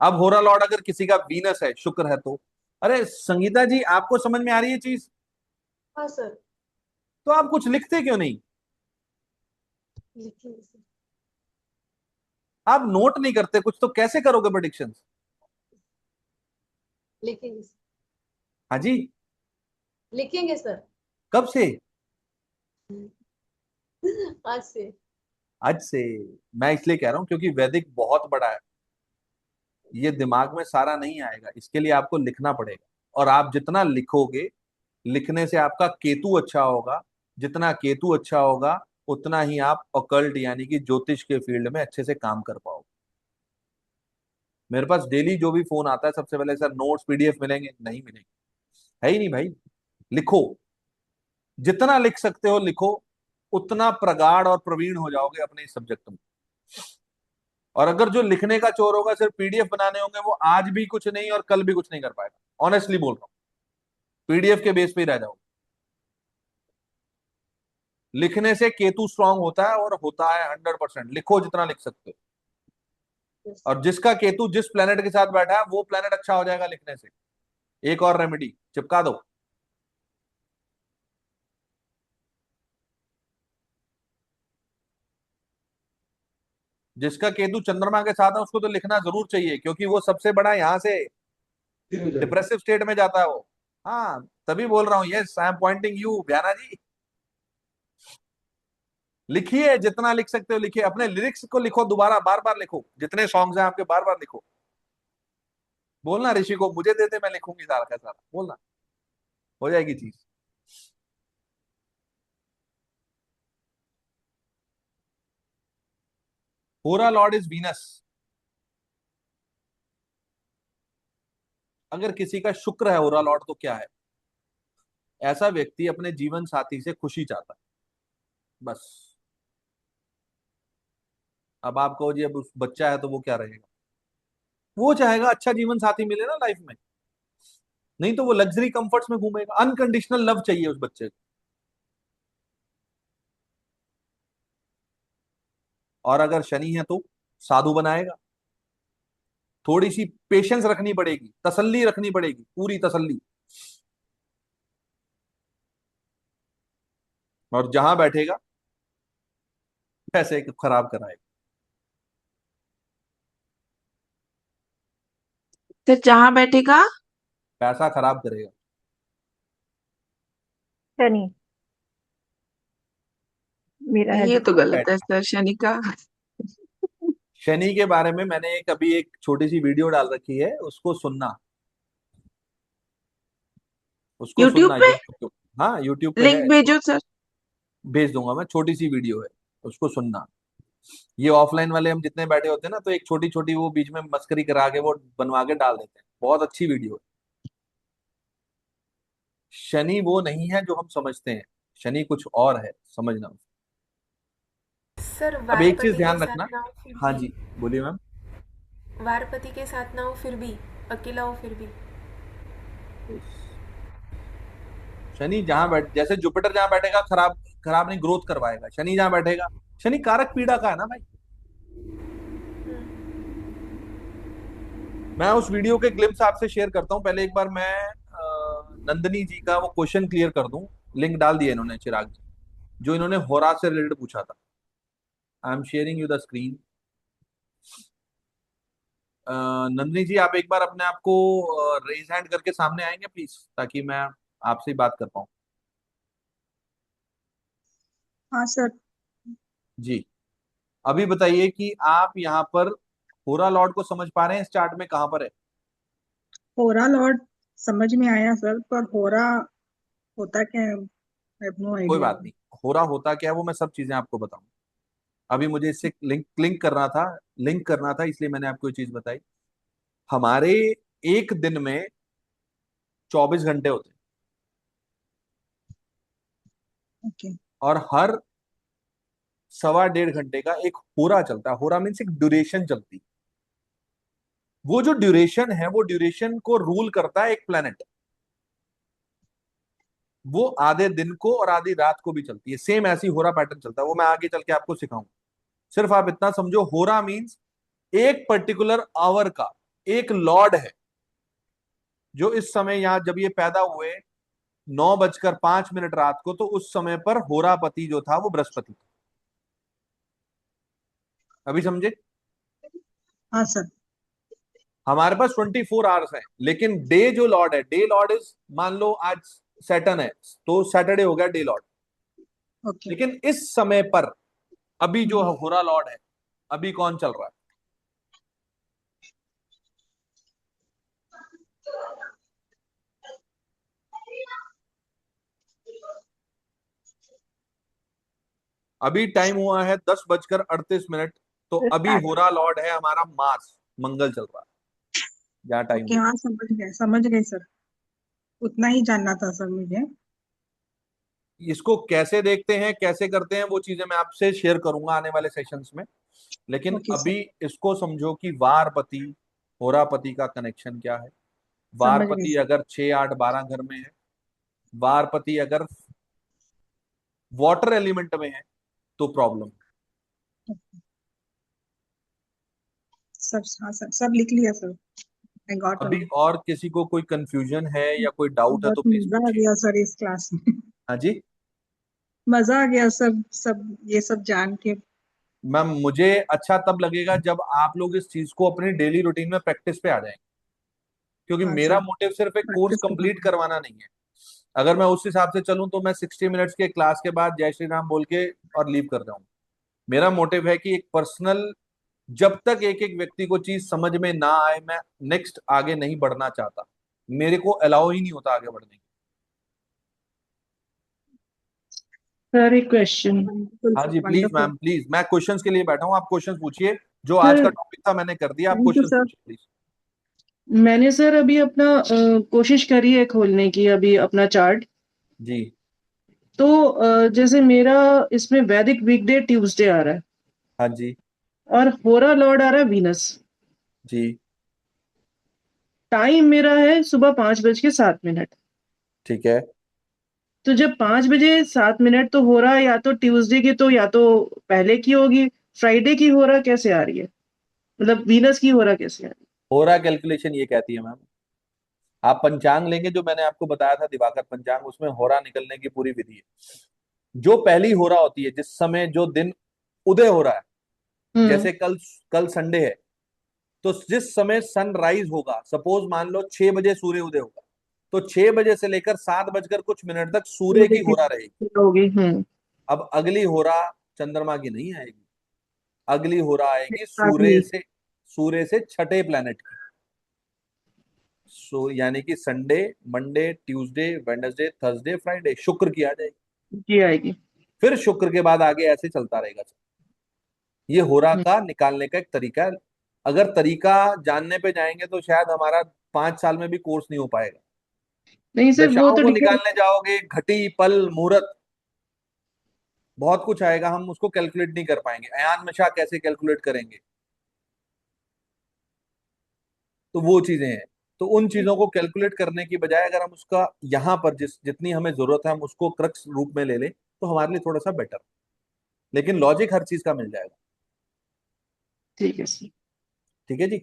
अब होरा लॉर्ड अगर किसी का वीनस है, शुक्र है, तो अरे संगीता जी आपको समझ में आ रही है चीज? हाँ सर। तो आप कुछ लिखते क्यों नहीं? लिखिए सर। आप नोट नहीं करते कुछ, तो कैसे करोगे प्रेडिक्शंस? लिखेंगे सर। हाँ जी। लिखेंगे सर। कब से? आज से। आज से। मैं इसलिए कह रहा हूं क्योंकि वैदिक बहुत बड़ा है, ये दिमाग में सारा नहीं आएगा, इसके लिए आपको लिखना पड़ेगा। और आप जितना लिखोगे, लिखने से आपका केतु अच्छा होगा, जितना केतु अच्छा होगा उतना ही आप ऑकल्ट यानी कि ज्योतिष के फील्ड में अच्छे से काम कर पाओगे। मेरे पास डेली जो भी फोन आता है सबसे पहले, सर नोट्स पीडीएफ मिलेंगे? नहीं मिलेंगे, है ही नहीं भाई। लिखो, जितना लिख सकते हो लिखो, उतना प्रगाढ़ और प्रवीण हो जाओगे अपने इस सब्जेक्ट में। और अगर जो लिखने का चोर होगा, सिर्फ पीडीएफ बनाने होंगे, वो आज भी कुछ नहीं और कल भी कुछ नहीं कर पाएगा। ऑनेस्टली बोल रहा हूँ, पीडीएफ के बेस पे ही रह जाओगे। लिखने से केतु स्ट्रांग होता है, और होता है 100%। लिखो जितना लिख सकते हो, और जिसका केतु जिस प्लेनेट के साथ बैठा है वो प्लेनेट अच्छा हो जाएगा लिखने से। एक और रेमेडी चिपका दो। जिसका केतु चंद्रमा के साथ है उसको तो लिखना जरूर चाहिए, क्योंकि वो सबसे बड़ा यहाँ से डिप्रेसिव स्टेट में जाता है वो। हाँ, तभी बोल रहा हूँ, yes I am pointing you Bhyana ji. लिखिए, जितना लिख सकते हो लिखिए। अपने लिरिक्स को लिखो, दोबारा बार बार लिखो, जितने सॉन्ग्स हैं आपके बार बार लिखो। बोलना ऋषि को मुझे दे दे, मैं लिखूंगी सारा का सारा, बोलना, हो जाएगी चीज। होरा लॉर्ड इज वीनस। अगर किसी का शुक्र है होरा लॉर्ड तो क्या है? ऐसा व्यक्ति अपने जीवन साथी से खुशी चाहता है, बस। अब आप कहो जी अब उस बच्चा है तो वो क्या रहेगा? वो चाहेगा अच्छा जीवन साथी मिले ना लाइफ में, नहीं तो वो लग्जरी कंफर्ट्स में घूमेगा। अनकंडीशनल लव चाहिए उस बच्चे को। और अगर शनि है तो साधु बनाएगा। थोड़ी सी पेशेंस रखनी पड़ेगी, तसल्ली रखनी पड़ेगी, पूरी तसल्ली। और जहां बैठेगा पैसे खराब कराएगा। तो जहां बैठेगा पैसा खराब करेगा। शनि मेरा है ये जो। तो गलत है सर, शनि का। शनि के बारे में मैंने अभी एक छोटी सी वीडियो डाल रखी है, उसको सुनना, उसको यूट्यूब सुनना पे यूट्यूब। हाँ यूट्यूब पे लिंक है, भेजो सर। भेज दूंगा मैं। छोटी सी वीडियो है, उसको सुनना। ये ऑफलाइन वाले हम जितने बैठे होते हैं ना, तो एक छोटी छोटी वो बीच में मस्करी करा के वो बनवा के डाल देते हैं। बहुत अच्छी वीडियो है। शनि वो नहीं है जो हम समझते हैं, शनि कुछ और है, समझना। सर अब एक चीज वारपति के ध्यान साथ रखना। ना हो फिर हाँ भी, जी, बोलिए मैम। वारपति के साथ ना हो फिर भी, अकेला हो फिर भी। शनि जहां बैठ, जैसे जुपिटर जहां बैठेगा खराब खराब नहीं, ग्रोथ करवाएगा। शनि जहां बैठेगा, शनि कारक पीड़ा का है ना भाई। मैं उस वीडियो के ग्लिम्स आपसे शेयर करता हूँ। पहले एक बार मैं नंदनी जी का वो क्वेश्चन क्लियर कर दूं। लिंक डाल दिया इन्होंने, चिराग जी, जो इन्होंने होरा से रिलेटेड पूछा था। I am sharing you the screen. Nandini ji, आप एक बार अपने आप को रेज हैंड करके सामने आएंगे प्लीज, ताकि मैं आपसे ही बात कर पाऊँ। हाँ सर। जी, अभी बताइए कि आप यहाँ पर होरा लॉर्ड को समझ पा रहे हैं? इस चार्ट में कहाँ पर है? होरा लॉर्ड समझ में आया सर, पर होरा होता क्या है? आई हैव नो कोई आइडिया। बात नहीं, होरा होता क्या है वो मैं सब चीजें आपको बताऊं। अभी मुझे इससे लिंक लिंक करना था, लिंक करना था, इसलिए मैंने आपको ये चीज बताई। हमारे एक दिन में 24 घंटे होते हैं, ओके। और हर 1.25 घंटे का एक होरा चलता है। होरा मीन्स एक ड्यूरेशन चलती है। वो जो ड्यूरेशन है, वो ड्यूरेशन को रूल करता है एक प्लेनेट। वो आधे दिन को और आधी रात को भी चलती है। सेम ऐसी होरा पैटर्न चलता है, वो मैं आगे चल के आपको सिखाऊंगा। सिर्फ आप इतना समझो, होरा मीन्स एक पर्टिकुलर आवर का एक लॉर्ड है, जो इस समय यहां जब ये पैदा हुए 9:05 रात को, तो उस समय पर होरापति जो था वो बृहस्पति था। अभी समझे? हाँ सर। हमारे पास 24 आवर्स हैं, लेकिन डे जो लॉर्ड है, डे लॉर्ड इज, मान लो आज सैटर्न है तो सैटरडे हो गया डे लॉर्ड। ओके लेकिन इस समय पर अभी जो होरा लॉर्ड है, अभी कौन चल रहा है? अभी टाइम हुआ है 10:38। तो अभी होरा लॉर्ड है हमारा मार्स, मंगल चल रहा है जहाँ टाइम ओके, हाँ समझ गए सर, उतना ही जानना था सर मुझे। इसको कैसे देखते हैं, कैसे करते हैं, वो चीजें मैं आपसे शेयर करूंगा आने वाले सेशंस में। लेकिन ओके सर, अभी इसको समझो कि वारपति होरापति का कनेक्शन क्या है। समझ गई वारपति सर। अगर 6 8 12 घर में है, वारपति अगर वाटर एलिमेंट में है तो प्रॉब्लम। सब हाँ सर, सब लिख लिया सर, आई गॉट अभी और किसी को कोई कंफ्यूजन है या कोई डाउट है बहुत तो प्लीज मजा आ पूछिए। गया सर इस क्लास में। हाँ जी मजा आ गया सब सब ये सब जान के। मैम, मुझे अच्छा तब लगेगा जब आप लोग इस चीज को अपनी डेली रूटीन में प्रैक्टिस पे आ जाएंगे, क्योंकि हाँ मेरा सर, मोटिव सिर्फ एक कोर्स प्रैक्टिस कंप्लीट करना। करवाना नहीं है। अगर मैं उस हिसाब से चलूं तो मैं 60 मिनट्स के क्लास के बाद जय श्री राम बोल के और लीव कर जाऊं। मेरा मोटिव है कि एक पर्सनल, जब तक एक एक व्यक्ति को चीज समझ में ना आए, मैं नेक्स्ट आगे नहीं बढ़ना चाहता। मेरे को अलाउ ही नहीं होता आगे बढ़ने की। सर एक क्वेश्चन। वंडरफुल हाँ सर, जी प्लीज वंडरफुल। मैम, प्लीज, मैं क्वेश्चंस के लिए बैठा हूँ, आप क्वेश्चंस पूछिए। जो आज सर का टॉपिक था मैंने कर दिया, आप थैंक यू क्वेश्चंस सर। पूछिए प्लीज। मैंने सर अभी अपना कोशिश करी है खोलने की अभी अपना चार्ट। जी तो जैसे मेरा इसमें वैदिक वीकडे ट्यूसडे आ रहा है हाँ जी और होरा लॉर्ड आ रहा है वीनस। जी टाइम मेरा है सुबह 5:07। ठीक है। तो जब 5:07 तो हो रहा है या तो ट्यूसडे की, तो या तो पहले की होगी। फ्राइडे की हो रहा कैसे आ रही है, मतलब वीनस की हो रहा कैसे आ रही होरा कैलकुलेशन ये कहती है मैम, आप पंचांग लेंगे जो मैंने आपको बताया था दिवाकर पंचांग, उसमें होरा निकलने की पूरी विधि है। जो पहली होरा होती है, जिस समय जो दिन उदय हो रहा है, है? जैसे कल कल संडे है, तो जिस समय सनराइज होगा, सपोज मान लो 6 बजे सूर्य उदय होगा, तो 6 बजे से लेकर 7:00 कुछ तक सूर्य की सूर्य होरा रहेगी। की होगी। अब अगली होरा चंद्रमा की नहीं आएगी, अगली होरा आएगी अगली। सूर्य से छठे प्लेनेट की। यानी कि Sunday, Monday, Tuesday, Wednesday, Thursday, Friday, शुक्र की आ जाएगी। जी आएगी। फिर शुक्र के बाद आगे ऐसे चलता रहेगा। ये होरा का निकालने का एक तरीका है। अगर तरीका जानने पे जाएंगे तो शायद हमारा 5 साल में भी कोर्स नहीं हो पाएगा। नहीं सर, वो दशाओं तो को ठीक है। निकालने जाओगे, घटी पल मुहूर्त, बहुत कुछ आएगा, हम उसको कैलकुलेट नहीं कर पाएंगे। अयान मशा कैसे कैलकुलेट करेंगे? तो वो चीजें हैं। तो उन चीजों को कैलकुलेट करने की बजाय अगर हम उसका यहाँ पर जितनी हमें जरूरत है हम उसको क्रक्स रूप में ले लें तो हमारे लिए थोड़ा सा बेटर। लेकिन लॉजिक हर चीज का मिल जाएगा। ठीक है सर। ठीक है जी।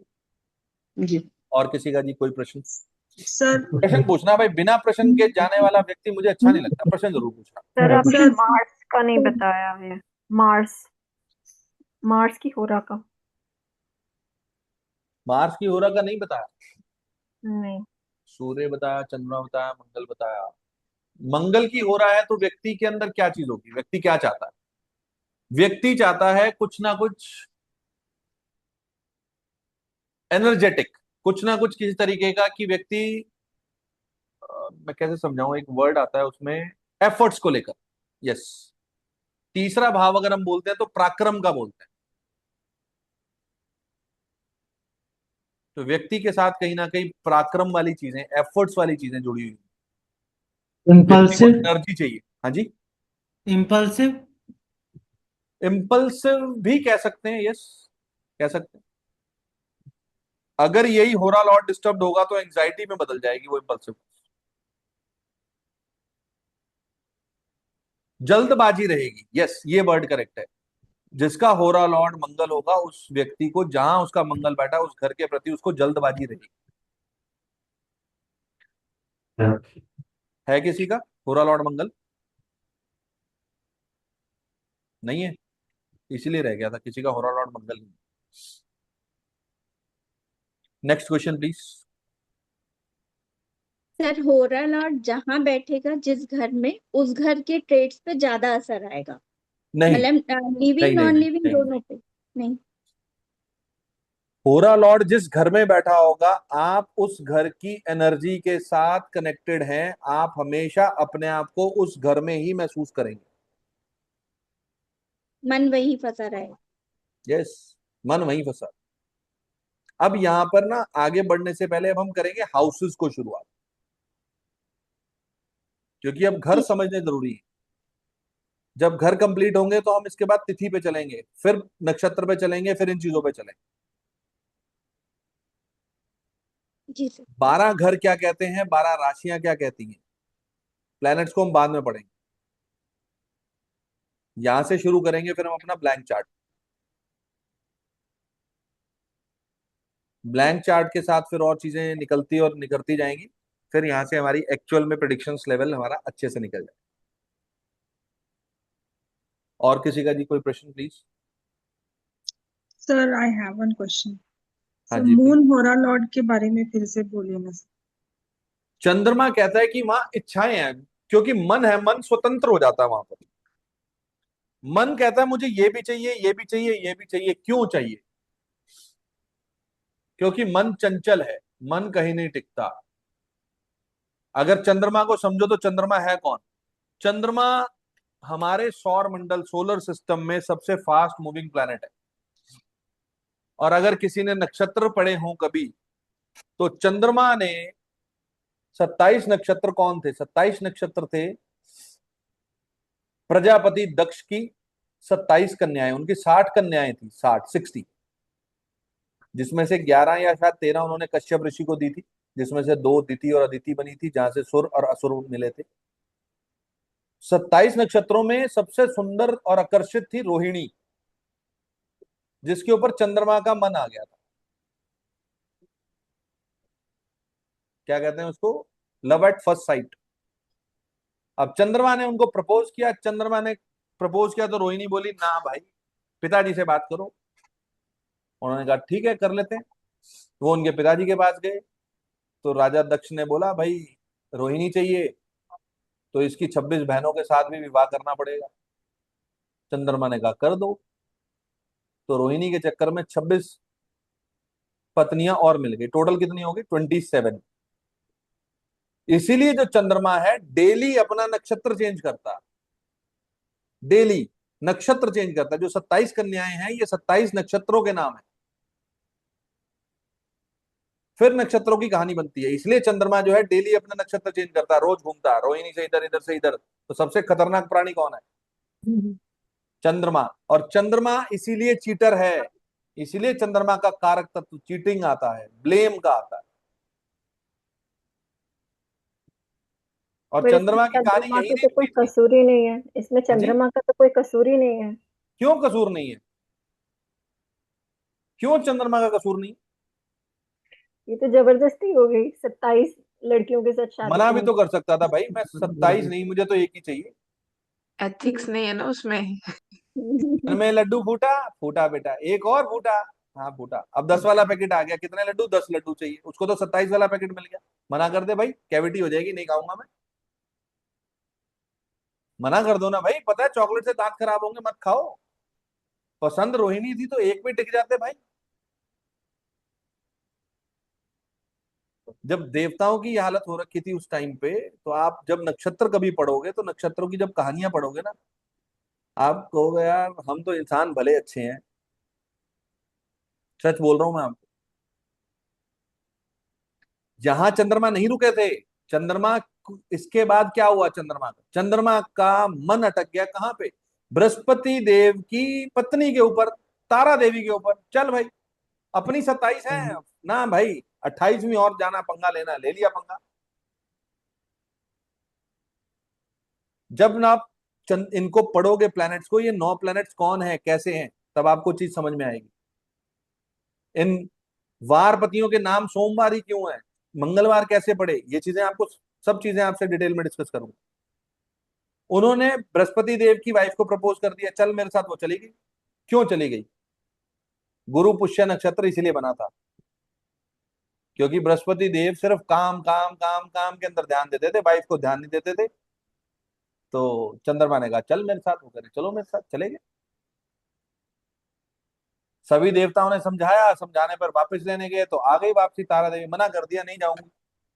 जी। और किसी का जी कोई प्रश्न? सर प्रश्न पूछना भाई, बिना प्रश्न के जाने वाला व्यक्ति मुझे अच्छा नहीं लगता। प्रश्न जरूर पूछना। सर आपने सर मार्स का नहीं बताया है। मार्स मार्स की होरा का मार्स की होरा का नहीं बताया? नहीं। सूर्य बताया, चंद्रमा बताया, मंगल बताया। मंगल की हो रहा है तो व्यक्ति के अंदर क्या चीज होगी? व्यक्ति क्या चाहता है? व्यक्ति चाहता है कुछ ना कुछ एनर्जेटिक, कुछ ना कुछ किसी तरीके का, कि व्यक्ति मैं कैसे समझाऊं, एक वर्ड आता है उसमें, एफर्ट्स को लेकर। यस। तीसरा भाव अगर हम बोलते हैं तो पराक्रम का बोलते हैं। तो व्यक्ति के साथ कहीं ना कहीं पराक्रम वाली चीजें, एफर्ट्स वाली चीजें जुड़ी हुई हैं। व्यक्ति को इम्पल्सिव। एनर्जी चाहिए। हाँ जी। इम्पल्सिव। इम्पल्सिव भी कह सकते हैं, यस, कह सकते हैं। अगर यही होरा लॉट डिस्टर्ब होगा तो एंजाइटी में बदल जाएगी वो इम्पल्सिव। जल्दबाजी रहेगी, यस, ये वर्ड करेक्ट है। जिसका होरा लॉर्ड मंगल होगा उस व्यक्ति को, जहां उसका मंगल बैठा है, उस घर के प्रति उसको जल्दबाजी रहेगी। है किसी का होरा लॉर्ड मंगल? नहीं है, इसीलिए रह गया था, किसी का होरा लॉर्ड मंगल नहीं। Next question please. सर होरा लॉर्ड जहां बैठेगा जिस घर में, उस घर के ट्रेड्स पे ज्यादा असर आएगा, नहीं मतलब लिविंग नहीं नहीं नॉन नहीं लिविंग नहीं नहीं। दोनों पे। नहीं। होरा लॉर्ड जिस घर में बैठा होगा, आप उस घर की एनर्जी के साथ कनेक्टेड हैं, आप हमेशा अपने आप को उस घर में ही महसूस करेंगे। मन वही फंसा रहेगा। यस, मन वहीं फंसा। अब यहां पर ना आगे बढ़ने से पहले अब हम करेंगे हाउसेस को शुरुआत, क्योंकि अब घर ठीक। समझने जरूरी है। जब घर कंप्लीट होंगे तो हम इसके बाद तिथि पे चलेंगे, फिर नक्षत्र पे चलेंगे, फिर इन चीजों पे चलेंगे। जी सर। 12 घर क्या कहते हैं, 12 राशियां क्या कहती हैं, प्लैनेट्स को हम बाद में पढ़ेंगे। यहां से शुरू करेंगे, फिर हम अपना ब्लैंक चार्ट, ब्लैंक चार्ट के साथ फिर और चीजें निकलती और निकलती जाएंगी। फिर यहां से हमारी एक्चुअल में प्रेडिक्शंस लेवल हमारा अच्छे से निकल जाए। और किसी का जी कोई प्रश्न please? Sir I have one question. हाँ सर जी प्लीज। मून होरा लॉर्ड के बारे में फिर से बोलिए ना सर। चंद्रमा कहता है कि वहां इच्छाएं हैं, क्योंकि मन है, मन स्वतंत्र हो जाता है वहां पर। मन कहता है मुझे ये भी चाहिए, ये भी चाहिए, ये भी चाहिए। क्यों चाहिए? क्योंकि मन चंचल है, मन कहीं नहीं टिकता। अगर चंद्रमा को समझो तो चंद्रमा है कौन? चंद्रमा हमारे सौर मंडल, सोलर सिस्टम में सबसे फास्ट मूविंग प्लैनेट है। और अगर किसी ने नक्षत्र पढ़े हों कभी, तो चंद्रमा ने 27 नक्षत्र कौन थे? 27 नक्षत्र थे प्रजापति दक्ष की 27 कन्याएं, उनकी 60 कन्याएं थी, 60 जिसमें से 11 या शायद 13 उन्होंने कश्यप ऋषि को दी थी, जिसमें से 2 दिति और अदिति बनी थी, जहां से सुर और असुर मिले थे। 27 नक्षत्रों में सबसे सुंदर और आकर्षित थी रोहिणी, जिसके ऊपर चंद्रमा का मन आ गया था। क्या कहते हैं उसको? Love at first sight. अब चंद्रमा ने उनको प्रपोज किया, चंद्रमा ने प्रपोज किया तो रोहिणी बोली ना भाई, पिताजी से बात करो। उन्होंने कहा ठीक है, कर लेते हैं। वो उनके पिताजी के पास गए, तो राजा दक्ष ने बोला भाई रोहिणी चाहिए तो इसकी 26 बहनों के साथ भी विवाह करना पड़ेगा। चंद्रमा ने कहा कर दो। तो रोहिणी के चक्कर में 26 पत्नियां और मिल गई। टोटल कितनी होगी? 27। इसीलिए जो चंद्रमा है डेली अपना नक्षत्र चेंज करता है, डेली नक्षत्र चेंज करता है। जो 27 कन्याएं हैं, ये 27 नक्षत्रों के नाम है। फिर नक्षत्रों की कहानी बनती है। इसलिए चंद्रमा जो है डेली अपना नक्षत्र चेंज करता है, रोज घूमता है, रोहिणी से इधर, इधर से इधर। तो सबसे खतरनाक प्राणी कौन है? चंद्रमा। और चंद्रमा इसीलिए चीटर है, इसीलिए चंद्रमा का कारक तत्व चीटिंग आता है, ब्लेम का आता है। और पर इसमें चंद्रमा की कहानी चंद्रमा यही का नहीं तो कोई रुकी थी। कसूर ही नहीं है, इसमें हाँ जी, चंद्रमा का तो कोई कसूर ही नहीं है। क्यों कसूर नहीं है? क्यों चंद्रमा का कसूर नहीं? ये तो जबरदस्ती हो गई, 27 लड़कियों के साथ शादी मना भी करनी। तो कर सकता था भाई, मैं 27 नहीं, मुझे तो एक ही चाहिए। एथिक्स नहीं है ना उसमें। मन में लड्डू फूटा, फूटा बेटा, एक और फूटा। हाँ फूटा। अब 10 वाला पैकेट आ गया, कितने लड्डू? 10 लड्डू चाहिए उसको, तो 27 वाला पैकेट मिल गया। मना कर दे भाई, कैविटी हो जाएगी, नहीं खाऊंगा मैं। मना कर दो ना भाई, पता है चॉकलेट से दांत खराब होंगे, मत खाओ। पसंद रोहिणी थी तो एक भी टिक जाते भाई। जब देवताओं की ये हालत हो रखी थी उस टाइम पे, तो आप जब नक्षत्र कभी पढ़ोगे, तो नक्षत्रों की जब कहानियां पढ़ोगे ना, आप कहोगे यार हम तो इंसान भले अच्छे हैं। सच बोल रहा हूं मैं आपको। जहां चंद्रमा नहीं रुके थे, चंद्रमा, इसके बाद क्या हुआ? चंद्रमा का मन अटक गया कहां पे? बृहस्पति देव की पत्नी के ऊपर, तारा देवी के ऊपर। चल भाई, अपनी 27 है ना भाई, 28वीं और जाना, पंगा लेना, ले लिया पंगा। जब ना आप इनको पढ़ोगे प्लैनेट्स को, ये 9 प्लैनेट्स कौन है, कैसे हैं, तब आपको चीज समझ में आएगी। इन वारपतियों के नाम सोमवार ही क्यों है, मंगलवार कैसे पड़े, ये चीजें आपको, सब चीजें आपसे डिटेल में डिस्कस करूंगा। उन्होंने बृहस्पति देव की वाइफ को प्रपोज कर दिया, चल मेरे साथ, वो चली गई। क्यों चली गई? गुरु पुष्य नक्षत्र इसीलिए बना था क्योंकि बृहस्पति देव सिर्फ काम काम काम काम के अंदर ध्यान देते थे, वाइफ को ध्यान नहीं देते थे। तो चंद्रमा ने कहा चल मेरे साथ, वो करे चलो मेरे साथ, चले गए। सभी देवताओं ने समझाया, समझाने पर वापस लेने गए तो आ गई वापसी। तारा देवी मना कर दिया, नहीं जाऊंगी,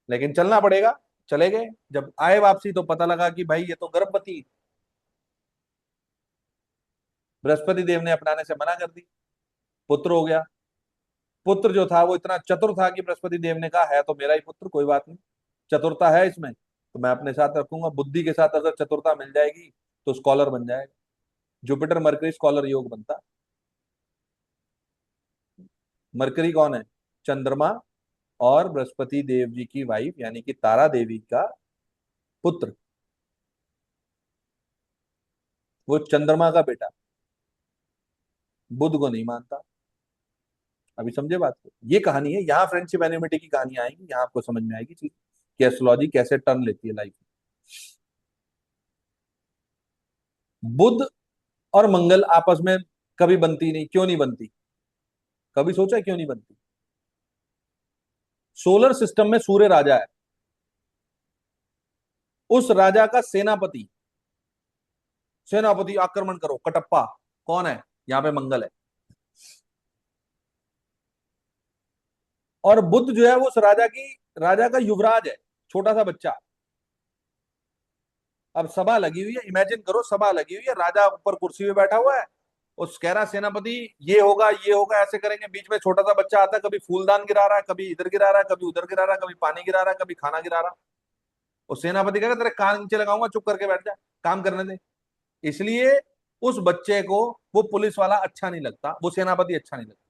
लेकिन चलना पड़ेगा। चले गए। जब आए वापसी तो पता लगा कि भाई ये तो गर्भवती। बृहस्पति देव ने अपनाने से मना कर दी, पुत्र हो गया। पुत्र जो था वो इतना चतुर था कि बृहस्पति देव ने कहा है तो मेरा ही पुत्र, कोई बात नहीं, चतुरता है इसमें तो मैं अपने साथ रखूंगा। बुद्धि के साथ अगर चतुरता मिल जाएगी तो स्कॉलर बन जाएगा। जुपिटर मरकरी स्कॉलर योग बनता। मरकरी कौन है? चंद्रमा और बृहस्पति देव जी की वाइफ यानी कि तारा देवी का पुत्र, वो चंद्रमा का बेटा। बुध को नहीं मानता। अभी समझे बात को? ये कहानी है। यहाँ फ्रेंडशिप एनिमिटी की कहानी आएगी, यहाँ आपको समझ में आएगी चीज कि एस्ट्रोलॉजी कैसे टर्न लेती है लाइफ में। बुध और मंगल आपस में कभी बनती नहीं। क्यों नहीं बनती? कभी सोचा है क्यों नहीं बनती? सोलर सिस्टम में सूर्य राजा है, उस राजा का सेनापति, सेनापति आक्रमण करो कटप्पा कौन है? यहां पे मंगल है। और बुध जो है वो उस राजा का युवराज है, छोटा सा बच्चा। अब सभा लगी हुई है, इमेजिन करो सभा लगी हुई है, राजा ऊपर कुर्सी पे बैठा हुआ है, उस कह रहा सेनापति ये होगा ये होगा ऐसे करेंगे। बीच में छोटा सा बच्चा आता है, कभी फूलदान गिरा रहा है, कभी इधर गिरा रहा है, कभी उधर गिरा रहा है, कभी पानी गिरा रहा है, कभी खाना गिरा रहा है। और सेनापति कहेगा तेरे कान नीचे लगाऊंगा, चुप करके बैठ जा, काम करने दे। इसलिए उस बच्चे को वो पुलिस वाला अच्छा नहीं लगता, वो सेनापति अच्छा नहीं लगता।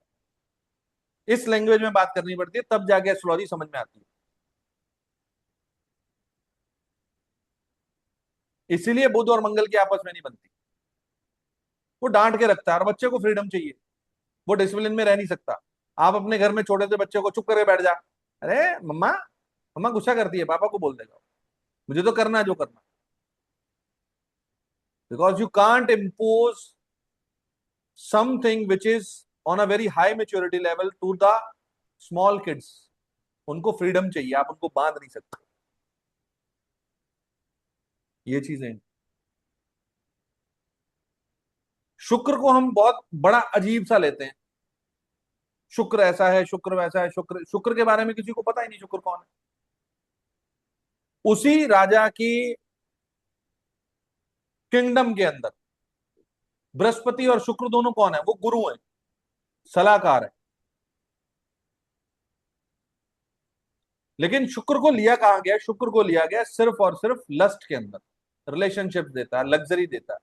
इस लैंग्वेज में बात करनी पड़ती है, तब जाके एस्ट्रोलॉजी समझ में आती है। इसीलिए बुध और मंगल की आपस में नहीं बनती। वो डांट के रखता है और बच्चे को फ्रीडम चाहिए, वो डिसिप्लिन में रह नहीं सकता। आप अपने घर में छोटे से बच्चे को चुप करके बैठ जा, अरे मम्मा, मम्मा गुस्सा करती है, पापा को बोल देगा मुझे तो करना है जो करना। Because you can't impose something which is on a very high maturity level to the small kids. उनको फ्रीडम चाहिए, आप उनको बांध नहीं सकते। ये चीजें। शुक्र को हम बहुत बड़ा अजीब सा लेते हैं, शुक्र ऐसा है, शुक्र वैसा है। शुक्र के बारे में किसी को पता ही नहीं शुक्र कौन है। उसी राजा की किंगडम के अंदर बृहस्पति और शुक्र दोनों कौन है? वो गुरु हैं, सलाहकार है। लेकिन शुक्र को लिया कहां गया? शुक्र को लिया गया सिर्फ और सिर्फ लस्ट के अंदर, रिलेशनशिप देता है, लग्जरी देता है।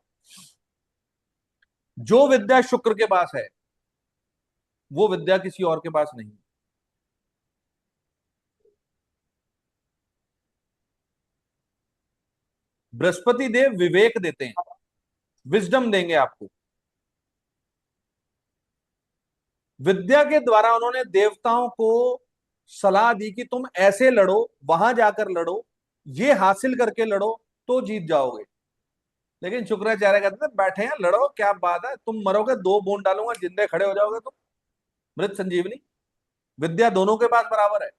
जो विद्या शुक्र के पास है वो विद्या किसी और के पास नहीं। बृहस्पति देव विवेक देते हैं, विजडम देंगे आपको। विद्या के द्वारा उन्होंने देवताओं को सलाह दी कि तुम ऐसे लड़ो, वहां जाकर लड़ो, ये हासिल करके लड़ो तो जीत जाओगे। लेकिन शुक्राचार्य कहते थे बैठे हैं लड़ो, क्या बात है, तुम मरोगे 2 बूंद डालूंगा जिंदे खड़े हो जाओगे तुम, मृत संजीवनी। विद्या दोनों के पास बराबर है,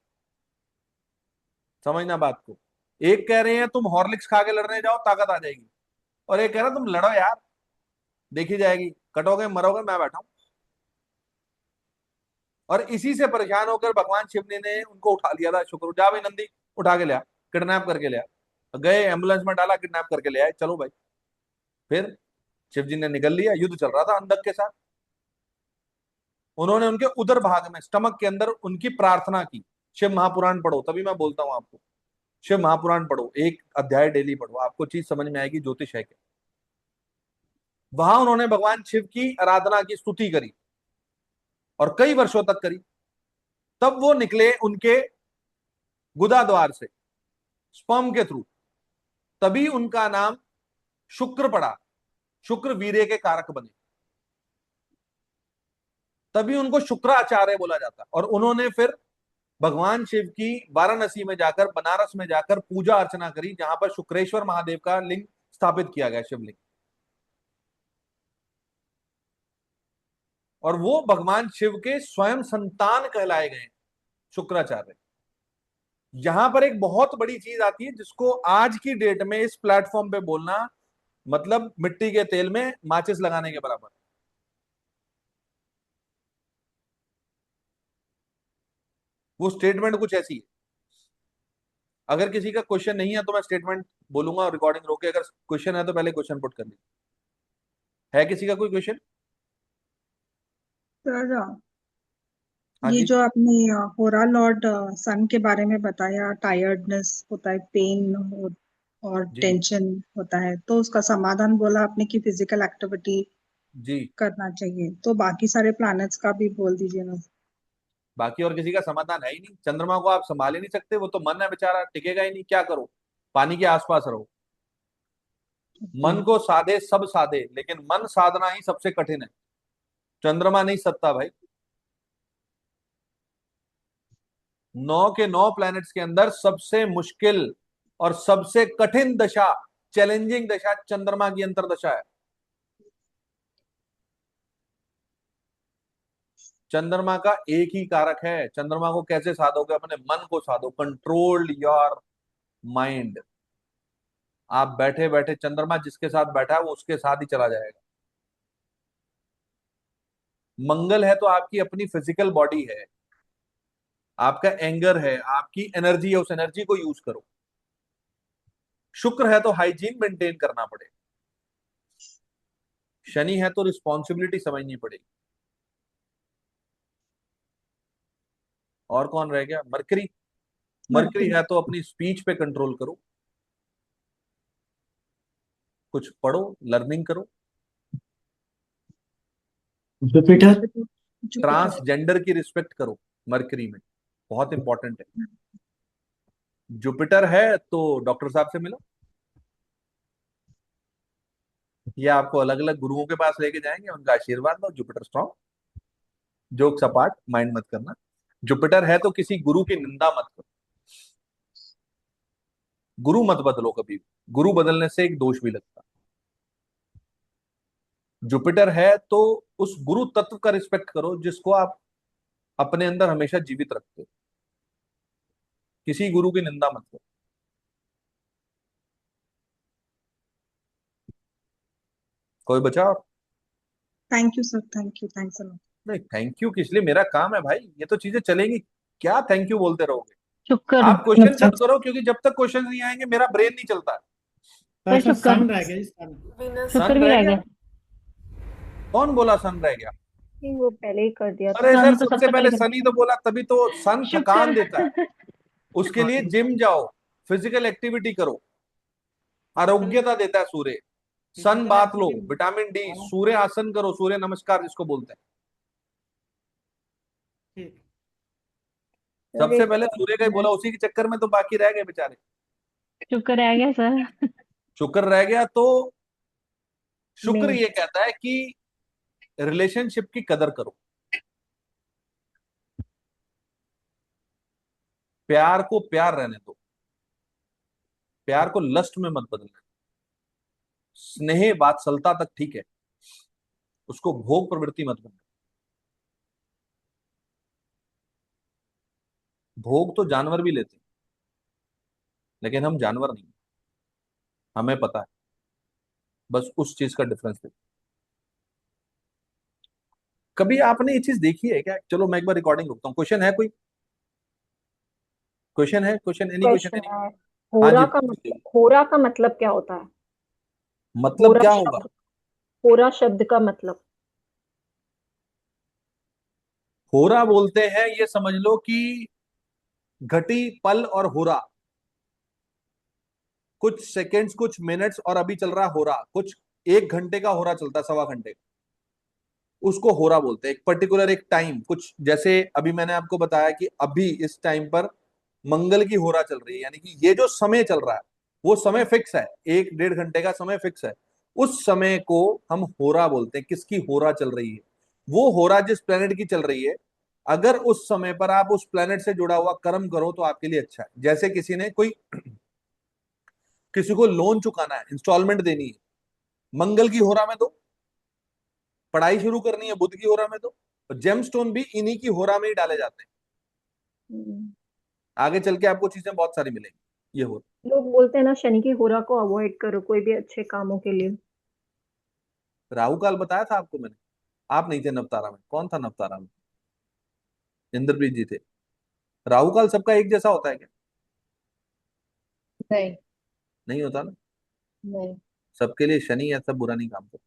समझना बात को। एक कह रहे हैं तुम हॉर्लिक्स खा के लड़ने जाओ ताकत आ जाएगी, और एक कह रहा तुम लड़ो यार देखी जाएगी, कटोगे मरोगे मैं बैठा हूं। और इसी से परेशान होकर भगवान शिव ने उनको उठा लिया था। शुक्र जा भाई नंदी, उठा के लिया, किडनैप करके लिया, गए एम्बुलेंस में डाला, किडनैप करके ले आए, चलो भाई। फिर शिव जी ने निकल लिया, युद्ध चल रहा था अंधक के साथ। उन्होंने उनके उदर भाग में, स्टमक के अंदर उनकी प्रार्थना की। शिव महापुराण पढ़ो, तभी मैं बोलता हूं आपको, शिव महापुराण पढ़ो, 1 अध्याय डेली पढ़ो, आपको चीज समझ में आएगी ज्योतिष है क्या। वहां उन्होंने भगवान शिव की आराधना की, स्तुति करी, और कई वर्षों तक करी। तब वो निकले उनके गुदा द्वार से, स्पर्म के थ्रू, तभी उनका नाम शुक्र पड़ा। शुक्र वीर्य के कारक बने, तभी उनको शुक्राचार्य बोला जाता। और उन्होंने फिर भगवान शिव की वाराणसी में जाकर, बनारस में जाकर पूजा अर्चना करी, जहां पर शुक्रेश्वर महादेव का लिंग स्थापित किया गया, शिवलिंग। और वो भगवान शिव के स्वयं संतान कहलाए गए शुक्राचार्य। यहां पर एक बहुत बड़ी चीज आती है जिसको आज की डेट में इस प्लेटफॉर्म पे बोलना मतलब मिट्टी के तेल में माचिस लगाने के बराबर। वो स्टेटमेंट कुछ ऐसी है। अगर किसी का क्वेश्चन नहीं है तो मैं स्टेटमेंट बोलूंगा और रिकॉर्डिंग रोके, अगर क्वेश्चन है तो पहले क्वेश्चन पुट कर लीजिए। है किसी का कोई क्वेश्चन? सर हाँ ये जी। जो आपने होरा लॉर्ड सन के बारे में बताया, टायर्डनेस होता है, पेन और जी टेंशन होता है, तो उसका समाधान बोला आपने कि फिजिकल एक्टिविटी जी। करना चाहिए, तो बाकी सारे प्लैनेट्स का भी बोल दीजिए ना। बाकी और किसी का समाधान है ही नहीं। चंद्रमा को आप संभाल ही नहीं सकते, वो तो मन है बेचारा, टिकेगा ही नहीं। क्या करो? पानी के आसपास रहो। मन को साधे सब साधे, लेकिन मन साधना ही सबसे कठिन है। चंद्रमा नहीं सदता भाई। 9 के 9 प्लैनेट्स के अंदर सबसे मुश्किल और सबसे कठिन दशा, चैलेंजिंग दशा चंद्रमा की अंतर्दशा है। चंद्रमा का एक ही कारक है। चंद्रमा को कैसे साधोगे? अपने मन को साधो। Control your mind. आप बैठे बैठे, चंद्रमा जिसके साथ बैठा है वो उसके साथ ही चला जाएगा। मंगल है तो आपकी अपनी फिजिकल बॉडी है, आपका एंगर है, आपकी एनर्जी है, उस एनर्जी को यूज करो। शुक्र है तो हाइजीन मेंटेन करना पड़े। शनि है तो रिस्पॉन्सिबिलिटी समझनी पड़ेगी। और कौन रह गया? मरकरी। मरकरी है तो अपनी स्पीच पे कंट्रोल करो, कुछ पढ़ो, लर्निंग करो। जुपिटर। जुपिटर। ट्रांसजेंडर की रिस्पेक्ट करो, मरकरी में बहुत इंपॉर्टेंट है। जुपिटर है तो डॉक्टर साहब से मिलो। ये आपको अलग अलग गुरुओं के पास लेके जाएंगे, उनका आशीर्वाद लो। Jupiter strong. जोक सपाट, माइंड मत करना। जुपिटर है तो किसी गुरु की निंदा मत करो। गुरु मत बदलो कभी भी। गुरु बदलने से एक दोष भी लगता। जुपिटर है तो उस गुरु तत्व का रिस्पेक्ट करो जिसको आप अपने अंदर हमेशा जीवित रखते हो। किसी गुरु की निंदा मत करो। कोई बचा? और thank you sir, thank you, thanks a lot. नहीं, थैंक यू किस लिए? मेरा काम है भाई, ये तो चीजें चलेंगी। क्या थैंक यू बोलते रहोगे? शुक्र। आप क्वेश्चन अच्छा पुट करो, क्योंकि जब तक क्वेश्चन नहीं आएंगे मेरा ब्रेन नहीं चलता। सर सर शुक्र। सन रह गया जी, सन। वीनस। शुक्र सन भी रह रह गया? गया। कौन बोला सन रह गया? नहीं, वो पहले ही कर दिया था। अरे सर, सन तो सबसे सबसे पहले पहले सन ही तो बोला, तभी तो। सन थकान देता है, शुक्र। उसके लिए जिम जाओ, फिजिकल एक्टिविटी करो। आरोग्यता देता है सूर्य। सन बात लो, विटामिन डी, सूर्य आसन करो, सूर्य नमस्कार जिसको बोलते हैं। ठीक। सर सबसे एक पहले सूर्य का ही बोला, उसी के चक्कर में तो बाकी रह गए बेचारे। शुक्र रह गया सर। शुक्र रह गया तो शुक्र नहीं, ये कहता है कि रिलेशनशिप की कदर करो। प्यार को प्यार रहने दो, प्यार को लस्ट में मत बदलना। स्नेह वात्सलता तक ठीक है, उसको भोग प्रवृत्ति मत बनना। भोग तो जानवर भी लेते हैं, लेकिन हम जानवर नहीं, हमें पता है। बस उस चीज का डिफरेंस देखो। कभी आपने ये चीज देखी है क्या? चलो मैं एक बार रिकॉर्डिंग रुकता हूँ। क्वेश्चन है कोई? क्वेश्चन है? Question? Any question? Question any? है। हाँ जी, होरा का मतलब क्या होता है? मतलब होरा क्या होगा? शब्द, होरा शब्द का मतलब। होरा बोलते हैं, ये समझ लो कि घटी पल और होरा, कुछ सेकेंड्स, कुछ मिनट्स, और अभी चल रहा होरा, कुछ 1 घंटे का होरा चलता है, 1.25 घंटे का, उसको होरा बोलते हैं। एक पर्टिकुलर एक टाइम, कुछ जैसे अभी मैंने आपको बताया कि अभी इस टाइम पर मंगल की होरा चल रही है, यानी कि ये जो समय चल रहा है वो समय फिक्स है, 1-1.5 घंटे का समय फिक्स है। उस समय को हम होरा बोलते हैं। किसकी होरा चल रही है? वो होरा जिस प्लेनेट की चल रही है, अगर उस समय पर आप उस प्लेनेट से जुड़ा हुआ कर्म करो तो आपके लिए अच्छा है। जैसे किसी ने कोई किसी को लोन चुकाना है, इंस्टॉलमेंट देनी है, मंगल की होरा में दो। पढ़ाई शुरू करनी है, बुध की होरा में दो। जेमस्टोन भी इन्हीं की होरा में ही डाले जाते हैं। आगे चल के आपको चीजें बहुत सारी मिलेंगी। ये हो, लोग बोलते हैं ना शनि की होरा को अवॉइड करो कोई भी अच्छे कामों के लिए। राहु काल बताया था आपको मैंने। आप नहीं थे नवतारा में, कौन था नवतारा में? इंद्रप्रीत जी थे। राहु काल सबका एक जैसा होता है क्या? नहीं। नहीं होता ना। नहीं। सबके लिए शनि ऐसा बुरा नहीं काम करता।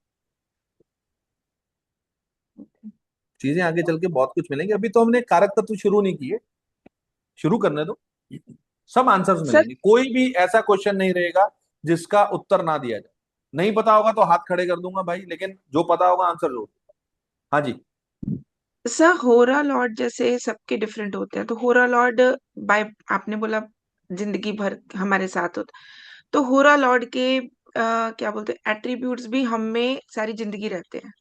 चीजें आगे चल के बहुत कुछ मिलेंगे। अभी तो हमने कारक तत्व शुरू नहीं किए, शुरू करने दो, सब आंसर्स सर मिलेंगे। कोई भी ऐसा क्वेश्चन नहीं रहेगा जिसका उत्तर ना दिया जाए। नहीं पता होगा तो हाथ खड़े कर दूंगा भाई, लेकिन जो पता होगा आंसर जरूर। हाँ जी। सर होरा लॉर्ड जैसे सबके डिफरेंट होते हैं, तो होरा लॉर्ड बाय आपने बोला जिंदगी भर हमारे साथ होता, तो होरा लॉर्ड के क्या बोलते हैं एट्रीब्यूट्स भी हम में सारी जिंदगी रहते हैं।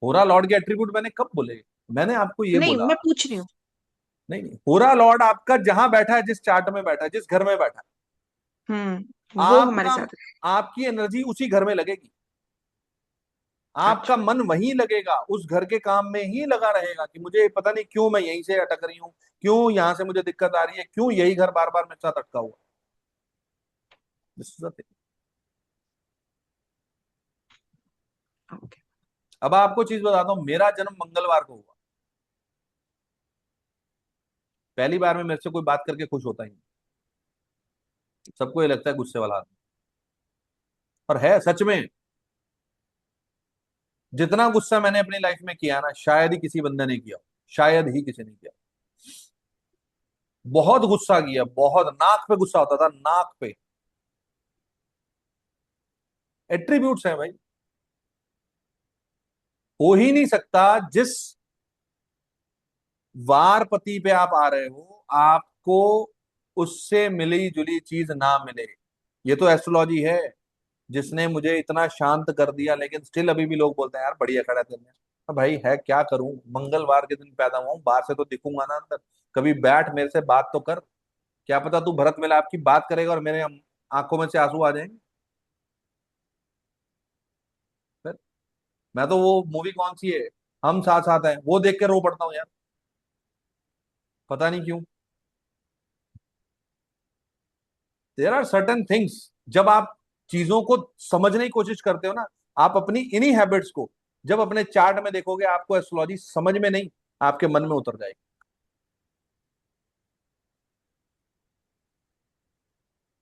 होरा लॉर्ड के एट्रीब्यूट मैंने कब बोले? मैंने आपको ये नहीं, बोला। मैं पूछ रही हूँ। नहीं नहीं, होरा लॉर्ड आपका जहां बैठा है, जिस चार्ट में बैठा है, जिस घर में बैठा है, वो हमारे आपका साथ आपकी एनर्जी उसी घर में लगेगी। है। आपका अच्छा। मन वहीं लगेगा, उस घर के काम में ही लगा रहेगा कि मुझे पता नहीं क्यों मैं यहीं से अटक रही हूँ, क्यों यहां से मुझे दिक्कत आ रही है, क्यों यही घर बार बार मेरे साथ अटका हुआ। This is the thing. Okay. अब आपको चीज बताता हूँ, मेरा जन्म मंगलवार को हुआ। पहली बार में मेरे से कोई बात करके खुश होता ही नहीं, सबको ये लगता है गुस्से वाला आदमी। और है सच में, जितना गुस्सा मैंने अपनी लाइफ में किया ना, शायद ही किसी बंदे ने किया, शायद ही किसी ने किया। बहुत गुस्सा किया, बहुत, नाक पे गुस्सा होता था, नाक पे। एट्रीब्यूट्स है भाई, हो ही नहीं सकता। जिस वारपति पे आप आ रहे हो, आपको उससे मिली जुली चीज ना मिले। ये तो एस्ट्रोलॉजी है जिसने मुझे इतना शांत कर दिया, लेकिन स्टिल अभी भी लोग बोलते हैं यार बढ़िया खड़ा है तेरे। भाई है क्या करूं, मंगलवार के दिन पैदा हुआ हूं, बाहर से तो दिखूंगा ना अंदर। कभी बैठ मेरे से बात तो कर। क्या पता तू भरत मिलाप की बात करेगा और मेरे आंखों में से आंसू आ जाएंगे। फिर मैं तो वो मूवी कौन सी है, हम साथ साथ हैं, वो देख के रो पड़ता हूँ यार, पता नहीं क्यों। देयर आर सर्टेन थिंग्स, जब आप चीजों को समझने की कोशिश करते हो ना, आप अपनी इन्हीं हैबिट्स को जब अपने चार्ट में देखोगे, आपको एस्ट्रोलॉजी समझ में नहीं, आपके मन में उतर जाएगी।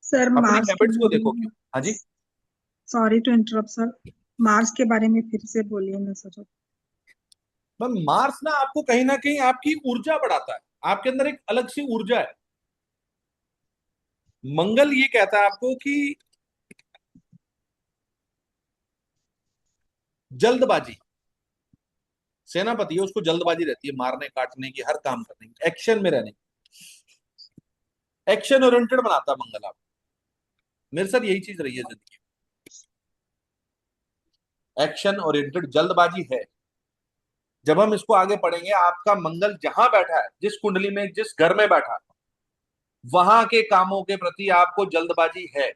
सर अपनी मार्स के हैबिट्स को बारे देखो में, क्यों। हाँ जी। Sorry to interrupt sir, Mars के बारे में फिर से बोलिए ना सर। मार्स ना कहीं आपकी ऊर्जा बढ़ाता है, आपके अंदर एक अलग सी ऊर्जा है। मंगल ये कहता है आपको कि जल्दबाजी, सेनापति है, उसको जल्दबाजी रहती है मारने काटने की, हर काम करने की, एक्शन में रहने की। एक्शन ओरिएंटेड बनाता है मंगल आपको। मेरे साथ यही चीज रही है जिंदगी, एक्शन ओरिएंटेड, जल्दबाजी है। जब हम इसको आगे पढ़ेंगे, आपका मंगल जहां बैठा है, जिस कुंडली में, जिस घर में बैठा है, वहां के कामों के प्रति आपको जल्दबाजी है।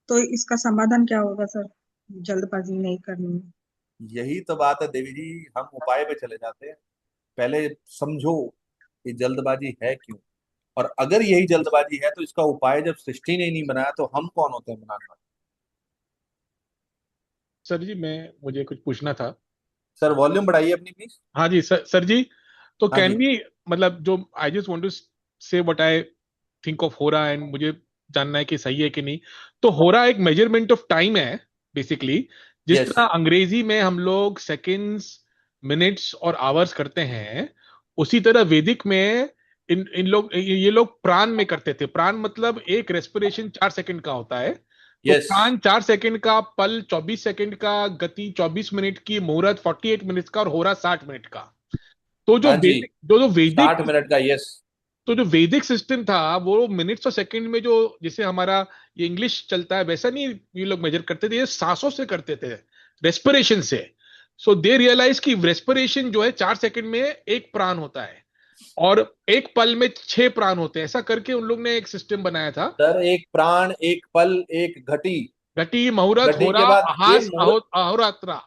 तो इसका समाधान क्या होगा सर, जल्दबाजी नहीं करनी है? यही तो बात है देवी जी, हम उपाय पे चले जाते हैं। पहले समझो कि जल्दबाजी है क्यों, और अगर यही जल्दबाजी है तो इसका उपाय जब सृष्टि ने नहीं बनाया तो हम कौन होते हैं बनाने वाले। सर जी, मैं मुझे कुछ पूछना था। सर वॉल्यूम बढ़ाइए अपनी प्लीज। हाँ जी सर जी, तो हाँ कैन जी। वी, मतलब जो आई जस्ट वांट टू से व्हाट आई थिंक ऑफ होरा, एंड मुझे जानना है कि सही है कि नहीं। तो होरा एक मेजरमेंट ऑफ टाइम है बेसिकली। जिस यस। तरह अंग्रेजी में हम लोग सेकंड्स, मिनट्स और आवर्स करते हैं, उसी तरह वैदिक में इन इन लोग ये लोग प्राण में करते थे। प्राण मतलब एक रेस्पिरेशन 4 सेकंड का होता है। तो यस। प्राण 4 सेकंड का, पल 24 सेकंड का, गति 24 मिनट की, मुहूर्त 48 मिनट का, और होरा 60 मिनट का। तो जो हाँ जी, वैदिक जो जो वैदिक 60 मिनट का। यस। तो जो वैदिक सिस्टम था, वो मिनट्स और सेकंड में, जो जैसे हमारा ये इंग्लिश चलता है वैसा नहीं ये लोग मेजर करते थे, ये सांसों से करते थे, रेस्पिरेशन से। सो दे रियलाइज कि रेस्पिरेशन जो है 4 सेकंड में एक प्राण होता है, और एक पल में 6 प्राण होते हैं। ऐसा करके उन लोग ने एक सिस्टम बनाया था। सर एक प्राण, एक पल, एक घटी। घटी, मुहूर्त, घटी होरा, के बाद ये आहास, अहोरात्रा।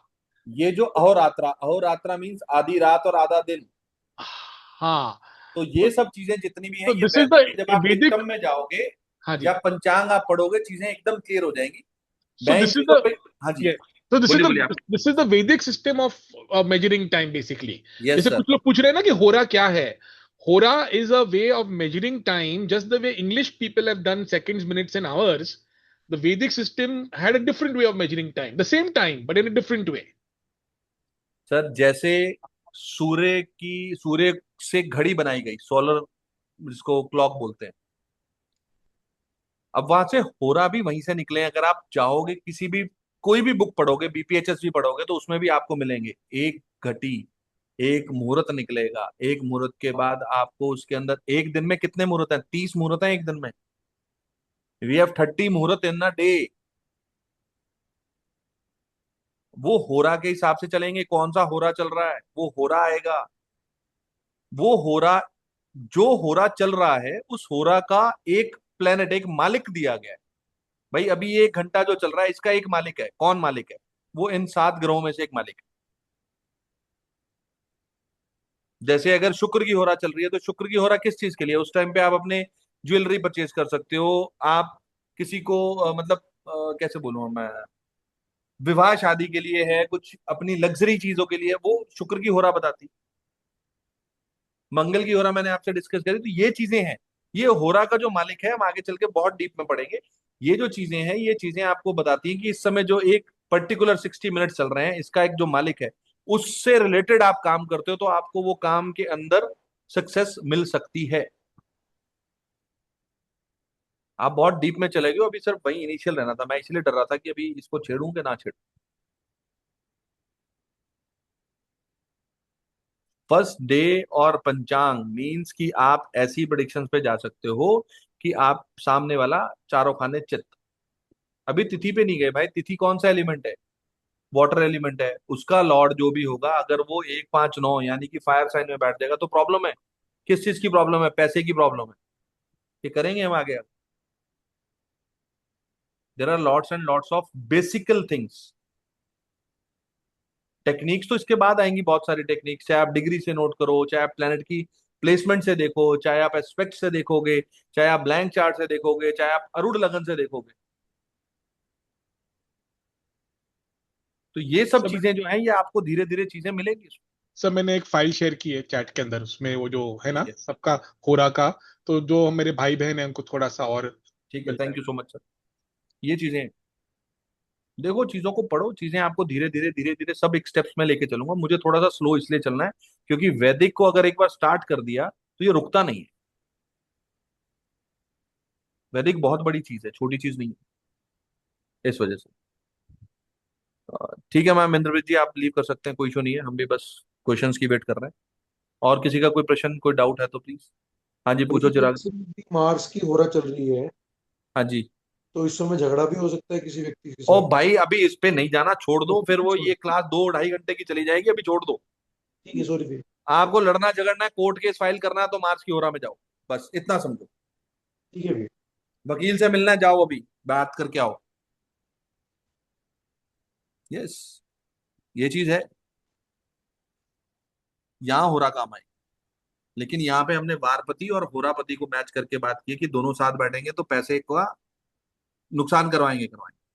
ये जो अहोरात्रा, अहोरात्रा मीन्स आधी रात और आधा दिन। हाँ, तो ये सब चीजें जितनी भी हैं तो ये दिस इज वैसे जब द आप वैदिक। डिक्टम में जाओगे हाँ जी। या पंचांग आप पढ़ोगे चीजें एकदम क्लियर हो जाएंगी। सो मैं इन दिस इज चीजों द पे, हाँ जी, ये so this is बोलिए the बोलिए आप। this is the Vedic system of measuring time basically. Yes जैसे सर। कुछ लोग पूछ रहे हैं ना कि होरा क्या है। होरा is a way of measuring time, just the way English people have done seconds, minutes, and hours. The Vedic system had a different way of measuring time, the same time but in a different way. Sir जैसे सूर्य से घड़ी बनाई गई, solar, जिसको clock बोलते हैं, अब वहां से होरा भी वहीं से निकले हैं। अगर आप चाहोगे किसी भी कोई भी बुक पढ़ोगे, बीपीएचएस भी पढ़ोगे, तो उसमें भी आपको मिलेंगे एक घटी, एक मुहूर्त निकलेगा, एक मुहूर्त के बाद आपको उसके अंदर एक दिन में कितने मुहूर्त हैं, 30 मुहूर्त हैं एक दिन में। वी हैव 30 मुहूर्त इन अ डे। वो होरा के हिसाब से चलेंगे, कौन सा होरा चल रहा है वो होरा आएगा। वो होरा, जो होरा चल रहा है उस होरा का एक प्लेनेट, एक मालिक दिया गया है। भाई अभी ये 1 घंटा जो चल रहा है इसका एक मालिक है। कौन मालिक है? वो इन 7 ग्रहों में से एक मालिक है। जैसे अगर शुक्र की होरा चल रही है तो शुक्र की होरा किस चीज के लिए? उस टाइम पे आप अपने ज्वेलरी परचेज कर सकते हो, आप किसी को मतलब कैसे बोलूं मैं, विवाह शादी के लिए है, कुछ अपनी लग्जरी चीजों के लिए, वो शुक्र की होरा बताती। मंगल की होरा मैंने आपसे डिस्कस करी। तो ये चीजें हैं, ये होरा का जो मालिक है, हम आगे चल के बहुत डीप में पढ़ेंगे। ये जो चीजें हैं ये चीजें आपको बताती हैं कि इस समय जो एक पर्टिकुलर 60 मिनट चल रहे हैं, इसका एक जो मालिक है उससे रिलेटेड आप काम करते हो तो आपको वो काम के अंदर सक्सेस मिल सकती है। आप बहुत डीप में चले गए, अभी सिर्फ वही इनिशियल रहना था। मैं इसलिए डर रहा था कि अभी इसको छेड़ूं कि ना छेड़ूं। फर्स्ट डे और पंचांग मींस कि आप ऐसी प्रेडिक्शंस पे जा सकते हो कि आप सामने वाला चारों खाने चित। अभी तिथि पे नहीं गए भाई। तिथि कौन सा एलिमेंट है? वाटर एलिमेंट है। उसका लॉर्ड जो भी होगा, अगर वो 1 5 9 यानी कि फायर साइन में बैठ जाएगा तो प्रॉब्लम है। किस चीज की प्रॉब्लम है? पैसे की प्रॉब्लम है। ये करेंगे हम आगे। There are lots and lots of basical things. Techniques तो इसके बाद आएंगी, बहुत सारी टेक्निक्स, चाहे आप डिग्री से नोट करो, चाहे आप प्लेनेट की प्लेसमेंट से देखो, चाहे आप एस्पेक्ट से देखोगे, चाहे आप ब्लैंक चार्ट से देखोगे, चाहे आप अरुण लगन से देखोगे। तो ये सब सर चीजें जो हैं ये आपको धीरे धीरे चीजें मिलेंगी। सर मैंने एक फाइल शेयर की है चैट के अंदर, उसमें वो जो है ना ठीक है, सबका होरा का, तो जो मेरे भाई बहन है उनको थोड़ा सा और ठीक है, मिल थैंक यू जाएगा। So much sir. ये चीजें देखो, चीजों को पढ़ो, चीजें आपको धीरे धीरे धीरे धीरे सब एक स्टेप्स में लेके चलूंगा। मुझे थोड़ा सा स्लो इसलिए चलना है क्योंकि वैदिक को अगर एक बार स्टार्ट कर दिया तो ये रुकता नहीं है। वैदिक बहुत बड़ी चीज है, छोटी चीज नहीं है, इस वजह से। ठीक है मैम इंद्रजीत जी, आप लीव कर सकते हैं, कोई इशू नहीं है। हम भी बस क्वेश्चंस की वेट कर रहे हैं। और किसी का कोई प्रश्न, कोई डाउट है तो प्लीज। हाँ जी, पूछो बल्कि चिराग। जैसे भी मार्स की होरा चल रही है, हाँ जी। तो इस समय झगड़ा भी हो सकता है किसी व्यक्ति के ओ साथ। भाई अभी इस पे नहीं जाना, छोड़ दो। फिर वो ये सॉरी, क्लास 2 2.5 घंटे की चली जाएगी, अभी छोड़ दो। ठीक है, सॉरी फिर। आपको लड़ना झगड़ना है, कोर्ट केस फाइल करना है तो मार्च की होरा में जाओ, बस इतना समझो। ठीक है भैया। वकील से मिलना है, जाओ अभी बात करके आओ। यस, ये चीज है। यहाँ होरा काम आए, लेकिन यहाँ पे हमने वारपति और होरापति को मैच करके बात की कि दोनों साथ बैठेंगे तो पैसे का नुकसान करवाएंगे,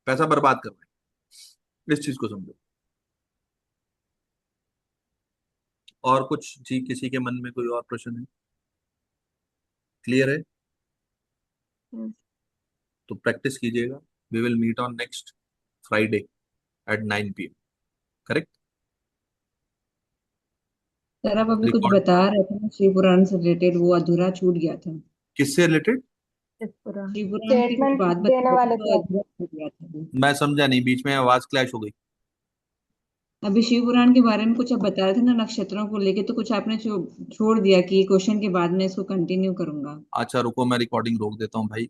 पैसा बर्बाद करवाएंगे। इस चीज को समझो। और कुछ जी किसी के मन में कोई और प्रश्न है? क्लियर है? तो प्रैक्टिस कीजिएगा। We will meet on next Friday at 9 PM, correct? Sir आप अभी कुछ रिकॉर्ड बता रहे थे ना शिव पुराण से रिलेटेड, वो अधूरा छूट गया था। किससे रिलेटेड? शिव पुराण की कुछ स्टेटमेंट बात बता देने रहे थे वाले तो थे। अधूरा छूट गया था वो। मैं समझा नहीं, बीच में आवाज क्लैश हो गई। अभी शिव पुराण के बारे में कुछ आप बता रहे थे ना नक्षत्रों को लेके, तो कुछ आपने छोड़ दिया कि क्वेश्चन के बाद में इसको कंटिन्यू करूंगा। अच्छा रुको, मैं रिकॉर्डिंग रोक देता हूँ भाई।